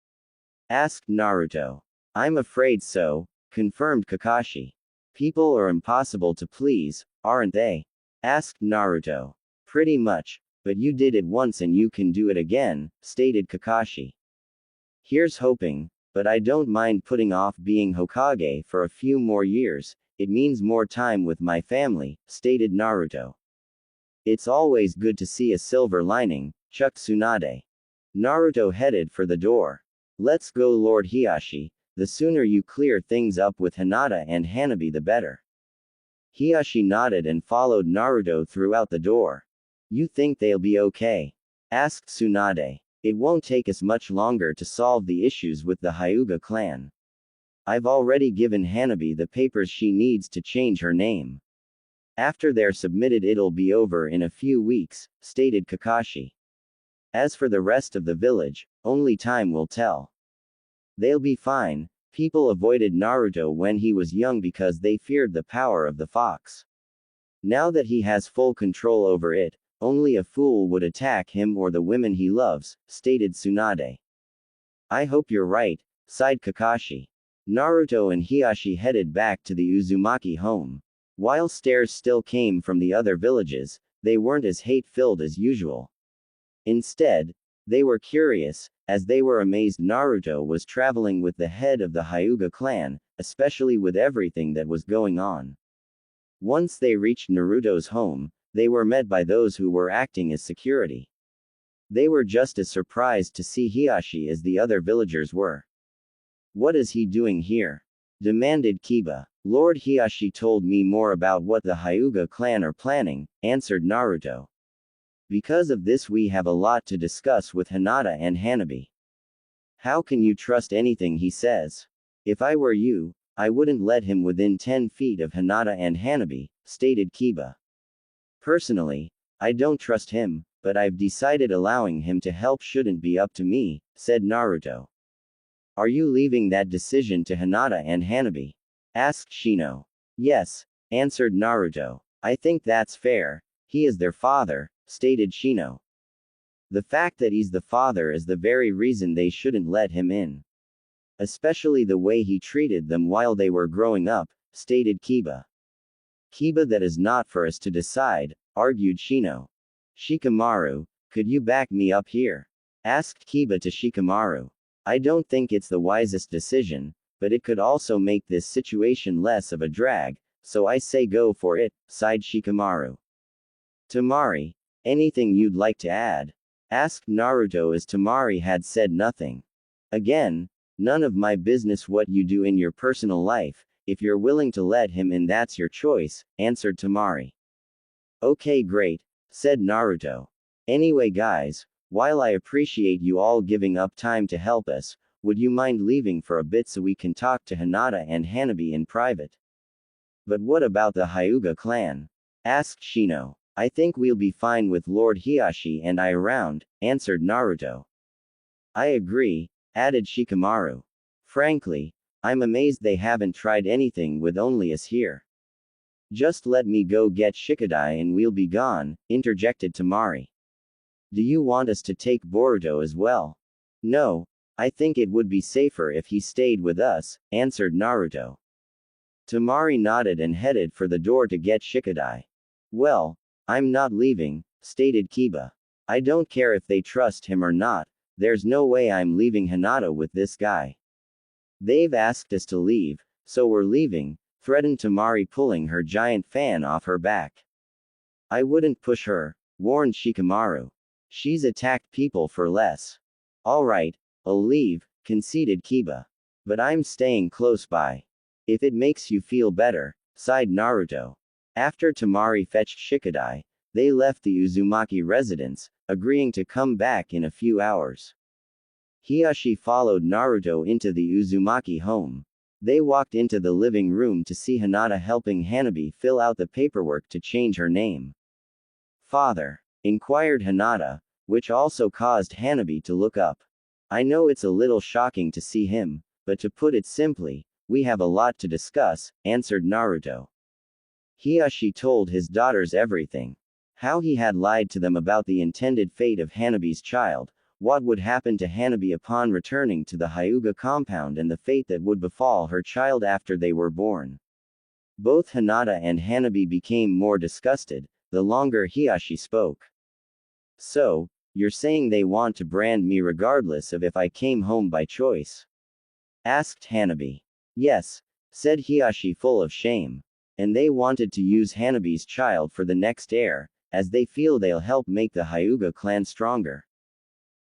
Asked Naruto. I'm afraid so, confirmed Kakashi. People are impossible to please, aren't they? Asked Naruto. Pretty much, but you did it once and you can do it again, stated Kakashi. Here's hoping, but I don't mind putting off being Hokage for a few more years, it means more time with my family, stated Naruto. It's always good to see a silver lining, chucked Tsunade. Naruto headed for the door. Let's go, Lord Hiashi, the sooner you clear things up with Hinata and Hanabi the better. Hiashi nodded and followed Naruto throughout the door. You think they'll be okay? Asked Tsunade. It won't take us much longer to solve the issues with the Hyuga clan. I've already given Hanabi the papers she needs to change her name. After they're submitted it'll be over in a few weeks, stated Kakashi. As for the rest of the village, only time will tell. They'll be fine. People avoided Naruto when he was young because they feared the power of the fox. Now that he has full control over it, only a fool would attack him or the women he loves, stated Tsunade. I hope you're right, sighed Kakashi. Naruto and Hiashi headed back to the Uzumaki home. While stares still came from the other villages, they weren't as hate-filled as usual. Instead, they were curious, as they were amazed Naruto was traveling with the head of the Hyuga clan, especially with everything that was going on. Once they reached Naruto's home, they were met by those who were acting as security. They were just as surprised to see Hiashi as the other villagers were. What is he doing here? Demanded Kiba. Lord Hiashi told me more about what the Hyuga clan are planning, answered Naruto. Because of this we have a lot to discuss with Hinata and Hanabi. How can you trust anything he says? If I were you, I wouldn't let him within 10 feet of Hinata and Hanabi, stated Kiba. Personally, I don't trust him, but I've decided allowing him to help shouldn't be up to me, said Naruto. Are you leaving that decision to Hinata and Hanabi? Asked Shino. Yes, answered Naruto. I think that's fair. He is their father, stated Shino. The fact that he's the father is the very reason they shouldn't let him in. Especially the way he treated them while they were growing up, stated Kiba. Kiba, that is not for us to decide, argued Shino. Shikamaru, could you back me up here? Asked Kiba to Shikamaru. I don't think it's the wisest decision, but it could also make this situation less of a drag, so I say go for it, sighed Shikamaru. Tamari, anything you'd like to add? Asked Naruto as Tamari had said nothing. Again, none of my business what you do in your personal life, if you're willing to let him in that's your choice, answered Tamari. Okay, great, said Naruto. Anyway guys, while I appreciate you all giving up time to help us, would you mind leaving for a bit so we can talk to Hinata and Hanabi in private? But what about the Hyuga clan? Asked Shino. I think we'll be fine with Lord Hiashi and I around, answered Naruto. I agree, added Shikamaru. Frankly, I'm amazed they haven't tried anything with only us here. Just let me go get Shikadai and we'll be gone, interjected Tamari. Do you want us to take Boruto as well? No, I think it would be safer if he stayed with us, answered Naruto. Tamari nodded and headed for the door to get Shikadai. Well, I'm not leaving, stated Kiba. I don't care if they trust him or not, there's no way I'm leaving Hinata with this guy. They've asked us to leave, so we're leaving, threatened Tamari, pulling her giant fan off her back. I wouldn't push her, warned Shikamaru. She's attacked people for less. Alright, I'll leave, conceded Kiba. But I'm staying close by. If it makes you feel better, sighed Naruto. After Tamari fetched Shikadai, they left the Uzumaki residence, agreeing to come back in a few hours. Hiashi followed Naruto into the Uzumaki home. They walked into the living room to see Hinata helping Hanabi fill out the paperwork to change her name. Father? Inquired Hinata, which also caused Hanabi to look up. I know it's a little shocking to see him, but to put it simply, we have a lot to discuss, answered Naruto. Hiashi told his daughters everything. How he had lied to them about the intended fate of Hanabi's child, what would happen to Hanabi upon returning to the Hyuga compound, and the fate that would befall her child after they were born. Both Hinata and Hanabi became more disgusted, the longer Hiashi spoke. So, you're saying they want to brand me regardless of if I came home by choice? Asked Hanabi. Yes, said Hiashi full of shame. And they wanted to use Hanabi's child for the next heir, as they feel they'll help make the Hyuga clan stronger.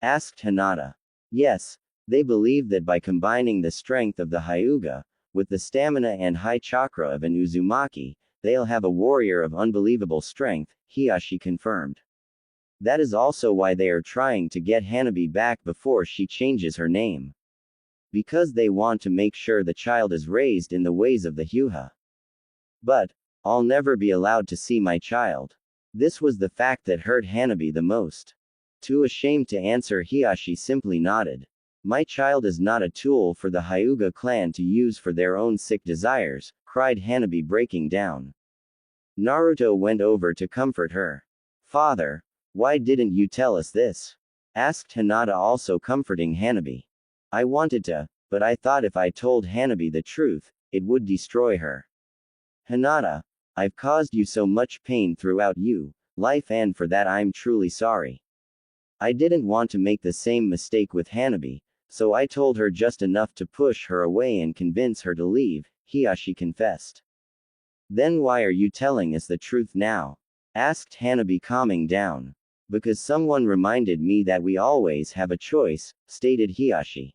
Asked Hinata. Yes, they believe that by combining the strength of the Hyuga, with the stamina and high chakra of an Uzumaki, they'll have a warrior of unbelievable strength, Hiashi confirmed. That is also why they are trying to get Hanabi back before she changes her name. Because they want to make sure the child is raised in the ways of the Hyuga. But, I'll never be allowed to see my child. This was the fact that hurt Hanabi the most. Too ashamed to answer, Hiashi simply nodded. My child is not a tool for the Hyuga clan to use for their own sick desires, cried Hanabi, breaking down. Naruto went over to comfort her. Father, why didn't you tell us this? Asked Hinata, also comforting Hanabi. I wanted to, but I thought if I told Hanabi the truth, it would destroy her. Hinata, I've caused you so much pain throughout your life, and for that I'm truly sorry. I didn't want to make the same mistake with Hanabi, so I told her just enough to push her away and convince her to leave, Hiashi confessed. Then why are you telling us the truth now? Asked Hanabi, calming down. Because someone reminded me that we always have a choice, stated Hiashi.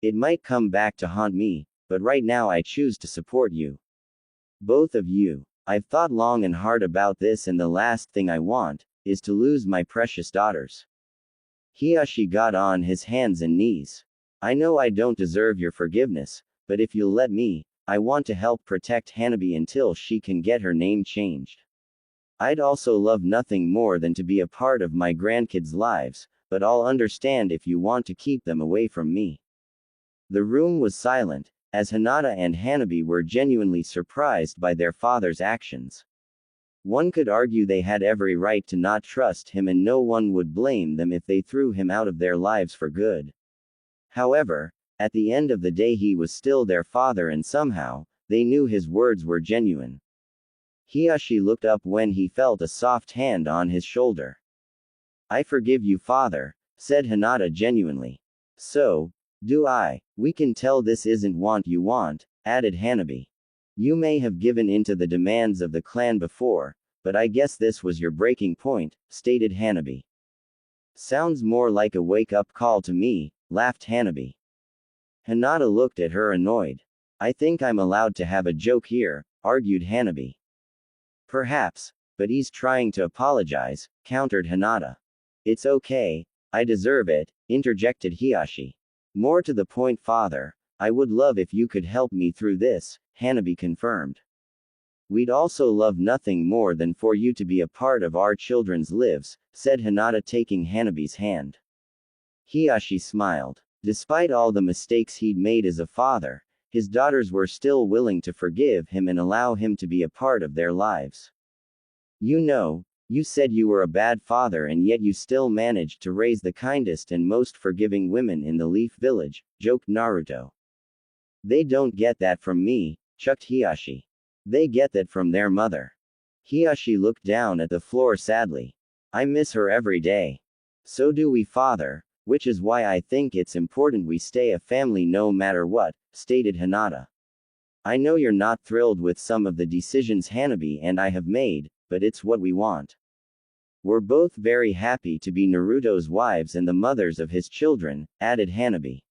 It might come back to haunt me, but right now I choose to support you. Both of you. I've thought long and hard about this, and the last thing I want is to lose my precious daughters. Hiashi got on his hands and knees. I know I don't deserve your forgiveness, but if you'll let me, I want to help protect Hanabi until she can get her name changed. I'd also love nothing more than to be a part of my grandkids' lives, but I'll understand if you want to keep them away from me. The room was silent, as Hinata and Hanabi were genuinely surprised by their father's actions. One could argue they had every right to not trust him, and no one would blame them if they threw him out of their lives for good. However, at the end of the day he was still their father, and somehow, they knew his words were genuine. Hiashi looked up when he felt a soft hand on his shoulder. I forgive you, father, said Hinata genuinely. So, do I. We can tell this isn't want you want, added Hanabi. You may have given in to the demands of the clan before, but I guess this was your breaking point, stated Hanabi. Sounds more like a wake-up call to me, laughed Hanabi. Hinata looked at her annoyed. I think I'm allowed to have a joke here, argued Hanabi. Perhaps, but he's trying to apologize, countered Hinata. It's okay, I deserve it, interjected Hiashi. More to the point, father, I would love if you could help me through this, Hanabi confirmed. We'd also love nothing more than for you to be a part of our children's lives, said Hinata, taking Hanabi's hand. Hiashi smiled. Despite all the mistakes he'd made as a father, his daughters were still willing to forgive him and allow him to be a part of their lives. You know, you said you were a bad father, and yet you still managed to raise the kindest and most forgiving women in the Leaf Village, joked Naruto. They don't get that from me, chucked Hiashi. They get that from their mother. Hiashi looked down at the floor sadly. I miss her every day. So do we, father, which is why I think it's important we stay a family no matter what, stated Hinata. I know you're not thrilled with some of the decisions Hanabi and I have made, but it's what we want. We're both very happy to be Naruto's wives and the mothers of his children, added Hanabi.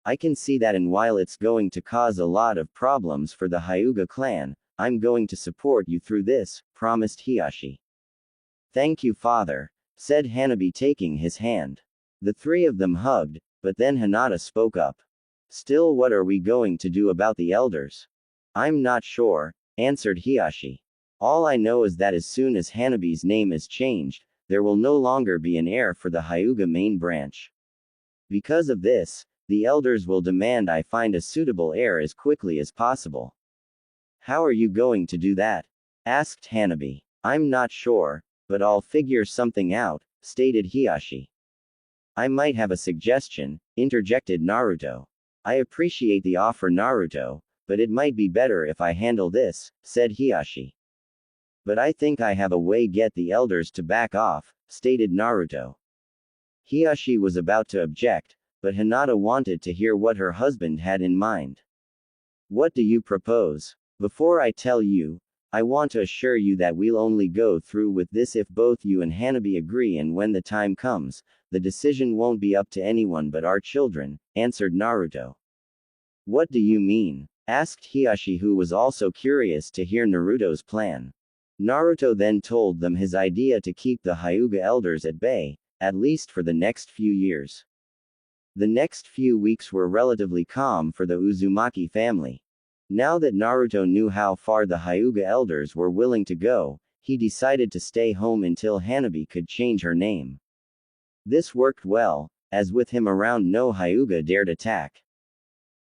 I can see that, and while it's going to cause a lot of problems for the Hyuga clan, I'm going to support you through this, promised Hiashi. Thank you, father, said Hanabi, taking his hand. The three of them hugged, but then Hinata spoke up. Still, what are we going to do about the elders? I'm not sure, answered Hiashi. All I know is that as soon as Hanabi's name is changed, there will no longer be an heir for the Hyuga main branch. Because of this, the elders will demand I find a suitable heir as quickly as possible. How are you going to do that? Asked Hanabi. I'm not sure, but I'll figure something out, stated Hiashi. I might have a suggestion, interjected Naruto. I appreciate the offer, Naruto, but it might be better if I handle this, said Hiashi. But I think I have a way get the elders to back off, stated Naruto. Hiashi was about to object, but Hinata wanted to hear what her husband had in mind. What do you propose? Before I tell you, I want to assure you that we'll only go through with this if both you and Hanabi agree, and when the time comes, the decision won't be up to anyone but our children, answered Naruto. What do you mean? Asked Hiashi, who was also curious to hear Naruto's plan. Naruto then told them his idea to keep the Hyuga elders at bay, at least for the next few years. The next few weeks were relatively calm for the Uzumaki family. Now that Naruto knew how far the Hyuga elders were willing to go, he decided to stay home until Hanabi could change her name. This worked well, as with him around no Hyuga dared attack.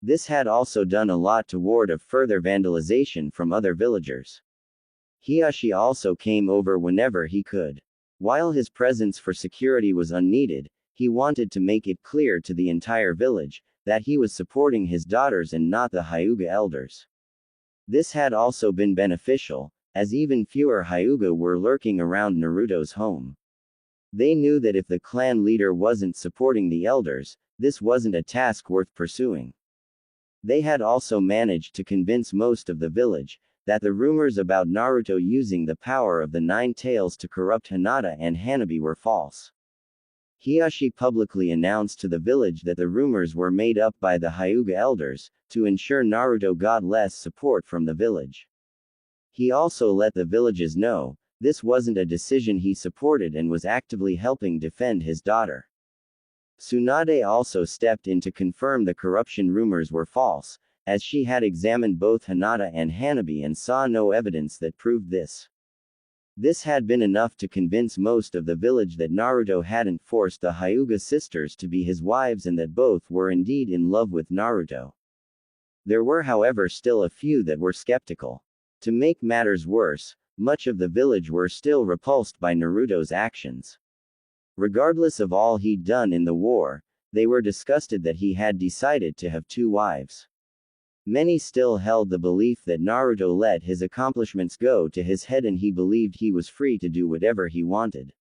This had also done a lot to ward off further vandalization from other villagers. Hiashi also came over whenever he could. While his presence for security was unneeded, he wanted to make it clear to the entire village that he was supporting his daughters and not the Hyuga elders. This had also been beneficial, as even fewer Hyuga were lurking around Naruto's home. They knew that if the clan leader wasn't supporting the elders, this wasn't a task worth pursuing. They had also managed to convince most of the village that the rumors about Naruto using the power of the Nine Tails to corrupt Hinata and Hanabi were false. Hiashi publicly announced to the village that the rumors were made up by the Hyuga elders, to ensure Naruto got less support from the village. He also let the villages know this wasn't a decision he supported and was actively helping defend his daughter. Tsunade also stepped in to confirm the corruption rumors were false, as she had examined both Hinata and Hanabi and saw no evidence that proved this. This had been enough to convince most of the village that Naruto hadn't forced the Hyuga sisters to be his wives and that both were indeed in love with Naruto. There were, however, still a few that were skeptical. To make matters worse, much of the village were still repulsed by Naruto's actions. Regardless of all he'd done in the war, they were disgusted that he had decided to have two wives. Many still held the belief that Naruto let his accomplishments go to his head and he believed he was free to do whatever he wanted.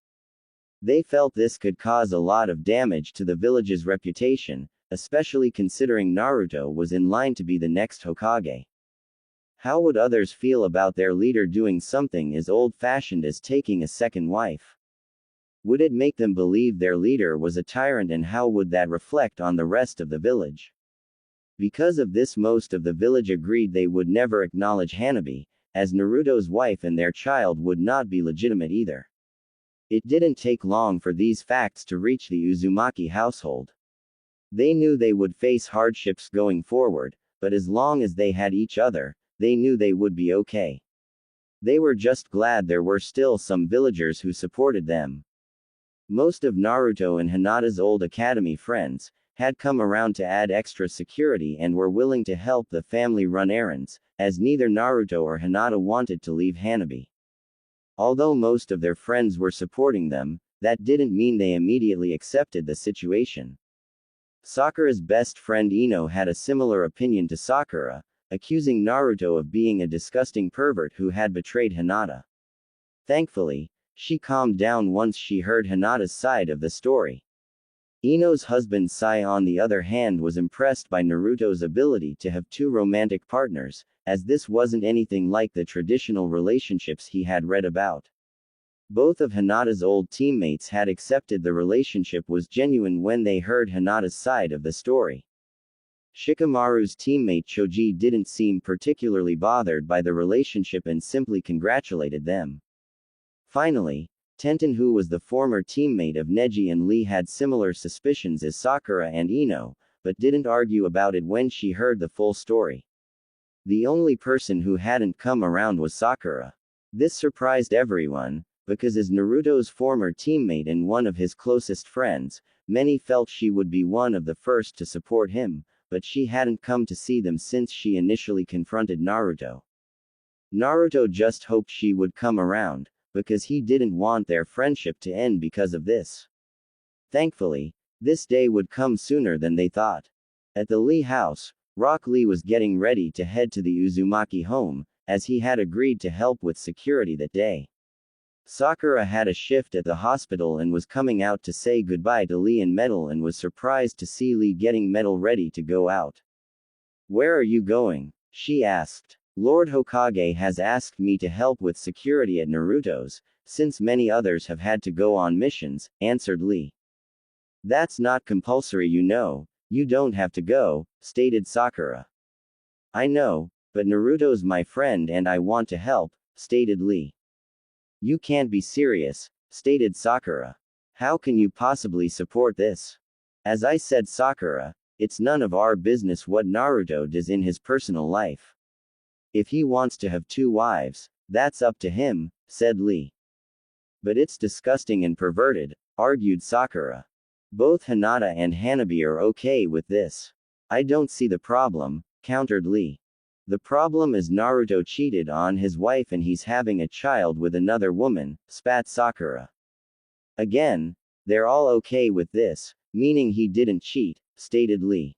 They felt this could cause a lot of damage to the village's reputation, especially considering Naruto was in line to be the next Hokage. How would others feel about their leader doing something as old-fashioned as taking a second wife? Would it make them believe their leader was a tyrant, and how would that reflect on the rest of the village? Because of this, most of the village agreed they would never acknowledge Hanabi as Naruto's wife, and their child would not be legitimate either. It didn't take long for these facts to reach the Uzumaki household. They knew they would face hardships going forward, but as long as they had each other, they knew they would be okay. They were just glad there were still some villagers who supported them. Most of Naruto and Hinata's old academy friends had come around to add extra security and were willing to help the family run errands, as neither Naruto or Hinata wanted to leave Hanabi. Although most of their friends were supporting them, that didn't mean they immediately accepted the situation. Sakura's best friend Ino had a similar opinion to Sakura, accusing Naruto of being a disgusting pervert who had betrayed Hinata. Thankfully, she calmed down once she heard Hinata's side of the story. Ino's husband Sai, on the other hand, was impressed by Naruto's ability to have two romantic partners, as this wasn't anything like the traditional relationships he had read about. Both of Hinata's old teammates had accepted the relationship was genuine when they heard Hinata's side of the story. Shikamaru's teammate Choji didn't seem particularly bothered by the relationship and simply congratulated them. Finally, Tenten, who was the former teammate of Neji and Lee, had similar suspicions as Sakura and Ino, but didn't argue about it when she heard the full story. The only person who hadn't come around was Sakura. This surprised everyone, because as Naruto's former teammate and one of his closest friends, many felt she would be one of the first to support him, but she hadn't come to see them since she initially confronted Naruto. Naruto just hoped she would come around, because he didn't want their friendship to end because of this. Thankfully, this day would come sooner than they thought. At the Lee house, Rock Lee was getting ready to head to the Uzumaki home, as he had agreed to help with security that day. Sakura had a shift at the hospital and was coming out to say goodbye to Lee and Metal and was surprised to see Lee getting Metal ready to go out. "Where are you going?" she asked. "Lord Hokage has asked me to help with security at Naruto's, since many others have had to go on missions," answered Lee. "That's not compulsory, you know. You don't have to go," stated Sakura. "I know, but Naruto's my friend and I want to help," stated Lee. "You can't be serious," stated Sakura. "How can you possibly support this?" "As I said, Sakura, it's none of our business what Naruto does in his personal life. If he wants to have 2 wives, that's up to him," said Lee. "But it's disgusting and perverted," argued Sakura. "Both Hinata and Hanabi are okay with this. I don't see the problem," countered Lee. "The problem is Naruto cheated on his wife and he's having a child with another woman," spat Sakura. "Again, they're all okay with this, meaning he didn't cheat," stated Lee.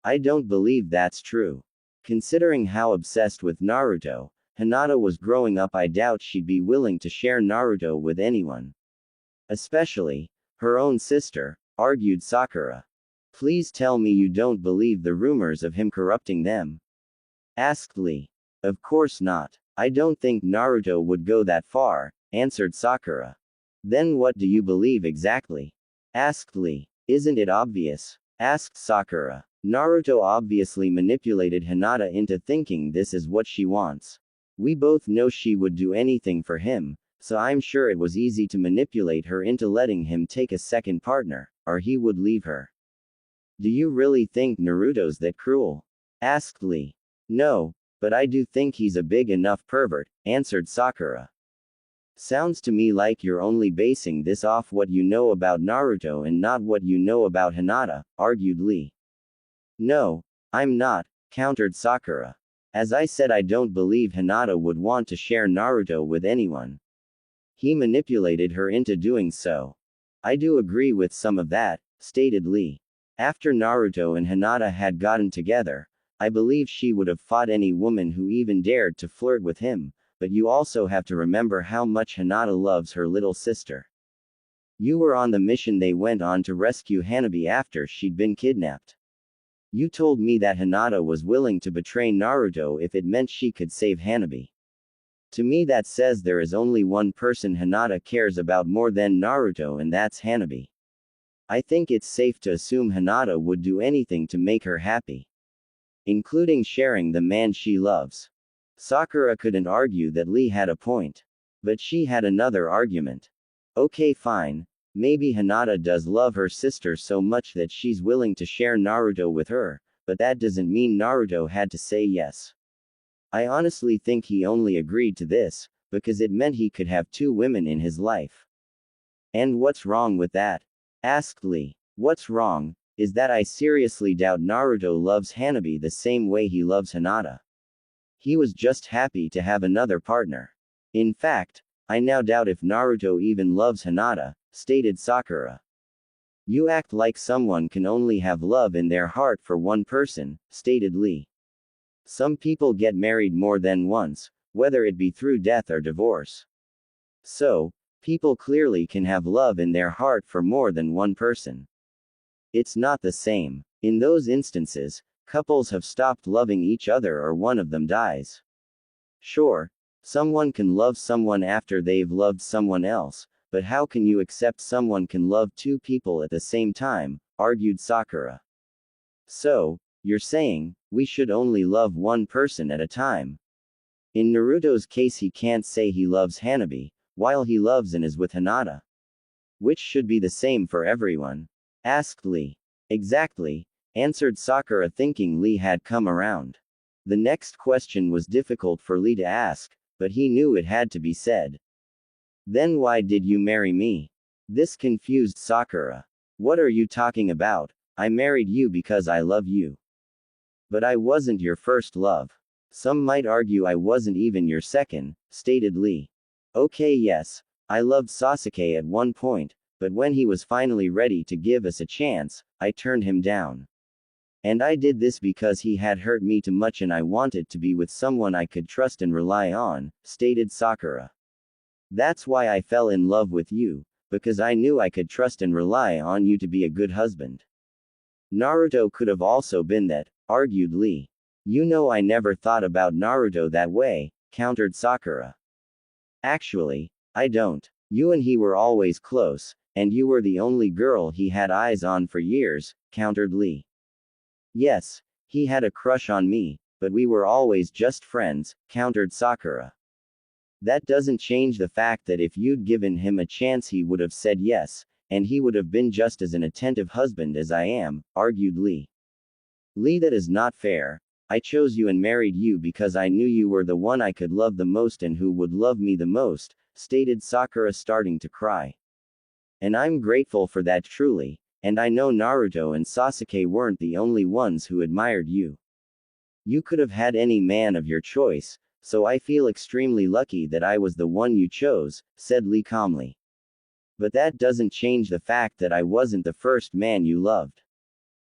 "I don't believe that's true. Considering how obsessed with Naruto Hinata was growing up, I doubt she'd be willing to share Naruto with anyone. Especially her own sister," argued Sakura. "Please tell me you don't believe the rumors of him corrupting them?" asked Lee. "Of course not. I don't think Naruto would go that far," answered Sakura. "Then what do you believe exactly?" asked Lee. "Isn't it obvious?" asked Sakura. "Naruto obviously manipulated Hinata into thinking this is what she wants. We both know she would do anything for him, so I'm sure it was easy to manipulate her into letting him take a second partner, or he would leave her." "Do you really think Naruto's that cruel?" asked Lee. "No, but I do think he's a big enough pervert," answered Sakura. "Sounds to me like you're only basing this off what you know about Naruto and not what you know about Hinata," argued Lee. "No, I'm not," countered Sakura. "As I said, I don't believe Hinata would want to share Naruto with anyone. He manipulated her into doing so." "I do agree with some of that," stated Lee. "After Naruto and Hinata had gotten together, I believe she would have fought any woman who even dared to flirt with him, but you also have to remember how much Hinata loves her little sister. You were on the mission they went on to rescue Hanabi after she'd been kidnapped. You told me that Hinata was willing to betray Naruto if it meant she could save Hanabi. To me that says there is only one person Hinata cares about more than Naruto, and that's Hanabi. I think it's safe to assume Hinata would do anything to make her happy, including sharing the man she loves." Sakura couldn't argue that Lee had a point. But she had another argument. "Okay, fine. Maybe Hinata does love her sister so much that she's willing to share Naruto with her, but that doesn't mean Naruto had to say yes. I honestly think he only agreed to this because it meant he could have 2 women in his life." "And what's wrong with that?" asked Lee. "What's wrong is that I seriously doubt Naruto loves Hanabi the same way he loves Hinata. He was just happy to have another partner. In fact, I now doubt if Naruto even loves Hinata," stated Sakura. "You act like someone can only have love in their heart for one person," stated Lee. "Some people get married more than once, whether it be through death or divorce. So, people clearly can have love in their heart for more than one person. It's not the same. In those instances, couples have stopped loving each other or one of them dies. Sure, someone can love someone after they've loved someone else, but how can you accept someone can love 2 people at the same time?" argued Sakura. "So, you're saying, we should only love one person at a time? In Naruto's case, he can't say he loves Hanabi, while he loves and is with Hinata. Which should be the same for everyone?" asked Lee. "Exactly. answered Sakura, thinking Lee had come around. The next question was difficult for Lee to ask, but he knew it had to be said. Then why did you marry me? This confused Sakura. What are you talking about? I married you because I love you. But I wasn't your first love. Some might argue I wasn't even your second, stated Lee. Okay, yes, I loved Sasuke at one point, but when he was finally ready to give us a chance, I turned him down. And I did this because he had hurt me too much and I wanted to be with someone I could trust and rely on, stated Sakura. That's why I fell in love with you, because I knew I could trust and rely on you to be a good husband. Naruto could have also been that, argued Lee. You know, I never thought about Naruto that way, countered Sakura. Actually, I don't. You and he were always close, and you were the only girl he had eyes on for years, countered Lee. Yes, he had a crush on me, but we were always just friends, countered Sakura. That doesn't change the fact that if you'd given him a chance he would have said yes, and he would have been just as an attentive husband as I am, argued Lee. Lee, that is not fair. I chose you and married you because I knew you were the one I could love the most and who would love me the most, stated Sakura, starting to cry. And I'm grateful for that, truly, and I know Naruto and Sasuke weren't the only ones who admired you. You could have had any man of your choice, so I feel extremely lucky that I was the one you chose, said Lee calmly. But that doesn't change the fact that I wasn't the first man you loved.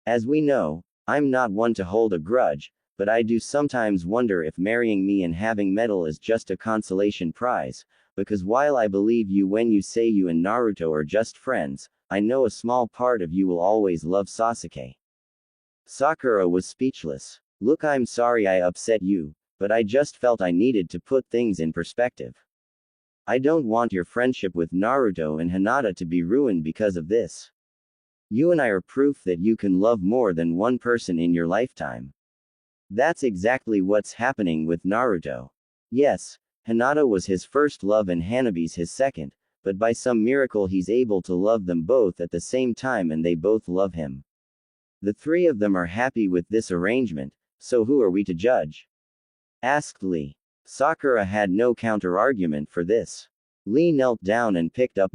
As we know, I'm not one to hold a grudge, but I do sometimes wonder if marrying me and having medal is just a consolation prize, because while I believe you when you say you and Naruto are just friends, I know a small part of you will always love Sasuke. Sakura was speechless. Look, I'm sorry I upset you, but I just felt I needed to put things in perspective. I don't want your friendship with Naruto and Hinata to be ruined because of this. You and I are proof that you can love more than one person in your lifetime. That's exactly what's happening with Naruto. Yes, Hinata was his first love and Hanabi's his second, but by some miracle he's able to love them both at the same time and they both love him. The three of them are happy with this arrangement, so who are we to judge? Asked Lee. Sakura had no counter-argument for this. Lee knelt down and picked up